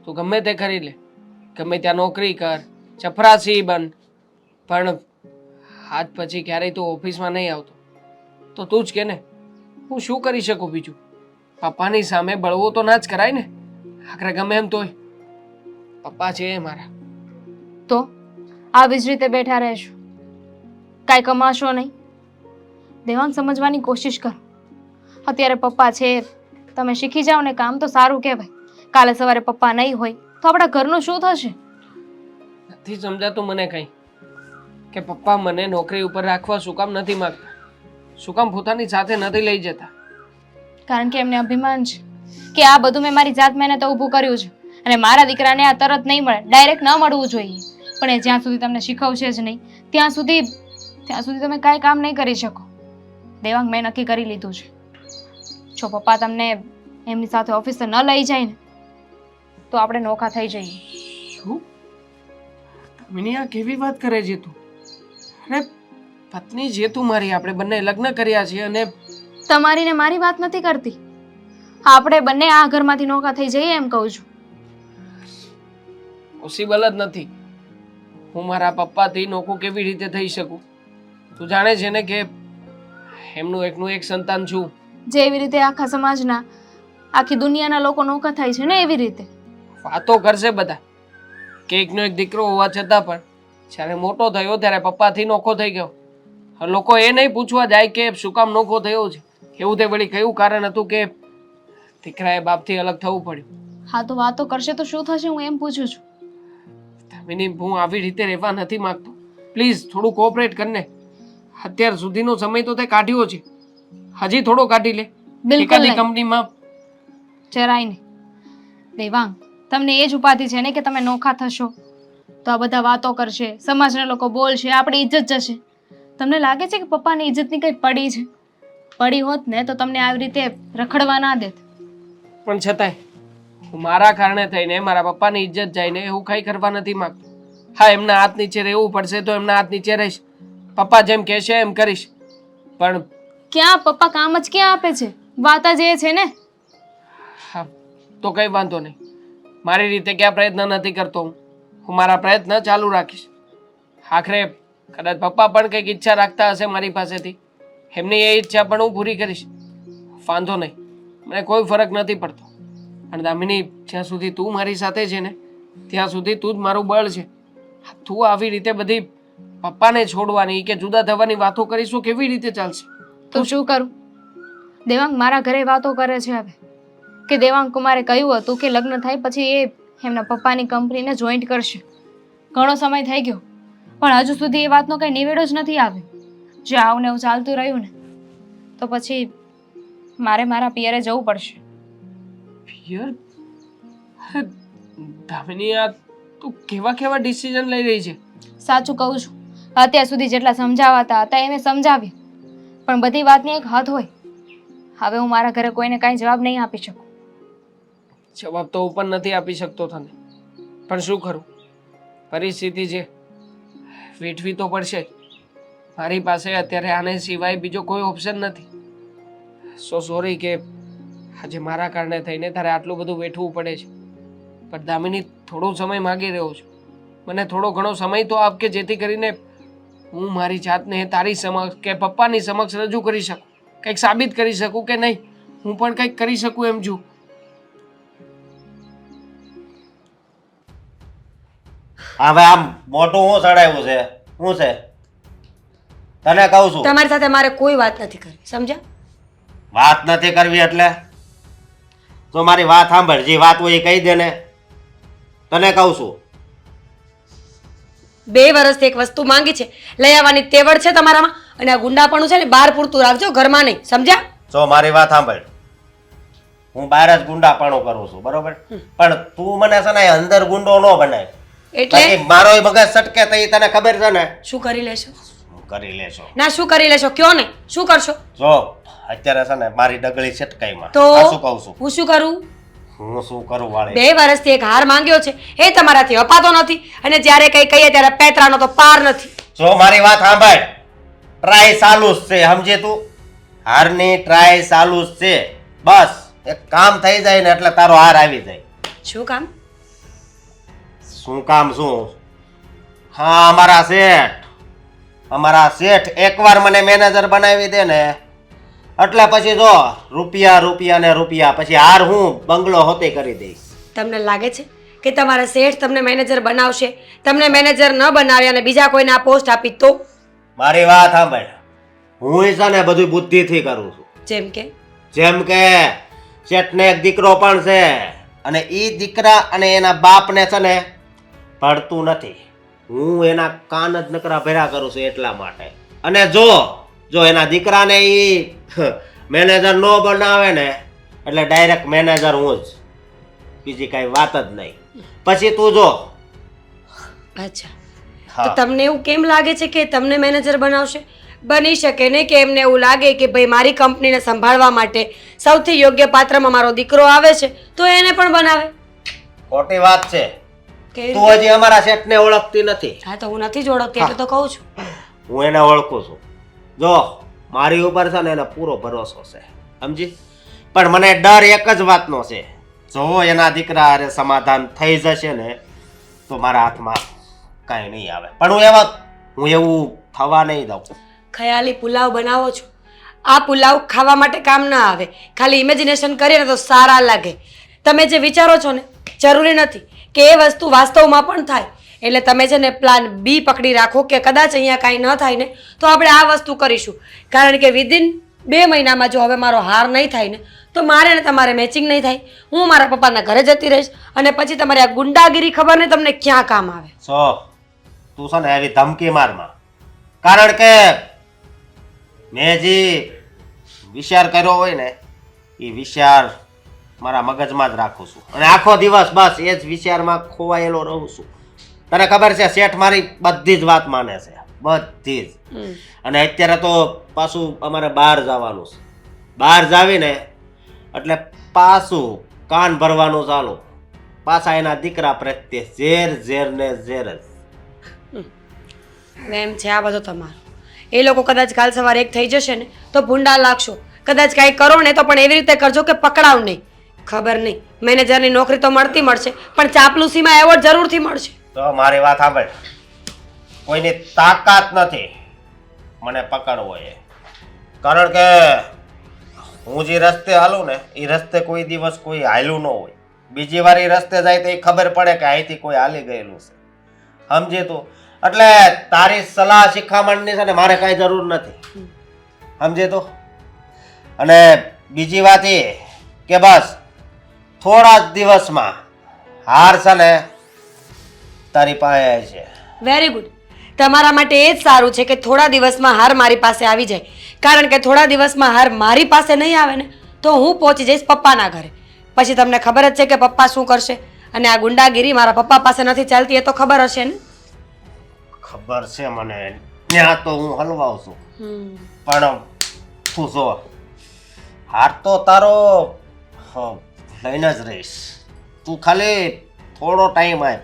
તું ગમે તે કરી લે, ગમે ત્યાં નોકરી કર, ચપરાસી બન, પણ આજ પછી ક્યારેય તું ઓફિસમાં નહીં આવતો. તો તું જ કે ને, હું શું કરી શકું બીજું? પપ્પાની સામે બળવો તો ના જ કરાય ને. આખરે ગમે એમ તોય પપ્પા છે મારા. તો આવી જ રીતે બેઠા રહેશો, કાંઈ કમાશો નહીં. દેવાંગ, સમજવાની કોશિશ કરો. અત્યારે પપ્પા છે, તમે શીખી જાઓ ને કામ તો સારું કહેવાય. કાલે સવારે પપ્પા નહીં હોય તો આપણા ઘરનું શું થશે? નથી સમજાતું મને કંઈ કે પપ્પા મને નોકરી ઉપર રાખવા શું કામ નથી માંગતા, શું કામ પોતાની સાથે નથી લઈ જતા. કારણ કે એમને અભિમાન છે કે આ બધું મેં મારી જાત મહેનતે ઊભું કર્યું છે, અને મારા દીકરાને આ તરત નહીં મળે, ડાયરેક્ટ ન મળવું જોઈએ. પણ એ જ્યાં સુધી તમને શીખવશે જ નહીં ત્યાં સુધી તમે કાંઈ કામ નહીં કરી શકો. દેવાંગ, મેં નક્કી કરી લીધું છે, જો પપ્પા તમને એમની સાથે ઓફિસે ન લઈ જાય ને તો આપણે નોખા થઈ જઈએ. શું દામિની, આ કેવી વાત કરે છે તું? અરે પત્ની જે તું મારી, આપણે બંને લગ્ન કર્યા છે, અને તમારી ને મારી વાત નથી કરતી, આપણે બંને આ ઘરમાંથી નોખા થઈ જઈએ એમ કહું છું. પોસિબલ જ નથી. હું મારા પપ્પાથી નોખું કેવી રીતે થઈ શકું? તું જાણે છે ને કે એમનું એકનું એક સંતાન છું. જેવી રીતે આખા સમાજના, આખી દુનિયાના લોકો નોખા થાય છે ને, એવી રીતે વાતો કરશે બધા કે એકનો એક દીકરો હોવા છતાં પણ જ્યારે મોટો થયો ત્યારે પપ્પાથી નોખો થઈ ગયો. લોકો એ નહીં પૂછવા જાય કે શું કામ નોખો થયો છે, એવું તે વળી કયું કારણ હતું કે દીકરાએ બાપથી અલગ થવું પડ્યું. હા, તો વાતો કરશે તો શું થશે, હું એમ પૂછું છું. દામિની, હું આવી રીતે રહેવા નથી માંગતો. પ્લીઝ થોડું કોઓપરેટ કરને. અત્યાર સુધીનો સમય તો તે કાઢ્યો છે, હજી થોડો કાઢી લે. બિલકુલ એકાદી નહીં. કંપનીમાં જરાય નહીં. દેવાંગ, તમને એ જ ઉપાધિ છે ને કે તમે નોખા થશો તો આ બધા વાતો કરશે, સમાજના લોકો બોલશે, આપણી ઇજ્જત જશે. તમને લાગે છે કે પપ્પાની ઇજ્જતની કંઈ પડી છે? પડી હોત ને તો તમને આવી રીતે રખડવા ના દેત. પણ છતાંય હું મારા કારણે થઈને મારા પપ્પાની ઇજ્જત જાય ને એવું કંઈ કરવા નથી માંગતો. હા, એમના હાથ નીચે રહેવું પડશે તો એમના હાથ નીચે રહીશ, પપ્પા જેમ કહેશે એમ કરીશ. પણ ક્યાં પપ્પા કામ જ ક્યાં આપે છે? વાત જ એ છે ને. હા, તો કંઈ વાંધો નહીં. મારી રીતે ક્યાં પ્રયત્ન નથી કરતો હું મારા પ્રયત્ન ચાલુ રાખીશ. આખરે કદાચ પપ્પા પણ કંઈક ઈચ્છા રાખતા હશે મારી પાસેથી, એમની એ ઈચ્છા પણ હું પૂરી કરીશ. વાંધો નહીં, મને કોઈ ફરક નથી પડતો. અને દામિની, જ્યાં સુધી તું મારી સાથે છે ને ત્યાં સુધી તું જ મારું બળ છે. તું આવી રીતે બધી પપ્પાને છોડવાની કે જુદા થવાની વાતો કરીશું કેવી રીતે ચાલશે? તો શું કરું? દેવાંગ મારા ઘરે વાતો કરે છે હવે કે દેવાંગ કુમારે કહ્યું હતું કે લગ્ન થાય પછી એ એમના પપ્પાની કંપનીને જોઈન્ટ કરશે. ઘણો સમય થઈ ગયો પણ હજુ સુધી એ વાતનો કંઈ નિવેડો જ નથી આવ્યો. જે આવું ને એવું ચાલતું રહ્યું ને તો પછી મારે મારા પિયરે જવું પડશે. પિયર? અરે દામિની, આ તું કેવા કેવા ડિસિઝન લઈ રહી છે? સાચું કહું છું, અત્યાર સુધી જેટલા સમજાવાતા હતા એ મેં સમજાવ્યા, પણ બધી વાતની એક હદ હોય. હવે હું મારા ઘરે કોઈને કાંઈ જવાબ નહીં આપી શકું. જવાબ તો હું પણ નથી આપી શકતો તને, પણ શું કરું? પરિસ્થિતિ છે, વેઠવી તો પડશે જ. મારી પાસે અત્યારે આને સિવાય બીજો કોઈ ઓપ્શન નથી. સો સોરી કે આજે મારા કારણે થઈને તારે આટલું બધું વેઠવું પડે છે. પણ દામિની, થોડો સમય માગી રહ્યો છું. મને થોડો ઘણો સમય તો આપ, કે જેથી કરીને હું મારી જાતને તારી સમક્ષ કે પપ્પાની સમક્ષ રજૂ કરી શકું, કંઈક સાબિત કરી શકું કે નહીં હું પણ કંઈક કરી શકું એમ છું. હવે આમ મોટું હું ચડાવ્યું છે, શું છે? તને કહું છું, તમારી સાથે મારે કોઈ વાત નથી કરવી, સમજ્યા? વાત નથી કરવી એટલે તો મારી વાત સાંભળ, જે વાત હોય એ કહી દે ને. તને કહું છું, 2 વર્ષથી એક વસ્તુ માંગી છે, લઈ આવવાની તેવડ છે તમારામાં, અને આ ગુંડાપણું છે ને બહાર પૂરતું રાખજો, ઘરમાં નહીં, સમજ્યા? જો મારી વાત સાંભળ, હું બહાર જ ગુંડાપણું કરું છું, બરોબર? પણ તું મને છે ને અંદર ગુંડો ન બનાય. એટલે બાકી મારો મગજ સટકે તો ઈ તને ખબર છે ને. શું કરી લેશો? હું કરી લેશો. ના, શું કરી લેશો કયો ને, શું કરશો? જો અત્યારે છે ને મારી ડગલી છટકાઈમાં. તો આ શું કહું છું? હું શું કરું? હું શું કરું વાળી? 2 વર્ષથી એક હાર માંગ્યો છે, એ તમારાથી અપાતો નથી, અને જ્યારે કઈ કહીએ ત્યારે પેતરાનો તો પાર નથી. જો મારી વાત સાંભળ, ટ્રાય ચાલુ જ છે, સમજે તું? હારની ટ્રાય ચાલુ જ છે. બસ એક કામ થઈ જાય ને એટલે તારો હાર આવી જાય. શું કામ? શું કામ શું? હા, અમારા શેઠ એકવાર મને મેનેજર બનાવી દે ને એટલે પછી જો રૂપિયા રૂપિયા ને રૂપિયા, પછી હાર હું બંગલો હોતે કરી દઈશ. તમને લાગે છે કે તમારા શેઠ તમને મેનેજર બનાવશે? તમને મેનેજર ન બનાવ્યા અને બીજા કોઈને આ પોસ્ટ આપી તો? મારી વાત સાંભળ, હું છે ને બધું બુદ્ધિથી કરું છું. જેમ કે શેઠને એક દીકરો પણ છે, અને ઈ દીકરા અને એના બાપને છે ને ભળતું નથી. હું એના કાન જ નકરા ભેરા કરું છું એટલા માટે. અને જો એના દીકરાને ઈ મેનેજર નો બનાવે ને એટલે ડાયરેક્ટ મેનેજર હું જ, બીજી કઈ વાત જ નહીં. પછી તું જો. અચ્છા, તો તમને એવું કેમ લાગે છે કે તમને મેનેજર બનાવશે? બની શકે ને કે એમને એવું લાગે કે ભાઈ મારી કંપનીને સંભાળવા માટે સૌથી યોગ્ય પાત્રમાં મારો દીકરો આવે છે તો એને પણ બનાવે. ખોટી વાત છે. કેવી તું હજી અમારા શેઠને ઓળખતી નથી. હા, તો હું નથી જ ઓળખતી એટલે તો કહું છું. હું એને ઓળખું છું. જો મારી ઉપર છે ને એને પૂરો ભરોસો છે, સમજી? પણ મને ડર એક જ વાતનો છે, જો એના દીકરા હારે સમાધાન થઈ જશે ને તો મારા હાથમાં કાંઈ નહીં આવે. પણ હું એવું થવા નહીં દઉં. ખયાલી પુલાવ બનાવો છો, આ પુલાવ ખાવા માટે કામ ના આવે, ખાલી ઇમેજિનેશન કરીએ ને તો સારા લાગે. તમે જે વિચારો છો ને જરૂરી નથી કે એ વસ્તુ વાસ્તવમાં પણ થાય. એટલે તમે છે ને પ્લાન B પકડી રાખો કે કદાચ અહીંયા કાંઈ ન થાય ને તો આપણે આ વસ્તુ કરીશું. કારણ કે વિધિન 2 મહિનામાં જો હવે મારો હાર નહીં થાય ને તો મારે ને તમારે મેચિંગ નહીં થાય. હું મારા પપ્પાના ઘરે જતી રહીશ, અને પછી તમારી આ ગુંડાગીરી ખબર ને તમને ક્યાં કામ આવે. તું છે ને એવી ધમકી મારમાં. કારણ કે મેં જે વિચાર કર્યો હોય ને એ વિચાર મારા મગજમાં જ રાખું છું, અને આખો દિવસ બસ એ જ વિચારમાં ખોવાયેલો રહું છું. તને ખબર છે શેઠ મારી બધી જ વાત માને છે, બધી જ. અને અત્યારે તો પાછું અમારે બહાર જવાનું છે. બહાર જાવીને એટલે પાછું કાન ભરવાનું ચાલુ, પાછા એના દીકરા પ્રત્યે ઝેર ને ઝેર જ. એમ છે આ બધો તમારો. એ લોકો કદાચ કાલ સવારે એક થઈ જશે ને તો ભૂંડા લાગશો. કદાચ કાંઈ કરો ને તો પણ એવી રીતે કરજો કે પકડાવ નહીં. ખબર નહીં, મેનેજરની નોકરી તો મળશે, પણ ચાપલુસીમાં એવોર્ડ જરૂરથી મળશે. તો મારી વાત સાંભળ, કોઈની તાકાત નથી મને પકડવો એ. કારણ કે હું જે રસ્તે હાલું ને એ રસ્તે કોઈ દિવસ કોઈ હાલ્યું ન હોય. બીજી વાર એ રસ્તે જાય તો એ ખબર પડે કે અહીંથી કોઈ હાલી ગયેલું છે, સમજે તું? એટલે તારી સલાહ શિખામણની છે ને મારે કાંઈ જરૂર નથી, સમજે તો? અને બીજી વાત એ કે બસ થોડા જ દિવસમાં હાર છે ને તારી પાસે છે. Very good. તમારા માટે એ જ સારું છે કે થોડા દિવસમાં હાર મારી પાસે આવી જાય. કારણ કે થોડા દિવસમાં હાર મારી પાસે નહીં આવે ને તો હું પહોંચી જઈશ પપ્પાના ઘરે. પછી તમને ખબર જ છે કે પપ્પા શું કરશે. અને આ ગુંડાગીરી મારા પપ્પા પાસે નથી ચાલતી એ તો ખબર હશે ને? ખબર છે મને, ત્યાં તો હું હલવાઉં છું. પણ તું જો હાર તો તારો લઈને જ રહીશ. તું ખાલી થોડો ટાઈમ આપ.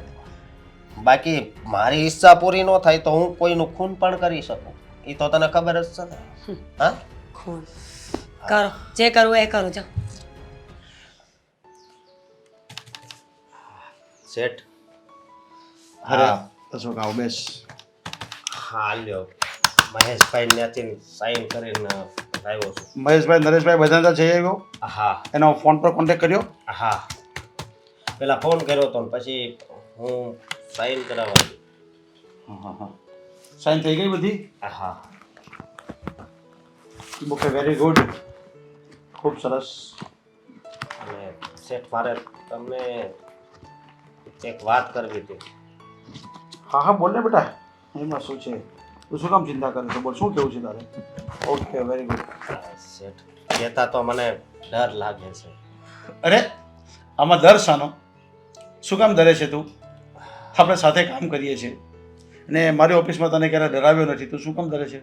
બાકી મારી ઈચ્છા પૂરી ન થાય તો હું કોઈનું ખૂન પણ કરી શકું, એ તો તને ખબર જ છે ને. હા, ખૂન કરો, જે કરવું એ કરો. જાઓ. શેઠ અરે હા અશોક આવો બેસ. હા લ્યો મહેશભાઈ ત્યાંથી સાઈન કરીને આવ્યો છું. મહેશભાઈ નરેશભાઈ બધા જઈ આવ્યો, હા એનો ફોન પર કોન્ટેક્ટ કર્યો. હા પેલા ફોન કર્યો તો ને પછી હું સાઈન કરાવવા ગયો. હા હા સાઈન થઈ ગઈ બધી. હા ઓકે વેરી ગુડ, ખૂબ સરસ. અને શેઠ મારે તમને એક વાત કરવી હતી. હા હા બોલ ને બેટા, એમાં શું છે? તું શું કામ ચિંતા કરે છે? બોલ શું કેવું છે તારે? Okay very good. શેઠ કહેતા તો મને ડર લાગે છે. અરે આમાં દર શાનો? શું કામ ડરે છે તું? આપણે સાથે કામ કરીએ છીએ અને મારી ઓફિસમાં તને ક્યારે ડરાવ્યો નથી, તું શું કામ ડરે છે?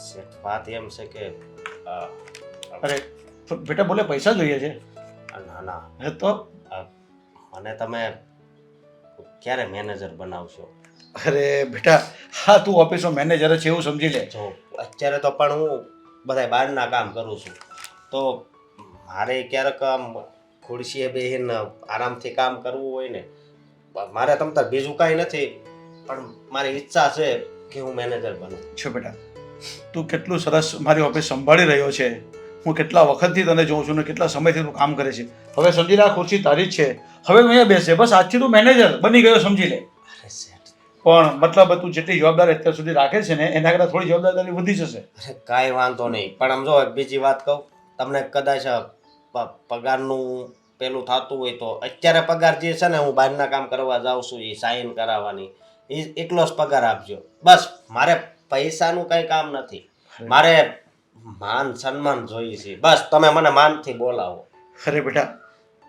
શેઠ વાત એમ છે કે અરે બેટા બોલે પૈસા જોઈએ છે. ના ના હે તો મને તમે ક્યારે મેનેજર બનાવશો? અરે બેટા હા તું ઓફિસનો મેનેજર છે એવું સમજી લે. જો અત્યારે તો પણ હું બધા બહારના કામ કરું છું, તો મારે ક્યારેક આમ ખુરશીએ બેસીને આરામથી કામ કરવું હોય ને, મારે તમ તાર બીજું કાંઈ નથી, પણ મારી ઈચ્છા છે કે હું મેનેજર બનું. છો બેટા, તું કેટલું સરસ મારી ઓફિસ સંભાળી રહ્યો છે. હું કેટલા વખતથી તને જોઉં છું ને કેટલા સમયથી તું કામ કરે છે. હવે સમજી લે આ ખુરશી તારી જ છે, હવે હું અહીંયા બેસે, બસ આજથી તું મેનેજર બની ગયો સમજી લે. અરે શેઠ, પણ મતલબ તું જેટલી જવાબદારી અત્યાર સુધી રાખે છે ને એના કરતાં થોડી જવાબદારી વધી જશે. અરે કાંઈ વાંધો નહીં, પણ આમ જો એક બીજી વાત કહું તમને, કદાચ પગારનું પેલું થતું હોય તો અત્યારે પગાર જે છે ને હું બહારના કામ કરવા જાઉં છું એ સાઈન કરાવવાની, એ એકલો જ પગાર આપજો બસ. મારે પૈસાનું કંઈ કામ નથી, મારે માન સન્માન જોઈએ છે બસ. તમે મને માનથી બોલાવો. અરે બેટા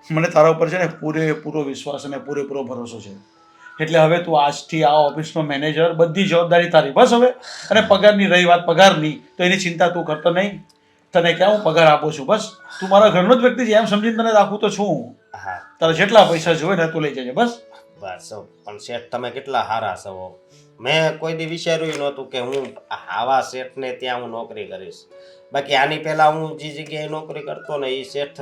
મને તારા ઉપર છે ને પૂરેપૂરો વિશ્વાસ અને પૂરેપૂરો ભરોસો છે, એટલે હવે તું આજથી આ ઓફિસનો મેનેજર, બધી જવાબદારી તારી બસ હવે. અને પગારની રહી વાત પગારની, તો એની ચિંતા તું કરતો નહીં. તને ક્યાં હું પગાર આપું છું, બસ તું મારા ઘરનો જ વ્યક્તિ છે એમ સમજીને તને રાખું તો છું. હા તારે જેટલા પૈસા જોઈએ ને તું લઈ જજે બસ. બસ. પણ શેઠ તમે કેટલા સારા છો. મેં કોઈ દી વિચાર્યું નહોતું કે હું આવા શેઠને ત્યાં હું નોકરી કરીશ. બાકી આની પહેલા હું જે જગ્યાએ નોકરી કરતો ને એ શેઠ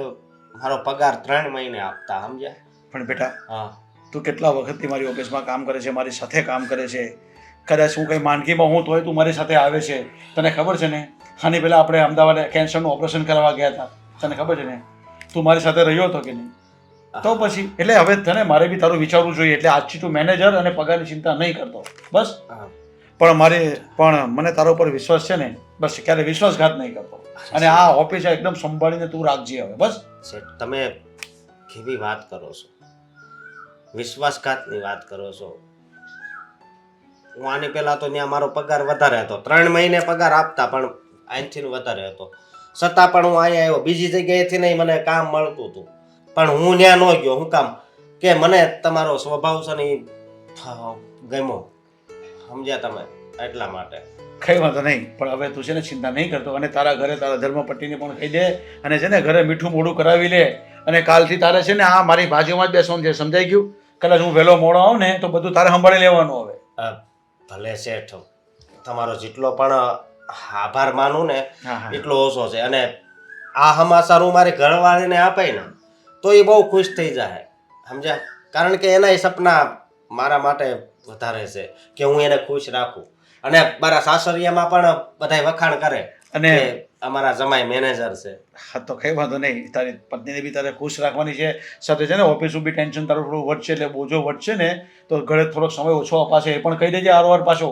મારો પગાર 3 મહિને આપતા, સમજ્યા? પણ બેટા હા તું કેટલા વખતથી મારી ઓફિસમાં કામ કરે છે, મારી સાથે કામ કરે છે. કદાચ હું કંઈ માંદગીમાં હું તોય તું મારી સાથે આવે છે. તને ખબર છે ને આની પહેલાં આપણે અમદાવાદ કેન્સરનું ઓપરેશન કરવા ગયા હતા, તને ખબર છે ને? તું મારી સાથે રહ્યો હતો કે નહીં? તો પછી એટલે હવે તને મારે બી તારું વિચારવું જોઈએ. એટલે આજથી તું મેનેજર અને પગારની ચિંતા નહીં કરતો બસ. હા પણ મને તારા ઉપર વિશ્વાસ છે ને, બસ ક્યારે વિશ્વાસઘાત નહીં કરતો. અને આ ઓફિસ એકદમ સંભાળીને તું રાખજે હવે બસ. શેઠ તમે કેવી વાત કરો છો, વિશ્વાસઘાતની વાત કરો છો. હું આની પહેલા તો ત્યાં મારો પગાર વધારે હતો, 3 મહિને પગાર આપતા, પણ અહીંથી વધારે હતો. છતાં પણ હું અહીંયા આવ્યો, બીજી જગ્યાએથી નહીં મને કામ મળતું હતું, પણ હું ત્યાં ન ગયો. હું કામ કે મને તમારો સ્વભાવ છે ને એ ગમ્યો, સમજ્યા તમે? એટલા માટે. કઈ વાંધો નહીં, પણ હવે તું છે ને ચિંતા નહીં કરતો. અને તારા ઘરે તારા ધર્મપત્નીને પણ કહી દે, અને છે ને ઘરે મીઠું મોઢું કરાવી લે. અને કાલથી તારે છે ને આ મારી બાજુમાં જ બેસવાનું છે, સમજાઈ ગયું? કદાચ હું વહેલો મોડો આવું ને તો બધું તારે સંભાળી લેવાનું હવે. ભલે શેઠ, તમારો જેટલો પણ આભાર માનું ને હા હા એટલો ઓછો છે. અને આ સમાચાર હું મારી ઘરવાળીને આપે ને તો એ બહુ ખુશ થઈ જાય, સમજ્યા? કારણ કે એના સપના મારા માટે વધારે છે કે હું એને ખુશ રાખું. અને મારા સાસરિયામાં પણ બધા વખાણ કરે અને કે અમારા જમાઈ મેનેજર છે. હા તો કઈ વાંધો નહીં, તારી પત્નીને બી તારે ખુશ રાખવાની છે. સાથે છે ને ઓફિસનું બી ટેન્શન તારું થોડું વધશે, એટલે બોજો વધશે ને તો ઘરે થોડોક સમય ઓછો અપાશે, એ પણ કહી દેજે આરવાર પાછો.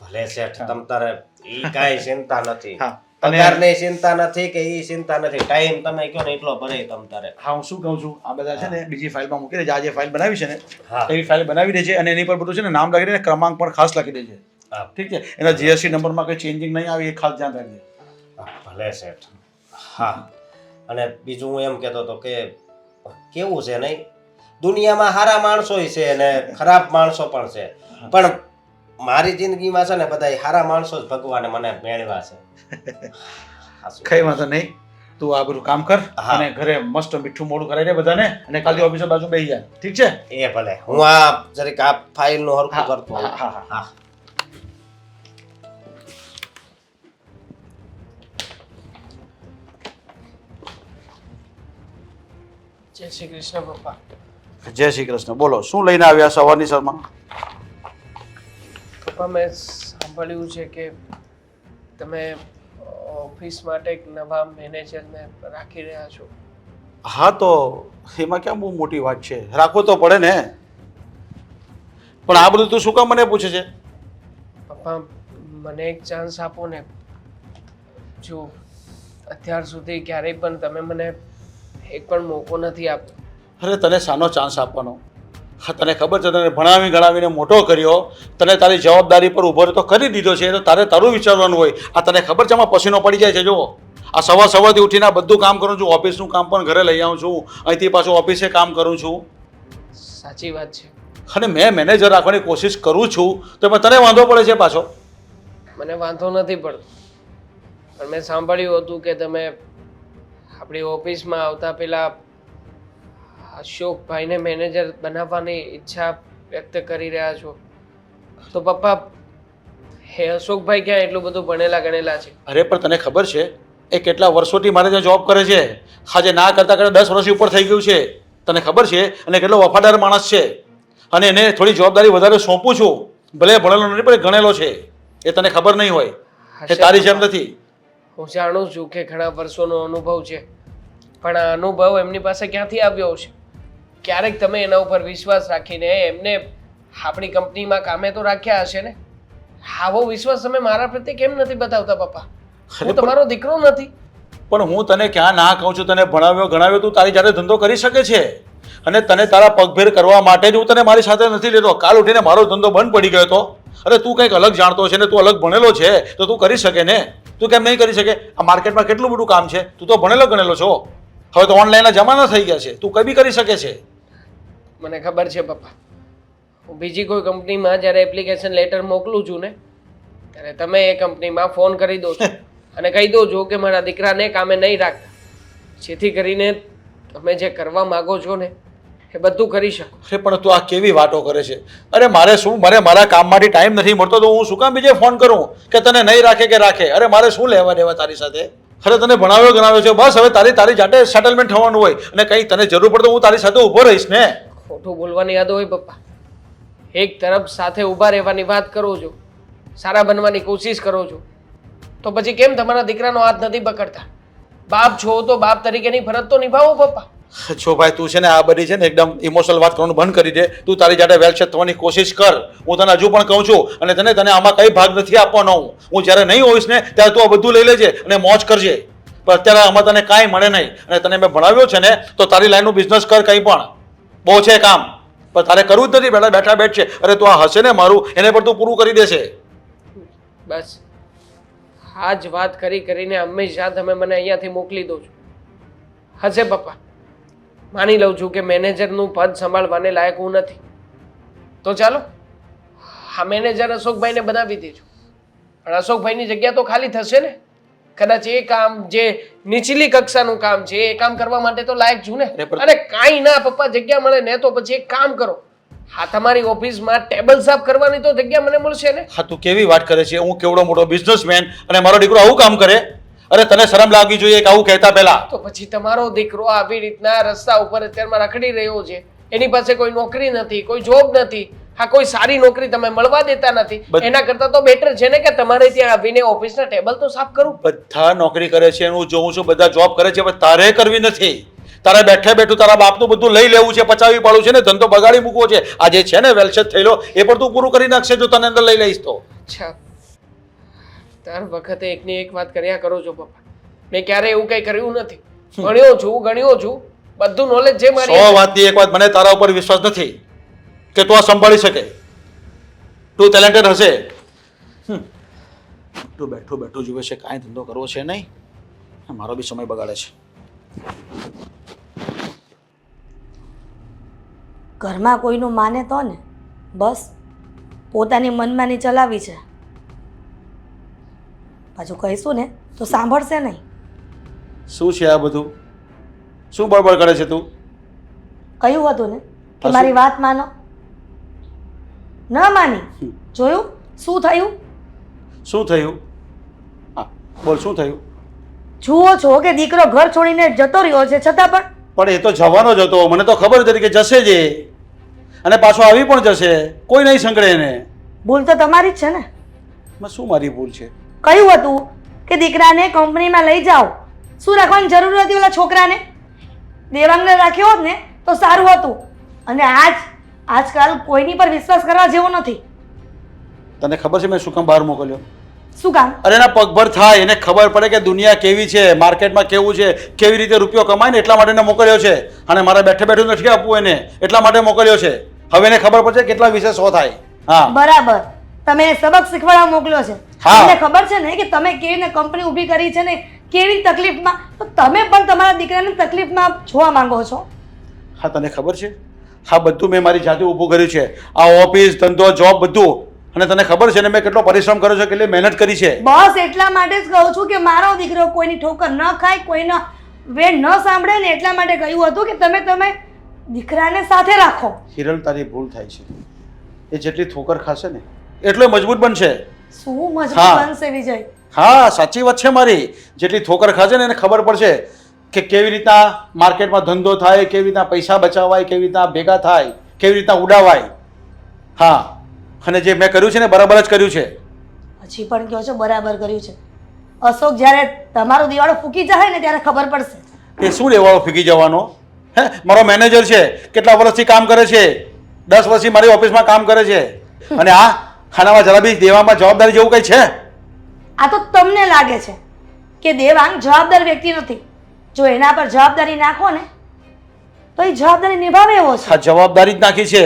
ભલે શેઠ, તમ તારે ઈ કાંઈ ચિંતા નથી, હા અને પગારની ચિંતા નથી કે ઈ ચિંતા નથી. ટાઈમ તમે કહો ને એટલો ભરે તમ તારે. હા હું શું કહું છું, આ બધા છે ને બીજી ફાઇલમાં મૂકી દેજે. આ જે ફાઇલ બનાવી છે ને હા એવી ફાઇલ બનાવી દેજે, અને એની પર બધું છે ને નામ લખી દે, ક્રમાંક પણ ખાસ લખી દેજે. હા. ઠીક છે? એના જીએસટી નંબરમાં કંઈ ચેન્જિંગ નહીં આવે એ ખાસ ધ્યાન રાખજે. ભલે શેઠ. હા અને બીજું હું એમ કહેતો હતો કે કેવું છે નહીં, દુનિયામાં સારા માણસો છે અને ખરાબ માણસો પણ છે, પણ મારી જિંદગીમાં છે ને બધા સારા માણસો જ ભગવાને મને મેળવ્યા છે. કઈ વાંધો નહીં, તું આ બધું કામ કર હા. અને ઘરે મસ્ત મીઠું મોડું કરાવી દે બધાને, અને કાલથી ઓફિસે બાજુ બેસી જાય. ઠીક છે? એ ભલે, હું આ જરીક આ ફાઇલનું હરખું કરતો હોઉં. હા હા હા. જય શ્રી કૃષ્ણ પપ્પા. જય શ્રી કૃષ્ણ. બોલો, શું લઈને આવ્યા સવારની સરમાં? પપ્પા મેં સાંભળ્યું છે કે તમે ઓફિસ માટે એક નવા મેનેજરને રાખી રહ્યા છો. હા, તો એમાં ક્યાં બહુ મોટી વાત છે, રાખવો તો પડે ને. પણ આ બધું તું શું કામ મને પૂછે છે? પપ્પા મને એક ચાન્સ આપો ને. જો અત્યાર સુધી ક્યારેય પણ તમે મને એક પણ મોકો નથી આપ્યો. અરે તને શાનો ચાન્સ આપવાનો? હા, તને ખબર છે, તને ભણાવી ગણાવીને મોટો કર્યો, તને તારી જવાબદારી પર ઊભો તો કરી દીધો છે, તો તારે તારું વિચારવાનું હોય. આ તને ખબર છે આમાં પસીનો પડી જાય છે? જો આ સવારથી ઉઠીને આ બધું કામ કરું છું, ઓફિસનું કામ પણ ઘરે લઈ આવું છું, અહીંથી પાછું ઓફિસે કામ કરું છું. સાચી વાત છે. અને મેં મેનેજર રાખવાની કોશિશ કરું છું, તો એમાં તને વાંધો પડે છે પાછો? મને વાંધો નથી પડતો, પણ મેં સાંભળ્યું હતું કે તમે આપણી ઓફિસમાં આવતા પહેલા અશોકભાઈને મેનેજર બનાવવાની ઈચ્છા વ્યક્ત કરી રહ્યા છો. તો પપ્પા હે અશોકભાઈ ક્યાં એટલું બધું ભણેલા ગણેલા છે? અરે પણ તને ખબર છે એ કેટલા વર્ષોથી મારે ત્યાં જોબ કરે છે? આજે ના કરતાં કરતાં 10 વર્ષથી ઉપર થઈ ગયું છે. તને ખબર છે? અને કેટલો વફાદાર માણસ છે, અને એને થોડી જવાબદારી વધારે સોંપું છું. ભલે ભણેલો નથી પણ ગણેલો છે, એ તને ખબર નહીં હોય. એ તારી જેમ નથી. હું જાણું છું કે ઘણા વર્ષોનો અનુભવ છે, પણ આ અનુભવ એમની પાસે ક્યાંથી આવ્યો છે? ક્યારેક તમે એના ઉપર વિશ્વાસ રાખીને એમને આપણી કંપનીમાં કામે તો રાખ્યા હશે ને. આવો વિશ્વાસ તમે મારા પ્રત્યે કેમ નથી બતાવતા પપ્પા? હું તમારો દીકરો નથી? પણ હું તને ક્યાં ના કહું છું? તને ભણાવ્યો ગણાવ્યો, તું તારી જાતે ધંધો કરી શકે છે, અને તને તારા પગભેર કરવા માટે જ હું તને મારી સાથે નથી લેતો. કાલ ઉઠીને મારો ધંધો બંધ પડી ગયો તો? અરે તું કંઈક અલગ જાણતો છે ને, તું અલગ ભણેલો છે, તો તું કરી શકે ને. તું કેમ નહીં કરી શકે? આ માર્કેટમાં કેટલું બધું કામ છે, તું તો ભણેલો ગણેલો છો. હવે તો ઓનલાઈનના જમાના થઈ ગયા છે, તું કંઈ બી કરી શકે છે. મને ખબર છે પપ્પા. હું બીજી કોઈ કંપનીમાં જ્યારે એપ્લિકેશન લેટર મોકલું છું ને, ત્યારે તમે એ કંપનીમાં ફોન કરી દો છો અને કહી દો છો કે મારા દીકરાને કામે નહીં રાખતા, જેથી કરીને તમે જે કરવા માગો છો ને એ બધું કરી શકો. અરે પણ તું આ કેવી વાતો કરે છે? અરે મારે શું, મારા કામમાંથી ટાઈમ નથી મળતો, તો હું શું કામ બીજે ફોન કરું કે તને નહીં રાખે કે રાખે? અરે મારે શું લેવા દેવા તારી સાથે? અરે તને ભણાવ્યો ગણાવ્યો છે, બસ હવે તારી જાતે સેટલમેન્ટ થવાનું હોય, અને કંઈ તને જરૂર પડે તો હું તારી સાથે ઊભો રહીશ ને. ખોટું બોલવાની યાદ હોય પપ્પા. એક તરફ સાથે ઊભા રહેવાની વાત કરો છો, સારા બનવાની કોશિશ કરો છો, તો પછી કેમ તમારા દીકરાનો હાથ નથી પકડતા? બાપ છો તો બાપ તરીકેની ફરજ તો નિભાવો પપ્પા. છો ભાઈ, તું છે ને આ બધી છે ને એકદમ ઇમોશનલ વાત કરવાનું બંધ કરી દે. તું તારી જાતે વેલસેટ થવાની કોશિશ કર. હું તને હજુ પણ કહું છું, અને તને આમાં કઈ ભાગ નથી આપવાનો. હું જ્યારે નહીં હોઈશ ને ત્યારે તું આ બધું લઈ લેજે અને મોજ કરજે, પણ અત્યારે આમાં તને કાંઈ મળે નહીં. અને તને મેં ભણાવ્યો છે ને, તો તારી લાઈનનું બિઝનેસ કર. કંઈ પણ બહુ છે કામ, પણ તારે કરવું જ નથી. બેઠા બેઠ છે. અરે તું આ હશે ને મારું, એને પર તું પૂરું કરી દેશે. બસ આ જ વાત કરીને હંમેશા તમે મને અહીંયાથી મોકલી દો છો. હશે પપ્પા, માની લઉં છું કે મેનેજરનું પદ સંભાળવાને લાયક હું નથી, તો ચાલો હા મેનેજર અશોકભાઈને બનાવી દેજો. પણ અશોકભાઈની જગ્યા તો ખાલી થશે ને. કદાચ એ કામ જે નીચલી કક્ષાનું કામ છે એ કામ કરવા માટે તો લાયક છું ને. અરે કાંઈ ના પપ્પા, જગ્યા મળે ને તો પછી એક કામ કરો, હા તમારી ઓફિસમાં ટેબલ સાફ કરવાની તો જગ્યા મને મળશે ને. હા, તું કેવી વાત કરે છે? હું કેવડો મોટો બિઝનેસમેન, અને મારો દીકરો આવું કામ કરે? અરે તને શરમ લાગવી જોઈએ કે આવું કહેતા પહેલા. તો પછી તમારો દીકરો આવી રીતના રસ્તા ઉપર અત્યારમાં રખડી રહ્યો છે, એની પાસે કોઈ નોકરી નથી, કોઈ જોબ નથી, હા કોઈ સારી નોકરી તમે મળવા દેતા નથી. એના કરતા તો બેટર છે ને કે તમારે ત્યાં આવીને ઓફિસના ટેબલ તો સાફ કરું. બધા નોકરી કરે છે, હું જોઉં છું, બધા જોબ કરે છે, પણ તારે કરવી નથી. તારે બેઠે બેઠું તારા બાપનું બધું લઈ લેવું છે, પચાવી પાડવું છે ને, ધંધો બગાડી મૂકવો છે. આ જે છે ને વેલસેટ થયેલો, એ પણ તું પૂરું કરી નાખશે જો તને અંદર લઈ લઈશ તો. અચ્છા, દર વખતે એકની એક વાત કર્યા કરો છો પપ્પા. મેં ક્યારે એવું કંઈ કર્યું નથી. ગણ્યો છું, બધું નોલેજ છે મારી. 100 વાતની એક વાત, મને તારા ઉપર વિશ્વાસ નથી કે તું આ સંભાળી શકે. તું ટેલેન્ટેડ હશે. તું બેઠું જુએ છે, કાંઈ ધંધો કરવો છે નહીં, મારો બી સમય બગાડે છે. ઘરમાં કોઈનું માને તો ને, બસ પોતાની મનમાની ચલાવી છે. પાછું કહીશું ને તો સાંભળશે નહીં. શું છે આ બધું? શું બળબડ કરે છે તું? કહ્યું હતું ને કે મારી વાત માનો, ન માની. જોયું શું થયું? શું થયું? હા બોલ, શું થયું? જુઓ છો કે દીકરો ઘર છોડીને જતો રહ્યો છે, છતાં પણ પણ એ તો જવાનો જ હતો, મને તો ખબર હતી કે જશે જ એ. અને પાછો આવી પણ જશે, કોઈ નહીં સંકળે એને. ભૂલ તો તમારી જ છે ને. એમાં શું મારી ભૂલ છે? કહ્યું હતું કે દીકરાને કંપનીમાં લઈ જાઓ. શું રાખવાની જરૂર હતી ઓલા છોકરાને? દેવાંગને રાખ્યો હોત ને તો સારું હતું. અને આજકાલ કોઈની પર વિશ્વાસ કરવા જેવો નથી. તને ખબર છે મેં શું કામ બહાર મોકલ્યો? શું કામ? અરે એના પગભર થાય, એને ખબર પડે કે દુનિયા કેવી છે, માર્કેટમાં કેવું છે, કેવી રીતે રૂપિયો કમાય ને એટલા માટે એને મોકલ્યો છે. અને મારે બેઠે બેઠું નથી આપવું એને, એટલા માટે મોકલ્યો છે. હવે એને ખબર પડશે કેટલા વિશે 100 થાય. હા બરાબર. તમે સબક શીખવાડવા મોકલ્યો છે. હા. તમને ખબર છે ને કે તમે કેવી રીતે કંપની ઊભી કરી છે ને કેવી તકલીફમાં, તો તમે પણ તમારા દીકરાને તકલીફમાં જોવા માંગો છો. હા તને ખબર છે, હા બધું મેં મારી જાતે ઊભું કર્યું છે. આ ઓફિસ, ધંધો, જોબ બધું. અને તને ખબર છે ને મેં કેટલો પરિશ્રમ કર્યો છે, કેટલી મહેનત કરી છે. બસ એટલા માટે જ કહું છું કે મારો દીકરો કોઈની ઠોકર ન ખાય, કોઈનો વેણ ન સાંભળે ને એટલા માટે કહ્યું હતું કે તમે દીકરાને સાથે રાખો. હિરલ તારી ભૂલ થાય છે. એ જેટલી ઠોકર ખાશે ને એટલો મજબૂત બનશે. શું મજબૂત હા. બનશે વિજય? હા સાચી વાત છે મારી. જેટલી ઠોકર ખાશે ને એને ખબર પડશે કે કેવી રીતના માર્કેટમાં ધંધો થાય, કેવી રીતના પૈસા બચાવાય, કેવી રીતના ભેગા થાય, કેવી રીતના ઉડાવાય. હા અને જે મેં કર્યું છે ને બરાબર જ કર્યું છે. હજી પણ કહો છો બરાબર કર્યું છે. અશોક જ્યારે તમારો દિવાળો ફૂકી જાય ને ત્યારે ખબર પડશે. એ શું લેવાળો ફીકી જવાનો? હે મારો મેનેજર છે, કેટલા વર્ષથી કામ કરે છે, 10 વર્ષથી મારી ઓફિસમાં કામ કરે છે. અને આ ખાનામાં જરા બી દેવામાં જવાબદારી જેવું કંઈ છે? આ તો તમને લાગે છે કે દેવાંગ જવાબદાર વ્યક્તિ નથી. જો એના પર જવાબદારી નાખો ને તો એ જવાબદારી નિભાવે એવો છે. હા જવાબદારી જ નાખી છે.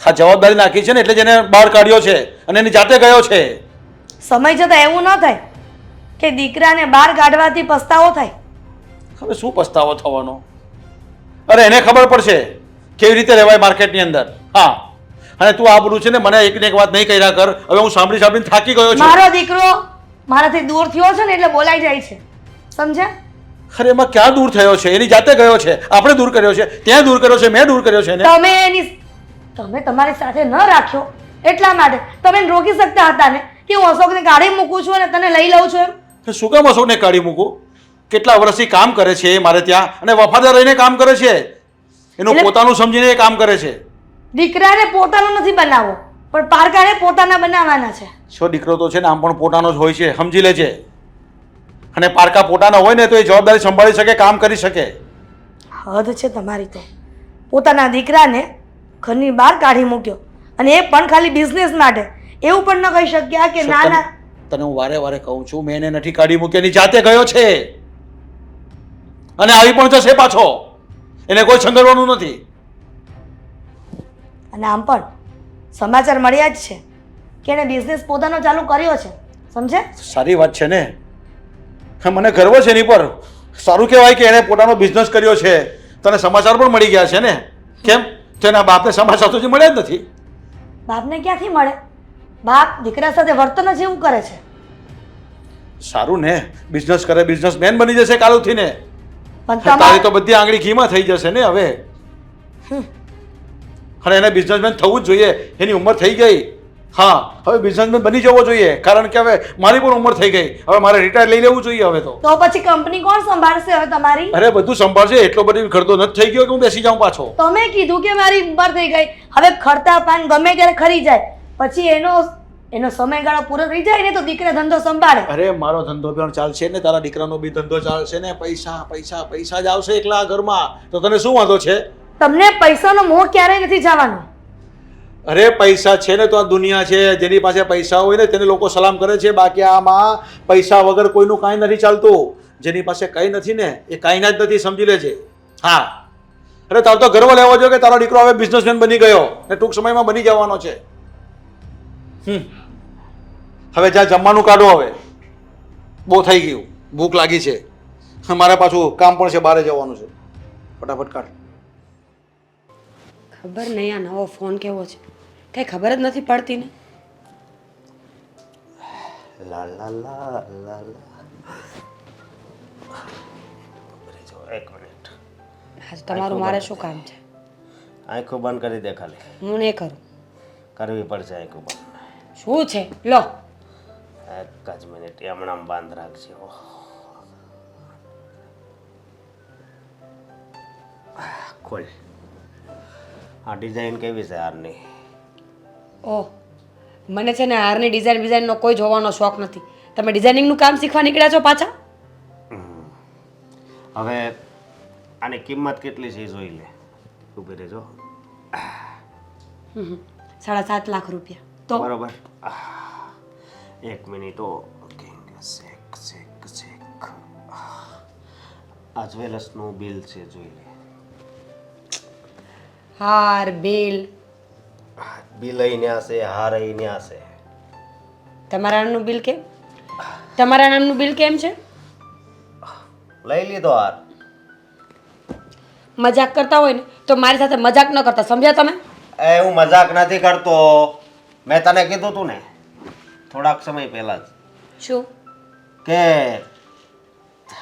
હા જવાબદારી નાખી છે ને એટલે જ એને બહાર કાઢ્યો છે અને એની જાતે ગયો છે. સમય જતાં એવું ન થાય કે દીકરાને બહાર કાઢવાથી પસ્તાવો થાય. હવે શું પસ્તાવો થવાનો? અરે એને ખબર પડશે કેવી રીતે રહેવાય માર્કેટની અંદર. હા અને તું આ બધું છે ને મને એક ને એક વાત નહીં કર્યા કર. હવે હું સાંભળીને થાકી ગયો છું. મારો દીકરો મારાથી દૂર થયો છે ને એટલે બોલાઈ જાય છે, સમજ્યા? અરે એમાં ક્યાં દૂર થયો છે? એની જાતે ગયો છે, આપણે દૂર કર્યો છે, ત્યાં દૂર કર્યો છે, મેં દૂર કર્યો છે એને. તમે તમારી સાથે ન રાખ્યો એટલા માટે તમે એને રોકી શકતા હતા ને કે હું અશોકને કાઢી મૂકું છું અને તને લઈ લઉં છું એમ. તો શું કામ અશોકને કાઢી મૂકું? કેટલા વર્ષથી કામ કરે છે એ મારે ત્યાં અને વફાદાર રહીને કામ કરે છે. એનું એટલે- પોતાનું સમજીને એ કામ કરે છે. દીકરાને પોતાનો નથી બનાવવો પણ પારકાને પોતાના બનાવવાના છે. છો દીકરો તો છે ને આમ પણ પોતાનો જ હોય છે, સમજી લેજે. અને પારકા પોતાના હોય ને તો એ જવાબદારી સંભાળી શકે, કામ કરી શકે. હદ છે તમારી તો. પોતાના દીકરાને ઘરની બહાર કાઢી મૂક્યો અને એ પણ ખાલી બિઝનેસ માટે. એવું પણ ન કહી શક્યા કે ના ના. તને હું વારે વારે કહું છું મેં એને નથી કાઢી મૂકી, એની જાતે ગયો છે અને આવી પણ જશે પાછો. એને કોઈ સંગરવાનું નથી. અને આમ પણ સમાચાર મળ્યા જ છે કે એણે બિઝનેસ પોતાનો ચાલુ કર્યો છે, સમજે? સારી વાત છે ને. હા મને ગર્વ છે એની પર. સારું કહેવાય કે એણે પોતાનો બિઝનેસ કર્યો છે. તને સમાચાર પણ મળી ગયા છે ને? કેમ? તેના બાપને સમાચાર તો હજી મળ્યા જ નથી. બાપને ક્યાંથી મળે? બાપ દીકરા સાથે વર્તન જ એવું કરે છે. સારું ને, બિઝનેસ કરે, બિઝનેસમેન બની જશે કાલુથી ને. પણ તારી તમારે તો બધી આંગળી ઘીમાં થઈ જશે ને હવે. અને એને બિઝનેસમેન થવું જ જોઈએ. એની ઉંમર થઈ ગઈ. હા હવે બિઝનેસમેન બની જવો જોઈએ કારણ કે હવે મારી પણ ઉંમર થઈ ગઈ. હવે મારે રિટાયર લઈ લેવું જોઈએ હવે તો. તો પછી કંપની કોણ સંભાળશે હવે તમારી? અરે બધું સંભાળશે. એટલો બધી ખર્ચો નથી થઈ ગયો કે હું બેસી જાઉં પાછો. તમે કીધું કે મારી ઉંમર થઈ ગઈ, હવે ખરતા પાન ગમે ત્યારે ખરી જાય, પછી એનો સમયગાળો પૂરો થઈ જાય ને તો દીકરા ધંધો સંભાળે. અરે મારો ધંધો પણ ચાલશે ને, તારા દીકરાનો બી ધંધો ચાલશે ને. પૈસા પૈસા પૈસા જ આવશે એકલા ઘરમાં. તો તને શું વાંધો છે? તમને પૈસાનો મોહ ક્યારેય નથી જવાનો. અરે પૈસા છે ને તો આ દુનિયા છે. જેની પાસે પૈસા હોય ને તેને લોકો સલામ કરે છે. બાકી આમાં પૈસા વગર કોઈનું કાંઈ નથી ચાલતું. જેની પાસે કંઈ નથી ને એ કાંઈ જ નથી, સમજી લેજે. હા અરે તારો તો ગર્વ લેવો જોઈએ કે તારો દીકરો હવે બિઝનેસમેન બની ગયો ને ટૂંક સમયમાં બની જવાનો છે. હવે જ્યાં જમવાનું કાઢો, હવે બહુ થઈ ગયું, ભૂખ લાગી છે. મારે પાછું કામ પણ છે, બહાર જવાનું છે. ફટાફટ કાઢ. ખબર નહીં આ નવો ફોન કેવો છે, કઈ ખબર જ નથી પડતી ને. લા લા લા લા લા. એક મિનિટ. આજ તમારું મારે શું કામ છે? આંખો બંધ કરી દે ખાલી. હું નહીં કરું. કરવી પડશે આંખો બંધ. શું છે? લો એક જ મિનિટ હમણાં બંધ રાખજો. ખોલ. આ ડિઝાઇન કેવી છે હારની? ઓહ, મને છે ને હારની ડિઝાઇનનો કોઈ જોવાનો શોખ નથી. તમે ડિઝાઇનિંગનું કામ શીખવા નીકળ્યા છો પાછા? હવે આની કિંમત કેટલી છે એ જોઈ લે. ઊભી રહેજો. 7.5 લાખ રૂપિયા. તો બરોબર. એક મિનિટ. આ જ્વેલર્સનું બિલ છે, જોઈ લે. હાર બિલ બિલ અહીંયા છે, હાર અહીંયા છે. તમારા નામનું બિલ કેમ? તમારા નામનું બિલ કેમ છે? લઈ લીધો હાર. મજાક કરતા હોય ને તો મારી સાથે મજાક ન કરતા, સમજ્યા તમે? એ હું મજાક નથી કરતો. મેં તને કીધું તું ને થોડાક સમય પહેલા જ શું? કે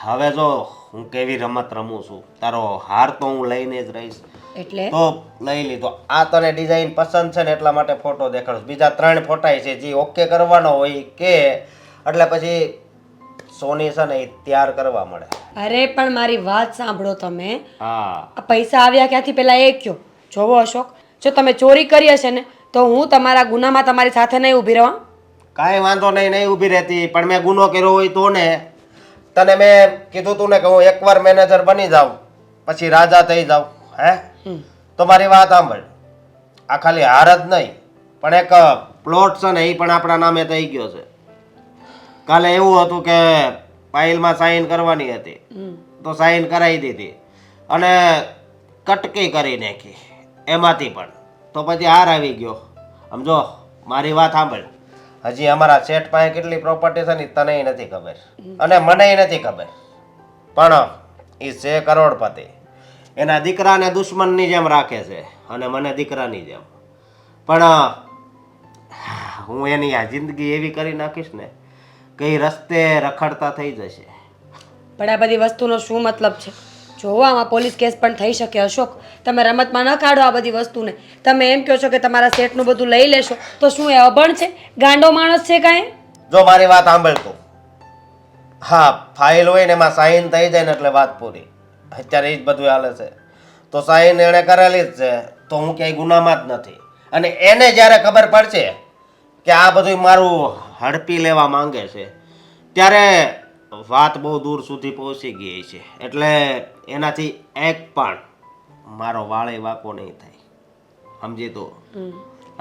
હવે જો હું કેવી રમત રમું છું, તારો હાર તો હું લઈને જ રહીશ. એટલે તો લઈ લીધો. આ તને ડિઝાઇન પસંદ છે ને એટલા માટે ફોટો દેખાડું. બીજા 3 ફોટા છે જે ઓકે કરવાનો હોય કે એટલે પછી સોની છે ને એ તૈયાર કરવા મળે. અરે પણ મારી વાત સાંભળો તમે. હા, આ પૈસા આવ્યા ક્યાંથી પહેલા એ કયો. જોવો અશોક, જો તમે ચોરી કરી હશે ને તો હું તમારા ગુનામાં તમારી સાથે નહીં ઊભી રહું. કાંઈ વાંધો નહીં, નહીં ઊભી રહેતી. પણ મેં ગુનો કર્યો હોય તો ને તને મેં કીધું તું ને કે હું એકવાર મેનેજર બની જાઉં પછી રાજા થઈ જાઉં. હે તો મારી વાત સાંભળ. આ ખાલી હાર જ નહીં પણ એક પ્લોટ છે ને એ પણ આપણા નામે થઈ ગયો છે. કાલે એવું હતું કે ફાઇલમાં સાઈન કરવાની હતી તો સાઈન કરાવી દીધી અને કટકી કરી નાખી એમાંથી પણ. તો પછી હાર આવી ગયો. સમજો, મારી વાત સાંભળ. હજી અમારા શેઠ પાસે કેટલી પ્રોપર્ટી છે ને તને નથી ખબર અને મને નથી ખબર. પણ એ છે કરોડપતિ. એના દીકરાને દુશ્મનની જેમ રાખે છે અને મને દીકરાની જેમ. પણ હું એની આ જિંદગી એવી કરી નાખીશ ને કે એ રસ્તે રખડતા થઈ જશે. પણ આ બધી વસ્તુનો શું મતલબ છે? જોવો, આમાં પોલીસ કેસ પણ થઈ શકે. અશોક, તમે રમતમાં ન કાઢો આ બધી વસ્તુને. તમે એમ કહો છો કે તમારા સેટનું બધું લઈ લેશો તો શું એ અભણ છે? ગાંડો માણસ છે કાંઈ? જો મારી વાત સાંભળતું. હા, ફાઇલ હોય ને એમાં સાઈન થઈ જાય ને એટલે વાત પૂરી. અત્યારે એ જ બધું હાલે છે. તો સાઈન એણે કરેલી જ છે તો હું ક્યાંય ગુનામાં જ નથી. અને એને જ્યારે ખબર પડશે કે આ બધું મારું હડપી લેવા માંગે છે ત્યારે વાત બહુ દૂર સુધી પહોંચી ગઈ છે. એટલે એનાથી એક પણ મારો વાળે વાંકો નહીં થાય. સમજી તો?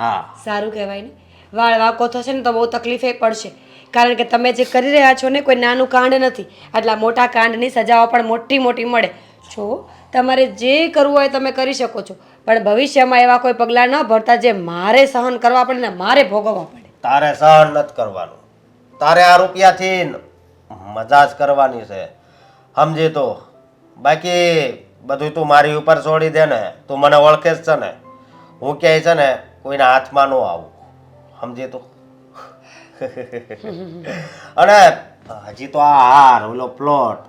હા, સારું કહેવાય ને. વાળ વાંકો થશે ને તો બહુ તકલીફે પડશે. કારણ કે તમે જે કરી રહ્યા છો ને કોઈ નાનું કાંડ નથી. આટલા મોટા કાંડની સજાઓ પણ મોટી મોટી મળે. જો તમારે જે કરવું હોય તમે કરી શકો છો, પણ ભવિષ્યમાં એવા કોઈ પગલાં ન ભરતા જે મારે સહન કરવા પડે ને મારે ભોગવવા પડે. તારે સહન નથી કરવાનું. તારે આ રૂપિયાથી મજા જ કરવાની છે. સમજી તો? બાકી બધું તું મારી ઉપર છોડી દે ને. તું મને ઓળખે જ છે ને. હું ક્યાંય છે ને કોઈના હાથમાં ન આવું. સમજી તો? અને હજી તો આ હાર, ઓલો પ્લોટ,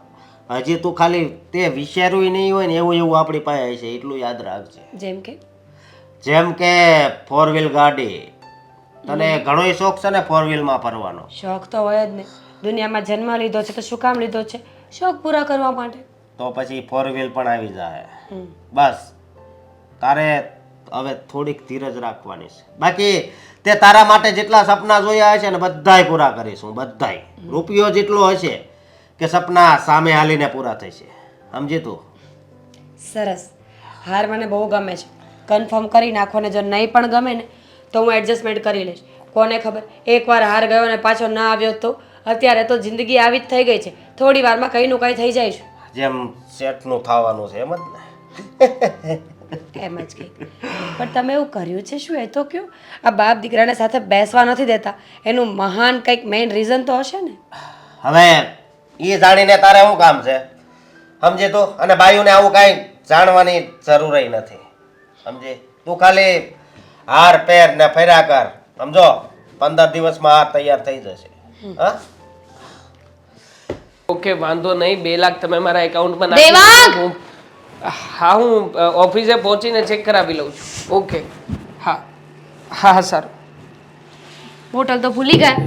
હજી તું ખાલી તે વિચાર્યું નહીં હોય ને એવું એવું આપણી પાસે છે. એટલું યાદ રાખજે. જેમ કે 4 વ્હીલ ગાડી. તને ઘણોય શોખ છે ને 4 વ્હીલમાં ફરવાનો? શોખ તો હોય જ ને. દુનિયામાં જન્મ લીધો છે તો શું કામ લીધો છે? શોખ પૂરા કરવા માટે. તો પછી 4 વ્હીલ પણ આવી જાય. બસ તારે હવે થોડીક ધીરજ રાખવાની છે. બાકી તે તારા માટે જેટલા સપના જોયા હશે ને બધાય પૂરા કરીશું. બધાય. રૂપિયો જેટલો હશે કે સપના સામે હાલીને પૂરા થશે. સમજી તું? સરસ. હાર મને બહુ ગમે છે. કન્ફર્મ કરી નાખો ને જો નહીં પણ ગમે ને તો હું એડજસ્ટમેન્ટ કરી લઈશ. કોને ખબર, એકવાર હાર ગયો ને પાછો ના આવ્યો તો? અત્યારે તો જિંદગી આવી જ થઈ ગઈ છે. થોડી વારમાં કંઈનું કંઈ થઈ જાય છે. જેમ શેઠનું થવાનું છે એમ જ ને. એમ જ કંઈક. પણ તમે એવું કર્યું છે શું એ તો કયો? આ બાપ દીકરાને સાથે બેસવા નથી દેતા એનું મહાન કંઈક મેઇન રીઝન તો હશે ને? હવે એ જાણીને તારે શું કામ છે? સમજે તો? અને બાયુને આવું કાંઈ જાણવાની જરૂર નથી. સમજે? તું ખાલી હાર પહેર ને ફર્યા કર. સમજો? 15 દિવસમાં હાર તૈયાર થઈ જશે. હા, ઓકે, વાંધો નહીં. 2 લાખ તમે મારા એકાઉન્ટમાં દેવાંગ! નાખી. હા, હું ઓફિસે પહોંચીને ચેક કરાવી લઉં છું. ઓકે, હા હા હા, સારું. બોટલ તો ભૂલી ગયા.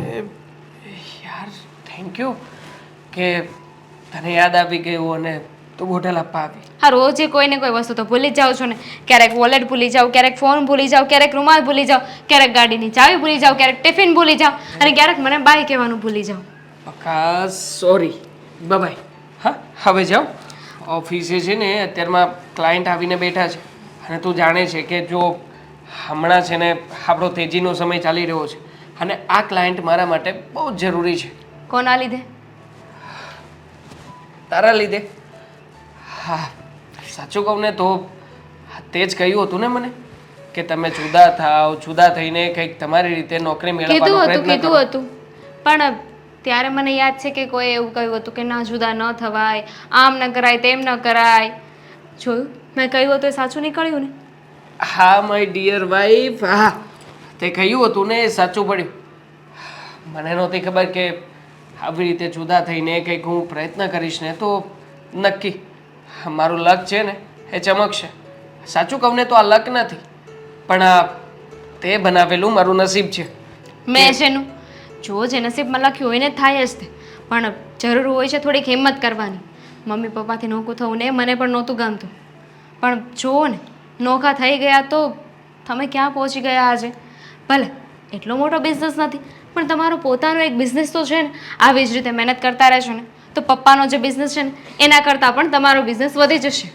યાર, થેન્ક યુ કે તને યાદ આવી ગયું અને તું બોટલ આપવા આવી. હા રોજે કોઈને કોઈ વસ્તુ તો ભૂલી જ જાઓ છો ને. ક્યારેક વોલેટ ભૂલી જાઓ, ક્યારેક ફોન ભૂલી જાઓ, ક્યારેક રૂમાલ ભૂલી જાઓ, ક્યારેક ગાડીની ચાવી ભૂલી જાઓ, ક્યારેક ટિફિન ભૂલી જાઓ અને ક્યારેક મને બાય કહેવાનું ભૂલી જાઓ. પક્કા સોરી. બાય. હા હવે જાઓ. ઓફિસે છે ને અત્યારમાં ક્લાયન્ટ આવીને બેઠા છે અને તું જાણે છે કે જો હમણાં છે ને આપણો તેજીનો સમય ચાલી રહ્યો છે અને આ ક્લાયન્ટ મારા માટે બહુ જ જરૂરી છે. કોના લીધે? તારા લીધે. હા સાચું કહું ને તો તે જ કહ્યું હતું ને મને કે તમે જુદા થાવ, જુદા થઈને કંઈક તમારી રીતે નોકરી મેળવવાનો પ્રયત્ન કરો. કીધું હતું પણ ત્યારે મને યાદ છે કે કોઈ એવું કહ્યું હતું કે ના જુદા ન થવાય, આમ ન કરાય, તેમ ન કરાય. જોયું મેં કહ્યું હતું એ સાચું નીકળ્યું ને? હા માય ડિયર વાઈફ. હા તે કહ્યું હતું ને એ સાચું પડ્યું. મને નહોતી ખબર કે આવી રીતે જુદા થઈને કંઈક હું પ્રયત્ન કરીશ ને તો નક્કી મારું લક છે ને એ ચમકશે. સાચું કહું ને તો આ લક નથી પણ આ તે બનાવેલું મારું નસીબ છે. મેં શેનું? જો જે નસીબમાં લખ્યું હોય ને થાય જ તે, પણ જરૂર હોય છે થોડીક હિંમત કરવાની. મમ્મી પપ્પાથી નોખું થવું ને મને પણ નહોતું ગમતું, પણ જુઓ ને નોખા થઈ ગયા તો તમે ક્યાં પહોંચી ગયા આજે. ભલે એટલો મોટો બિઝનેસ નથી પણ તમારો પોતાનો એક બિઝનેસ તો છે ને. આવી જ રીતે મહેનત કરતા રહેશો ને તો પપ્પાનો જે બિઝનેસ છે ને એના કરતાં પણ તમારો બિઝનેસ વધી જશે.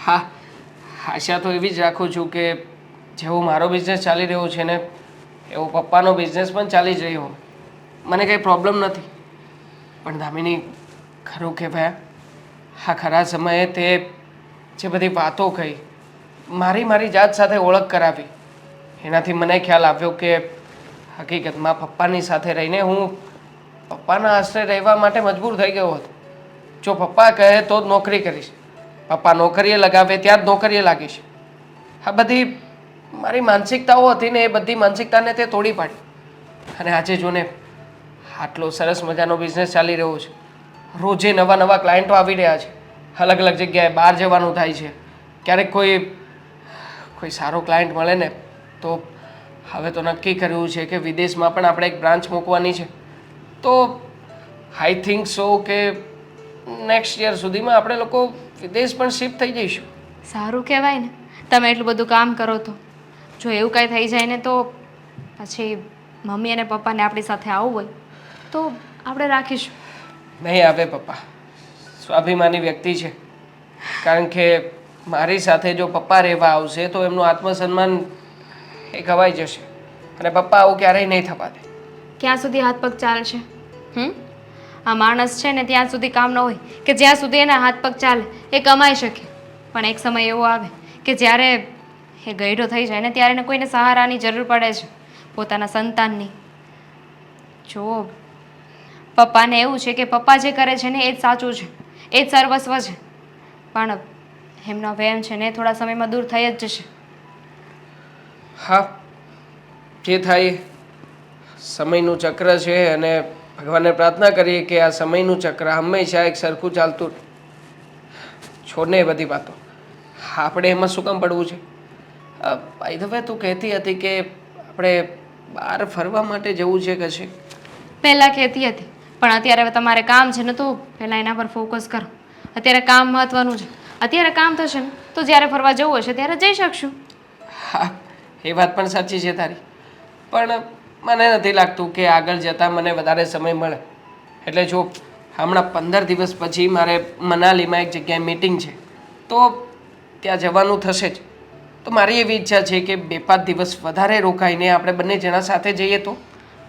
હા આશા તો એવી જ રાખું છું કે જેવો મારો બિઝનેસ ચાલી રહ્યો છે ને એવો પપ્પાનો બિઝનેસ પણ ચાલી જ રહ્યો. મને કંઈ પ્રોબ્લેમ નથી પણ દામિની ખરું કે ભાઈ આ ખરા સમયે તે જે બધી વાતો કહી, મારી જાત સાથે ઓળખ કરાવી, એનાથી મને ખ્યાલ આવ્યો કે હકીકતમાં પપ્પાની સાથે રહીને હું પપ્પાના આશરે રહેવા માટે મજબૂર થઈ ગયો હતો. જો પપ્પા કહે તો જ નોકરી કરીશ, પપ્પા નોકરીએ લગાવે ત્યાં જ નોકરીએ લાગીશ. આ બધી મારી માનસિકતાઓ હતી ને એ બધી માનસિકતાને તે તોડી પાડી અને આજે જો ને આટલો સરસ મજાનો બિઝનેસ ચાલી રહ્યો છે. રોજે નવા નવા ક્લાયન્ટો આવી રહ્યા છે, અલગ અલગ જગ્યાએ બહાર જવાનું થાય છે. ક્યારેક કોઈ સારો ક્લાયન્ટ મળે ને તો હવે તો નક્કી કર્યું છે કે વિદેશમાં પણ આપણે એક બ્રાન્ચ મૂકવાની છે. તો આઈ થિંક સો કે નેક્સ્ટ યર સુધીમાં આપણે લોકો વિદેશ પણ શિફ્ટ થઈ જઈશું. સારું કહેવાય ને તમે એટલું બધું કામ કરો તો. જો એવું કાંઈ થઈ જાય ને તો પછી મમ્મી અને પપ્પાને આપણી સાથે આવવું હોય તો આપણે રાખીશું. નહીં આવે પપ્પા, સ્વાભિમાની વ્યક્તિ છે. કારણ કે મારી સાથે જો પપ્પા રહેવા આવશે તો એમનું આત્મસન્માન એ ખવાઈ જશે અને પપ્પા આવું ક્યારેય નહીં થવા દે. ક્યાં સુધી હાથ પગ ચાલશે? આ માણસ છે ને ત્યાં સુધી કામ ન હોય કે જ્યાં સુધી એના હાથ પગ ચાલે એ કમાઈ શકે, પણ એક સમય એવો આવે કે જ્યારે એ ગયઢો થઈ જાય ને ત્યારે એને કોઈને સહારાની જરૂર પડે છે, પોતાના સંતાનની. જો પપ્પાને એવું છે કે પપ્પા જે કરે છે ને એ જ સાચું છે, એ જ સર્વસ્વ છે, પણ એમનો વહેમ છે ને થોડા સમયમાં દૂર થઈ જ જશે. હા જે થાય સમયનું ચક્ર છે અને ભગવાનને પ્રાર્થના કરીએ કે આ સમયનું ચક્ર હંમેશા એક સરખું ચાલતું રહે. છોડને એ બધી વાતો, આપણે એમાં શું કામ પડવું છે? બાય ધ વે તું કહેતી હતી કે આપણે બહાર ફરવા માટે જવું છે કશે. પહેલાં કહેતી હતી પણ અત્યારે હવે તમારે કામ છે ને તો પહેલાં એના પર ફોકસ કરો. અત્યારે કામ મહત્ત્વનું છે. અત્યારે કામ થશે ને તો જ્યારે ફરવા જવું હશે ત્યારે જઈ શકશું. હા એ વાત પણ સાચી છે તારી, પણ મને નથી લાગતું કે આગળ જતાં મને વધારે સમય મળે. એટલે જો હમણાં 15 દિવસ પછી મારે મનાલીમાં એક જગ્યાએ મીટિંગ છે તો ત્યાં જવાનું થશે જ. તો મારી એવી ઈચ્છા છે કે 2-5 દિવસ વધારે રોકાઈને આપણે બંને જણા સાથે જઈએ તો.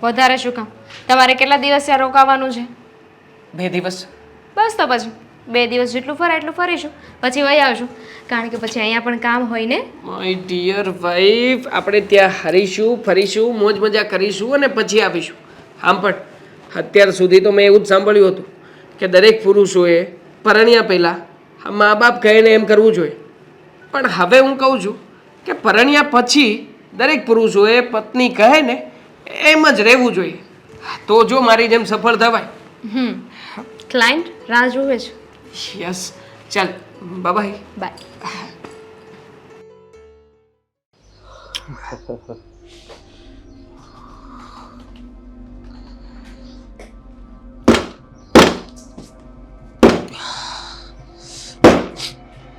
વધારે શું કામ? તમારે કેટલા દિવસ ત્યાં રોકાવાનું છે? 2 દિવસ. બસ તો પછી 2 દિવસ જેટલું ફરાય એટલું ફરીશું, પછી વહી આવશું. કારણ કે પછી અહીંયા પણ કામ હોય ને. માય ડિયર વાઈફ, આપણે ત્યાં હરીશું, ફરીશું, મોજ મજા કરીશું અને પછી આવીશું. આમ પણ અત્યાર સુધી તો મેં એવું જ સાંભળ્યું હતું કે દરેક પુરુષોએ પરણ્યા પહેલાં મા બાપ કહે ને એમ કરવું જોઈએ, પણ હવે હું કહું છું કે પરણ્યા પછી દરેક પુરુષોએ પત્ની કહે ને એમ જ રહેવું જોઈએ. તો જો મારી જેમ સફળ થવાય. ક્લાયન્ટ રાહ જોવે છે. યસ, ચાલ બાય. બાય.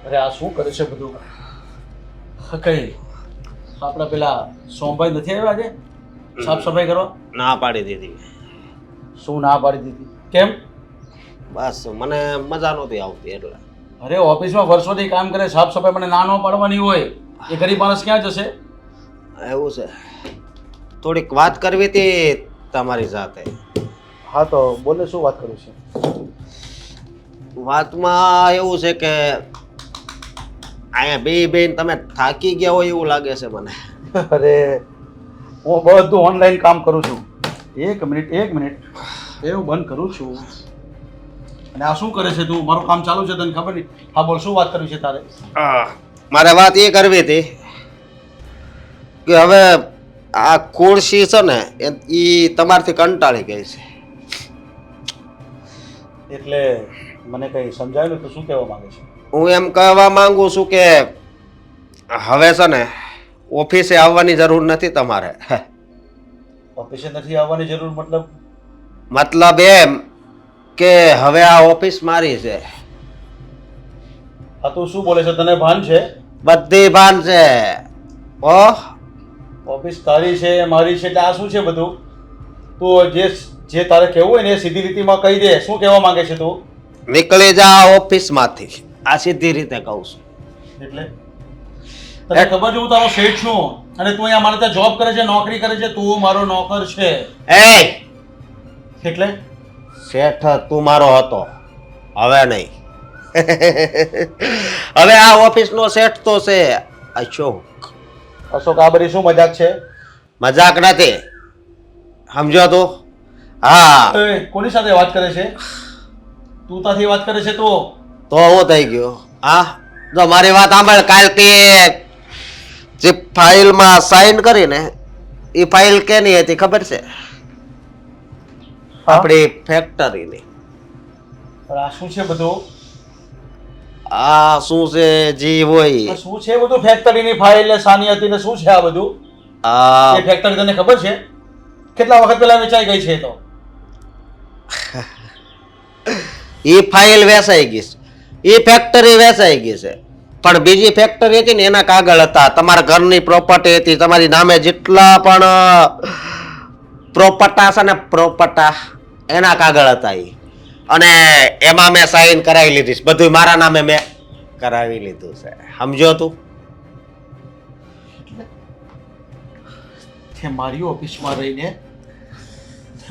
અરે આ શું કરે છે બધું? કઈ આપણા પેલા સોમભાઈ નથી આવ્યા આજે સાફ સફાઈ કરવા? ના પાડી દીધી. શું ના પાડી દીધી? કેમ? બસ મને મજા નહોતી આવતી એટલે. અરે ઓફિસમાં વર્ષોથી કામ કરે, સાફ સફાઈ મને ના ન પાડવાની હોય. એ ગરીબ માણસ ક્યાં જશે? એવું છે. થોડીક વાત કરવી હતી તમારી સાથે. હા તો બોલે, શું વાત કરું છે? વાતમાં એવું છે કે અહીંયા બે બેન તમે થાકી ગયા હોય એવું લાગે છે મને. અરે હું બધું ઓનલાઈન કામ કરું છું. એક મિનિટ એવું બંધ કરું છું. અને આ શું કરે છે તું? મારું કામ ચાલુ છે તને ખબર નહીં? હા બોલ, શું વાત કરવી છે તારે? મારે વાત એ કરવી હતી કે હવે આ ખુરશી છે ને એ તમારથી કંટાળી ગઈ છે. એટલે મને કઈ સમજાયું તો શું કહેવા માંગે છે? હું એમ કહેવા માંગુ છું કે હવે છે ને ઓફિસે આવવાની જરૂર નથી તમારે. ઓફિસે નથી આવવાની જરૂર મતલબ? મતલબ એમ કે હવે આ ઓફિસ મારી છે. આ તું શું બોલે છે? તને ભાન છે? બધી ભાન છે. ઓહ, ઓફિસ તારી છે, મારી છે, એટલે આ શું છે બધું? તું જે તારે કહેવું હોય ને એ સીધી રીતિમાં કહી દે. શું કહેવા માંગે છે તું? નીકળી જા ઓફિસમાંથી. આ સીધી રીતે કહું છું. એટલે તને ખબર છે હું તારો શેઠ છું અને તું અહીંયા મારે ત્યાં જોબ કરે છે, નોકરી કરે છે, તું મારો નોકર છે. એ એટલે શેઠ તું મારો હતો, હવે નહીં. હવે આ ઓફિસનો શેઠ તો છે અશોક. અશોક, આ બધી શું મજાક છે? મજાક નથી, સમજો તું? હા. એ કોની સાથે વાત કરે છે? તું તાથી વાત કરે છે તો હું થઈ ગયો? હા, જો મારી વાત સાંભળ. કાલથી જે ફાઇલમાં સાઇન કરીને એ ફાઇલ કેની હતી ખબર છે? આપણી ફેક્ટરીની. પણ આ શું છે બધું? આ શું છે જી હોય આ શું છે બધું? ફેક્ટરીની ફાઇલ ને સાની હતી ને શું છે આ બધું? આ એ ફેક્ટરી તને ખબર છે કેટલા વખત પહેલા વેચાઈ ગઈ છે? તો એ ફાઇલ વેચાઈ ગઈ છે, એ ફેક્ટરી વેચાઈ ગઈ છે, પણ બીજી ફેક્ટરી હતી ને એના કાગળ હતા. તમારા ઘરની પ્રોપર્ટી હતી, તમારી નામે જેટલા પણ પ્રોપર્ટા છે ને પ્રોપર્ટા એના કાગળ હતા એ. અને એમાં મેં સાઈન કરાવી લીધી છે. બધું મારા નામે મેં કરાવી લીધું છે, સમજો તું? તે મારી ઓફિસમાં રહીને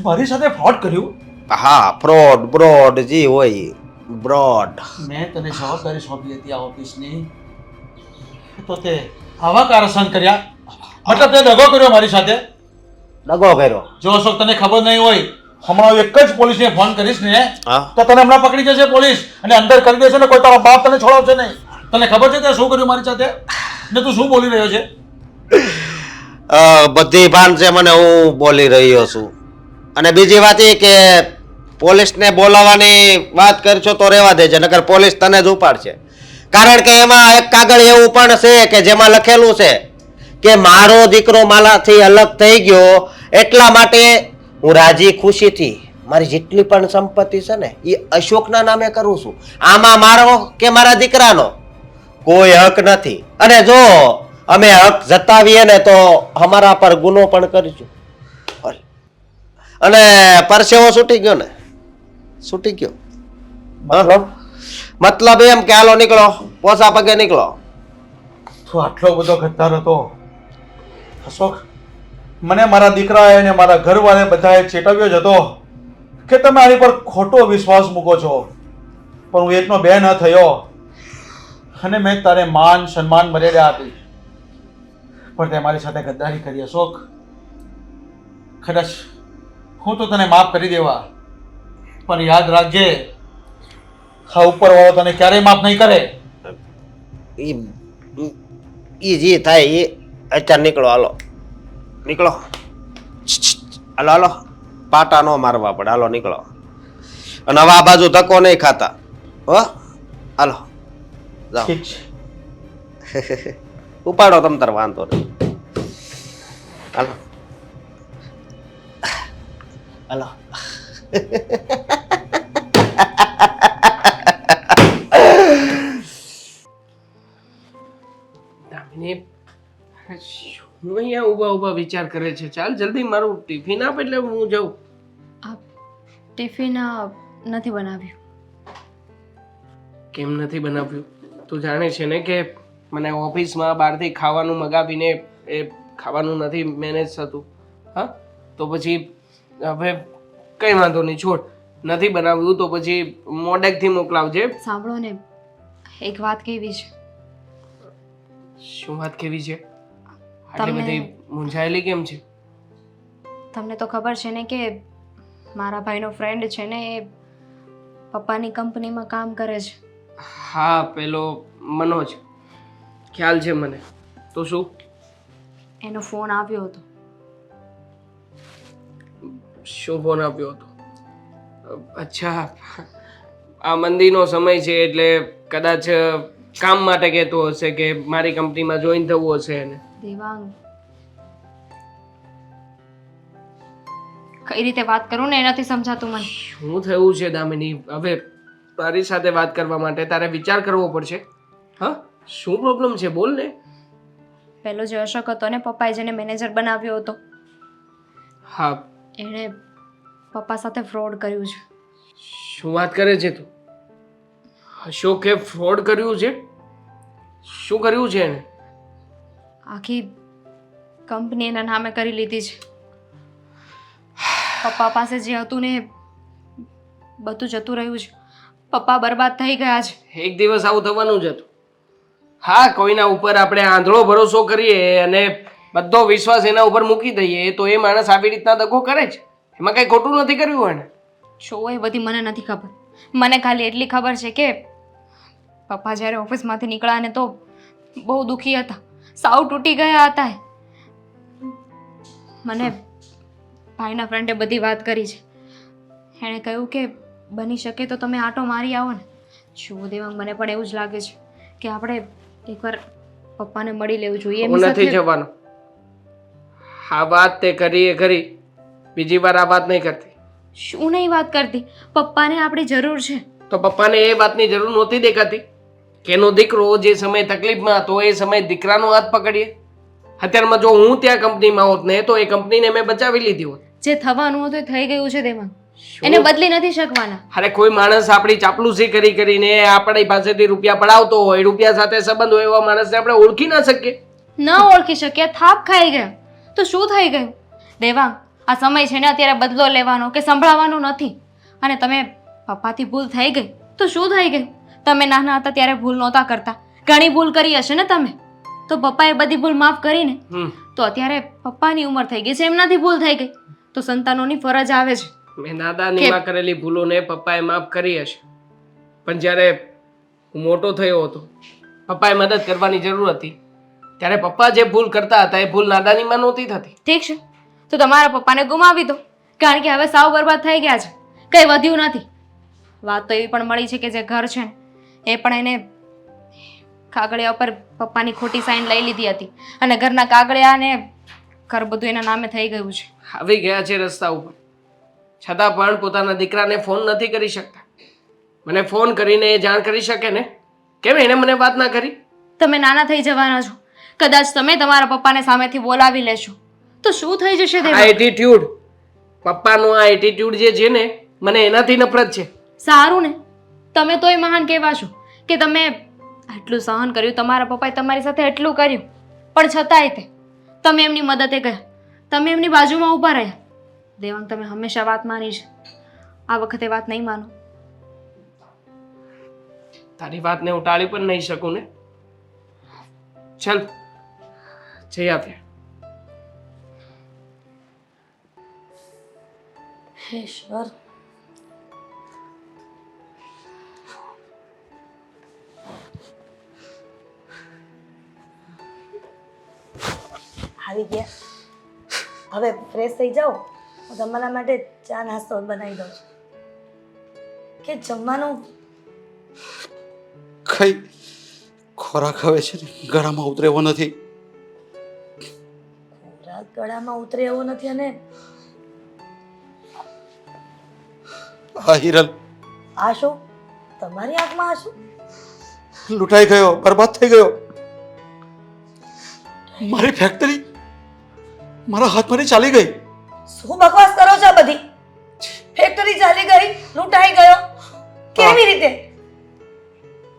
મારી સાથે ફ્રોડ કર્યું? હા, બ્રોડ જી હોય બ્રોડ. મેં તને જવાબદારી સોંપી હતી આ ઓફિસની, તો તે આવા કારસ્તાન કર્યા? મતલબ તે દગો કર્યો મારી સાથે? દગો કર્યો? જો અશોક તને ખબર નહીં હોય, હમણાં એક જ પોલીસને ફોન કરીશ ને હા, તો તને હમણાં પકડી જશે પોલીસ અને અંદર કરી દેશે ને કોઈ તારો બાપ તને છોડાવશે નહીં. તને ખબર છે તે શું કર્યું મારી સાથે? ને તું શું બોલી રહ્યો છે? બધી ભાન છે મને, હું બોલી રહ્યો છું. અને બીજી વાત એ કે પોલીસને બોલાવવાની વાત કરશો તો રહેવા દેજે, નકર પોલીસ તને જ ઉપાડશે. કારણ કે એમાં એક કાગળ એવું પણ છે કે જેમાં લખેલું છે કે મારો દીકરો મારાથી અલગ થઈ ગયો એટલા માટે હું રાજી ખુશીથી મારી જેટલી પણ સંપત્તિ છે ને એ અશોકના નામે કરું છું. આમાં મારો કે મારા દીકરાનો કોઈ હક નથી. અને જો અમે હક જતાવીએ ને તો અમારા પર ગુનો પણ કરીશું. અને પરસેવો છૂટી ગયો ને, છૂટી ગયો. મતલબ એમ કે હાલો નીકળો, પોસા પગે નીકળો. તું આટલો બધો ગદ્દાર હતો અશોક? મને મારા દીકરાએ અને મારા ઘરવાળાએ બધાએ ચેતવ્યો જ હતો કે તમે આની પર ખોટો વિશ્વાસ મૂકો છો, પણ હું એકનો બે ન થયો અને મેં તારે માન સન્માન મર્યાદા આપી, પણ તે મારી સાથે ગદ્દારી કરી. અશોક, કદાચ હું તો તને માફ કરી દેવા, પણ યાદ રાખજે આ ઉપરવાળો તને ક્યારેય માફ નહીં કરે. ઈ જે થાય એ અત્યારે નીકળો, હાલો નીકળો. હાલો હાલો, પાટા ન મારવા પડે, હાલો નીકળો. અને હવે આ બાજુ ધક્કો નહીં ખાતા હો. હાલો જાઓ. ઠીક છે. ઉપાડો તમ તાર, વાંધો નહીં. હાલો હાલો. ઊભા ઊભા વિચાર કરે છે? ચાલ જલ્દી મારું ટિફિન આપ એટલે હું જાઉં. આ ટિફિન નથી બનાવ્યું. કેમ નથી બનાવ્યું? તું જાણે છે ને કે મને ઓફિસમાં બહારથી ખાવાનું મગાવીને એ ખાવાનું નથી મેનેજ થતું. હા, તો પછી હવે કંઈ વાંધો નહીં, છોડ. નથી બનાવ્યું તો પછી મોડેકથી મોકલાવજે. સાંભળો ને, એક વાત કહેવી છે. શું વાત કેવી છે? આટલી તમને- બધી મૂંઝાયેલી કેમ છે? તમને તો ખબર છે ને કે મારા ભાઈનો ફ્રેન્ડ છે ને એ પપ્પાની કંપનીમાં કામ કરે છે. હા, પેલો મનોજ, ખ્યાલ છે મને. તો શું? એનો ફોન આવ્યો હતો. શું ફોન આપ્યો હતો? અચ્છા, આ મંદીનો સમય છે એટલે કદાચ કામ માટે કહેતો હશે કે મારી કંપનીમાં જોઈન થવું હશે એને. દેવાંગ, કઈ રીતે વાત કરું ને એ નથી સમજાતું મને. શું થયું છે દામિની? હવે તારી સાથે વાત કરવા માટે તારે વિચાર કરવો પડશે. હા, શું પ્રોબ્લેમ છે? બોલ ને. પેલો જે અશોક હતો ને, પપ્પાએ જેને મેનેજર બનાવ્યો હતો, હા, એણે પપ્પા સાથે ફ્રોડ કર્યું છે. શું વાત કરે છે તું? અશોકે ફ્રોડ કર્યું છે? શું કર્યું છે એને? આખી કંપની એના નામે કરી લીધી છે. પપ્પા પાસે જે હતું ને એ બધું જતું રહ્યું છે. પપ્પા બરબાદ થઈ ગયા છે. એક દિવસ આવું થવાનું જ હતું. હા, કોઈના ઉપર આપણે આંધળો ભરોસો કરીએ અને બધો વિશ્વાસ એના ઉપર મૂકી દઈએ તો એ માણસ આવી રીતના દગો કરે છે. એમાં કઈ ખોટું નથી કર્યું એને. જો એ બધી મને નથી ખબર. મને ખાલી એટલી ખબર છે કે પપ્પા જ્યારે ઓફિસમાંથી નીકળ્યા ને તો બહુ દુઃખી હતા, સાવ તૂટી ગયા હતા. મને ભાઈના ફ્રેન્ડે બધી વાત કરી છે. એણે કહ્યું કે બની શકે તો તમે આંટો મારી આવો ને. જો દેવાંગ, મને પણ એવું જ લાગે છે કે આપણે એકવાર પપ્પાને મળી લેવું જોઈએ. હું નથી જવાનો. આ વાત તે કરી એ કરી, બીજી વાર આ વાત નહીં કરતી. શું નહીં વાત કરતી? પપ્પાને આપણી જરૂર છે. તો પપ્પાને એ વાતની જરૂર નહોતી દેખાતી કે એનો દીકરો જે સમયે તકલીફમાં હતો એ સમયે દીકરાનો હાથ પકડીએ. અત્યારમાં જો હું ત્યાં કંપનીમાં હોત ને તો એ કંપનીને મેં બચાવી લીધી હોત. જે થવાનું હતું એ થઈ ગયું છે દેવાંગ. એને બદલી નથી શકવાના. અરે કોઈ માણસ આપણી ચાપલુસી કરી કરીને આપણી પાસેથી રૂપિયા પડાવતો હોય, રૂપિયા સાથે સંબંધ હોય, એવા માણસને આપણે ઓળખી ના શકીએ. ન ઓળખી શક્યા, થાપ ખાઈ ગયા તો શું થઈ ગયું? દેવાંગ, આ સમય છે ને અત્યારે બદલો લેવાનો કે સંભળાવવાનો નથી. અને તમે પપ્પાથી ભૂલ થઈ ગઈ તો શું થઈ ગયું? તમે નાના હતા ત્યારે ભૂલ નહોતા કરતા, ઘણી ભૂલ કરી હશે ને તમે, તો પપ્પાએ બધી ભૂલ માફ કરીને તો અત્યારે પપ્પાની ઉંમર થઈ ગઈ છે, એમનાથી ભૂલ થઈ ગઈ તો સંતાનોની ફરજ આવે છે. મેં નાદાનીમાં કરેલી ભૂલોને પપ્પાએ માફ કરી હશે, પણ જ્યારે હું મોટો થયો હતો, પપ્પાએ મદદ કરવાની જરૂર હતી, ત્યારે પપ્પા જે ભૂલ કરતા હતા એ ભૂલ નાદાનીમાં નહોતી થતી. ઠીક છે, તો તમારા પપ્પાને ગુમાવી દો, કારણ કે હવે સાવ બરબાદ થઈ ગયા છે, કંઈ વધ્યું નથી. વાત તો એવી પણ મળી છે કે જે ઘર છે ને એ પણ એને કાગળિયા ઉપર પપ્પાની ખોટી સાઈન લઈ લીધી હતી અને ઘરના કાગળિયા ને ઘર બધું એના નામે થઈ ગયું છે. આવી ગયા છે રસ્તા ઉપર, છતાં પણ પોતાના દીકરાને ફોન નથી કરી શકતા. મને ફોન કરીને એ જાણ કરી શકે ને, કેમ એને મને વાત ના કરી? તમે નાના થઈ જવાના છો, કદાચ તમે તમારા પપ્પાને સામેથી બોલાવી લેશો તો શું થઈ જશે? આ એટીટ્યુડ, પપ્પાનો આ એટીટ્યુડ જે છે ને, મને એનાથી નફરત છે. સારું ને, તમે તોય મહાન કહેવાશો કે તમે આટલું સહન કર્યું, તમારા પપ્પાએ તમારી સાથે એટલું કર્યું, પણ છતાંય તમે એમની મદદે ગયા, તમે એમની બાજુમાં ઊભા રહ્યા. દેવાંગ, તમે હંમેશા વાત માની છે, આ વખતે વાત નહીં માનો. તારી વાતને હું ટાળી પણ નહીં શકું ને. ચાલ જઈ આવીએ. હે ઈશ્વર, આવી ગયા. હવે ફ્રેશ થઈ જાઓ, હું તમારા માટે ચા નાસ્તો બનાવી દઉં છું. કે જમવાનું કઈ ખોરાક હવે છે ને ગળામાં ઉતરે એવો નથી. ખોરાક ગળામાં ઉતરે એવો નથી. અને હા હિરલ, આ શું? તમારી આંખમાં આ શું? લૂંટાઈ ગયો, બરબાદ થઈ ગયો. મારી ફેક્ટરી મારા હાથમાંથી ચાલી ગઈ. શું બકવાસ કરો છો આ બધી? ફેક્ટરી ચાલી ગઈ, લૂંટાઈ ગયો, કેવી રીતે?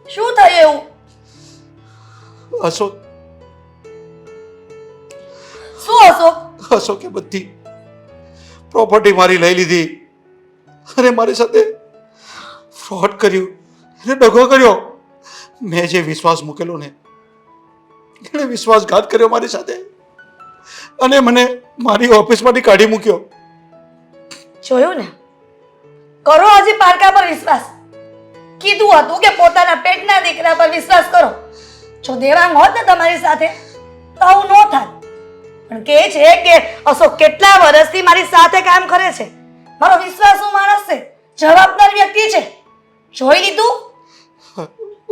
શું થયું એવું? અશોક શું અશોક? અશોકે બધી પ્રોપર્ટી મારી લઈ લીધી અને મારી સાથે ફ્રોડ કર્યું અને દગો કર્યો. મેં જે વિશ્વાસ મૂકેલો ને એણે વિશ્વાસઘાત કર્યો મારી સાથે અને મને મારી ઓફિસમાંથી કાઢી મૂક્યો. જોયું ને, કરો હજી પારકા પર વિશ્વાસ. કીધું હતું કે પોતાના પેટના દીકરા પર વિશ્વાસ કરો. જો દેવાંગ હોત ને તમારી સાથે તો આવું ન થાત. પણ કહે છે કે અશોક કેટલા વર્ષથી મારી સાથે કામ કરે છે, મારો વિશ્વાસુ માણસ છે, જવાબદાર વ્યક્તિ છે. જોઈ લીધું?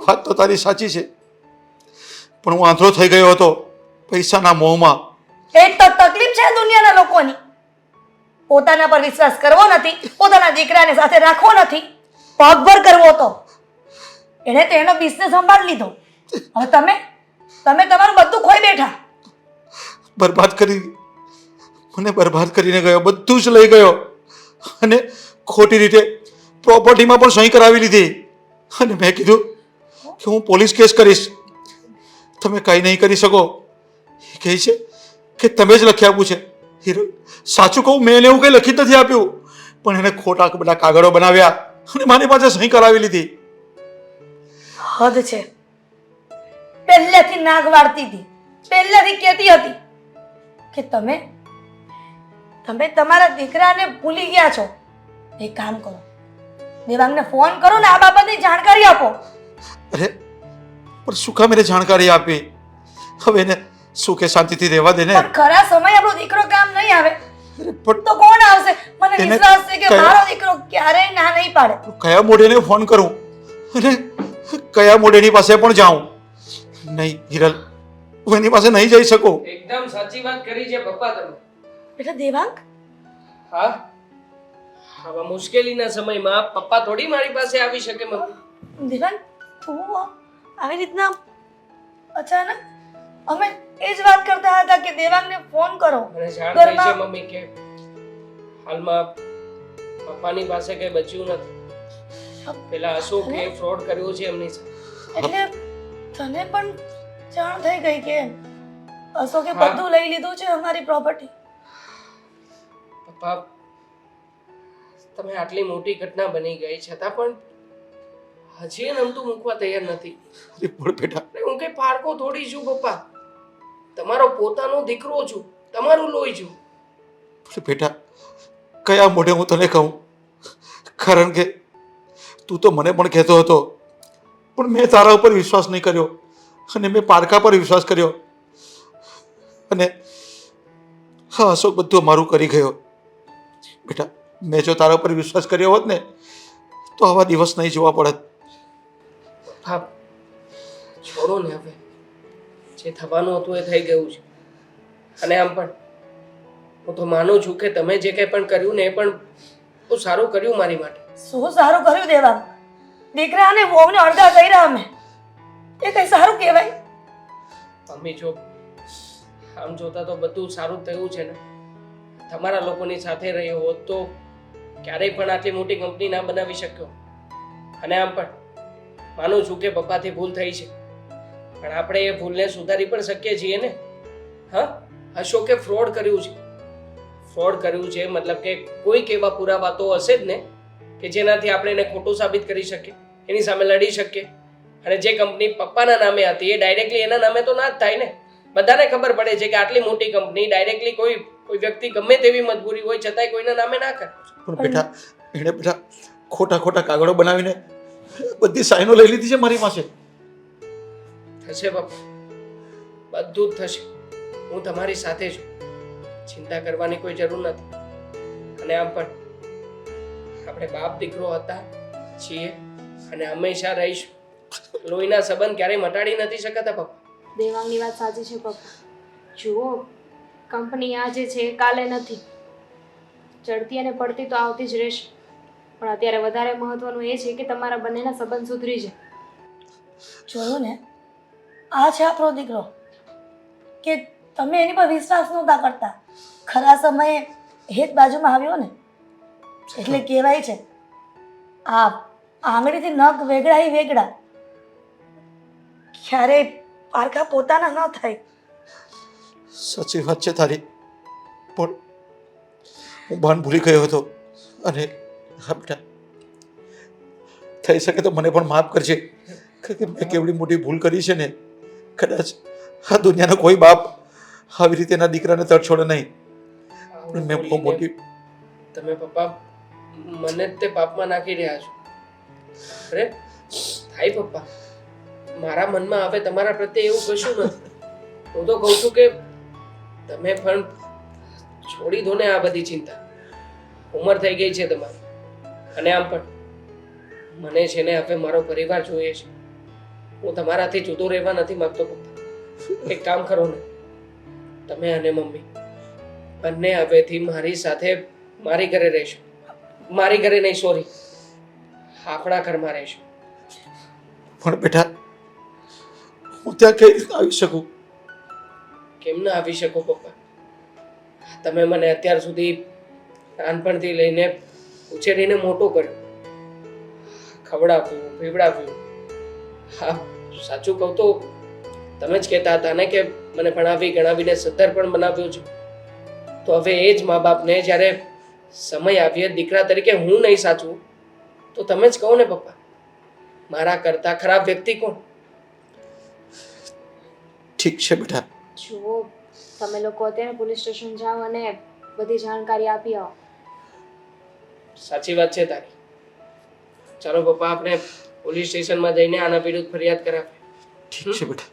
વાત તો તારી સાચી છે, પણ હું આંધળો થઈ ગયો હતો પૈસાના મોહમાં. એ જ તો તકલીફ છે દુનિયાના લોકોની. પોતાના પર વિશ્વાસ કરવો નથી, પોતાના દીકરાને સાથે રાખવો નથી, પગભર કરવો તો. એણે તો એનો બિઝનેસ સંભાળી લીધો. હવે તમે તમારું બધું ખોઈ બેઠા. બરબાદ કરી મને બરબાદ કરીને ગયો, બધું જ લઈ ગયો અને ખોટી રીતે પ્રોપર્ટીમાં પણ સહી કરાવી લીધી. અને મેં કીધું કે હું પોલીસ કેસ કરીશ, તમે કંઈ નહીં કરી શકો. એ કહે છે કે તમે જ લખી આપ્યું છે. હીરો, સાચું કહું, મેં એને એવું કંઈ લખી જ નથી આપ્યું, પણ એને ખોટા બધા કાગળો બનાવ્યા અને મારી પાસે સહી કરાવી લીધી. હદ છે. પહેલેથી નાગ વાળતી હતી, પહેલેથી કહેતી હતી કે તમે તમારા દીકરાને ભૂલી ગયા છો. એક કામ કરો, દેવાંગને ફોન કરો ને આ બાબતની જાણકારી આપો. અરે પણ શું કામ એને જાણકારી આપી? હવે એને સુખે શાંતિથી રહેવા દે ને. પણ ખરા સમય આપણો દીકરો કામ નહીં આવે પણ તો કોણ આવશે? મને એને વિશ્વાસ છે કે કયા- મારો દીકરો ક્યારેય ના નહીં પાડે. કયા મોઢેને ફોન કરું અને કયા મોઢેની પાસે પણ જાઉં? નહીં હિરલ, હું એની પાસે નહીં જઈ શકું. એકદમ સાચી વાત કરી છે પપ્પા તમે. બેટા દેવાંગ, હા, આવા મુશ્કેલીના સમયમાં પપ્પા થોડી મારી પાસે આવી શકે મમ્મી. દેવાંગ, તું આવી રીતના અચાનક? અમે એ જ વાત કરતા હતા કે દેવાંગને ફોન કરો. મને જાણ થઈ છે ઘરમાં- મમ્મી કે હાલમાં પપ્પાની પાસે કઈ બચ્યું નથી. પેલા અશોકે ફ્રોડ કર્યો છે એમની સાથે. એટલે તને પણ જાણ થઈ ગઈ કે અશોકે હા. બધું લઈ લીધું છે અમારી પ્રોપર્ટી? પપ્પા, તમે આટલી મોટી ઘટના બની ગઈ છતાં પણ હજી એ નમતું મૂકવા તૈયાર નથી. અરે પણ બેટા, અરે હું કઈ પારકો થોડી છું પપ્પા, તમારો પોતાનો દીકરો છું, તમારું લોહી છું. પણ બેટા, કયા મોઢે હું તને કહું? કારણ કે તું તો મને પણ કહેતો હતો, પણ મેં તારા ઉપર વિશ્વાસ નહીં કર્યો અને મેં પારકા પર વિશ્વાસ કર્યો. અને હા, અશોક બધું મારું કરી ગયો. બેટા, મેં જો તારા ઉપર વિશ્વાસ કર્યો હોત ને તો આવા દિવસ નહીં જોવા પડત. પપ્પા, છોડો ને હવે. જે થવાનું હતું એ થઈ ગયું છે. અને આમ પણ હું તો માનું છું કે તમે જે કંઈ પણ કર્યું ને એ પણ બહુ સારું કર્યું મારી માટે. શું સારું કર્યું દેવાંગ? દીકરા અને વહુને અડધા કર્યા અમે, એ કઈ સારું કહેવાય? મમ્મી, જો આમ જોતા તો બધું સારું થયું છે ને. તમારા લોકોની સાથે રહ્યો હોત તો ક્યારેય પણ આટલી મોટી કંપની ના બનાવી શક્યો. અને આમ પણ માનું છું કે પપ્પાથી ભૂલ થઈ છે, પણ આપણે એ ભૂલને સુધારી પણ શકીએ છીએ ને. હા, અશોકે ફ્રોડ કર્યું છે. ફ્રોડ કર્યું છે મતલબ કે કોઈક એવા પુરાવા તો હશે જ ને કે જેનાથી આપણે એને ખોટું સાબિત કરી શકીએ, એની સામે લડી શકીએ. અને જે કંપની પપ્પાના નામે હતી એ ડાયરેક્ટલી એના નામે તો ના જ થાય ને. બધાને ખબર પડે છે કે આટલી મોટી કંપની ડાયરેક્ટલી કોઈ વ્યક્તિ ગમે તેવી મજબૂરી હોય છતાંય કોઈના નામે ના કરે. પણ બેટા, એણે બેટા ખોટા ખોટા કાગળો બનાવીને બધી સાઈનો લઈ લીધી છે મારી પાસે. થશે પપ્પા, બધું જ થશે. હું તમારી સાથે છું, ચિંતા કરવાની કોઈ જરૂર નથી. અને આમ પણ આપણે બાપ દીકરો હતા, છીએ અને હંમેશા રહીશું. લોહીના સંબંધ ક્યારેય મટાડી નથી શકતા પપ્પા. દેવાંગની વાત સાચી છે પપ્પા. જુઓ, કંપની આજે છે એ કાલે નથી. ચડતી અને પડતી તો આવતી જ રહેશે, પણ અત્યારે વધારે મહત્વનું એ છે કે તમારા બંનેના સંબંધ સુધરી જાય. જોયું ને, આ છે આપણો દીકરો કે તમે એની પર વિશ્વાસ નહોતા કરતા, ખરા સમયે એ જ બાજુમાં આવ્યો ને એટલે કહેવાય છે આ આંગળીથી નખ વેગળા ય વેગળા, ક્યારેય પારખા પોતાના ન થાય. સાચી વાત છે તારી, પણ હું ભાન ભૂલી ગયો હતો. અને હા બેટા, થઈ શકે તો મને પણ માફ કરજે કે મેં કેવડી મોટી ભૂલ કરી છે ને. કદાચ આ દુનિયાનો કોઈ બાપ આવી રીતે એના દીકરાને તડછોડે નહીં. પણ મેં બહુ મોટી તમે પપ્પા મને જ તે પાપમાં નાખી રહ્યા છો. અરે થાય પપ્પા, મારા મનમાં હવે તમારા પ્રત્યે એવું કશું નથી. હું તો કહું છું કે તમે પણ છોડી દો ને આ બધી ચિંતા. ઉંમર થઈ ગઈ છે તમારી, અને આમ પણ મને છે ને હવે મારો પરિવાર જોઈએ છે. હું તમારાથી જુદો રહેવા નથી માંગતો પપ્પા. એક કામ કરો ને, તમે અને મમ્મી બંને હવેથી મારી સાથે મારી ઘરે રહેશો. મારી ઘરે નહીં, સોરી, આપણા ઘરમાં રહેશો. પણ બેટા, હું ત્યાં કઈ રીતે આવી શકું? કેમ ના આવી શકો પપ્પા? તમે મને અત્યાર સુધી નાનપણથી લઈને ઉછેરીને મોટો કર્યો, ખવડાવ્યું, પીવડાવ્યું. હા, સાચું કહું તો તમે જ કહેતા હતા ને કે મને ભણાવી ગણાવીને સદ્ધર પણ બનાવ્યો છે. તો હવે એ જ મા બાપને જ્યારે સમય આવ્યો દીકરા તરીકે હું નહીં સાચવું તો તમે જ કહો ને પપ્પા, મારા કરતા ખરાબ વ્યક્તિ કોણ? ઠીક છે બેટા, જુઓ, તમે લોકો અત્યારે પોલીસ સ્ટેશન જાઓ અને બધી જાણકારી આપી આવો. સાચી વાત છે તારી. ચાલો પપ્પા, આપણે પોલીસ સ્ટેશનમાં જઈને આના વિરુદ્ધ ફરિયાદ કરાવીએ. ઠીક છે બેટા.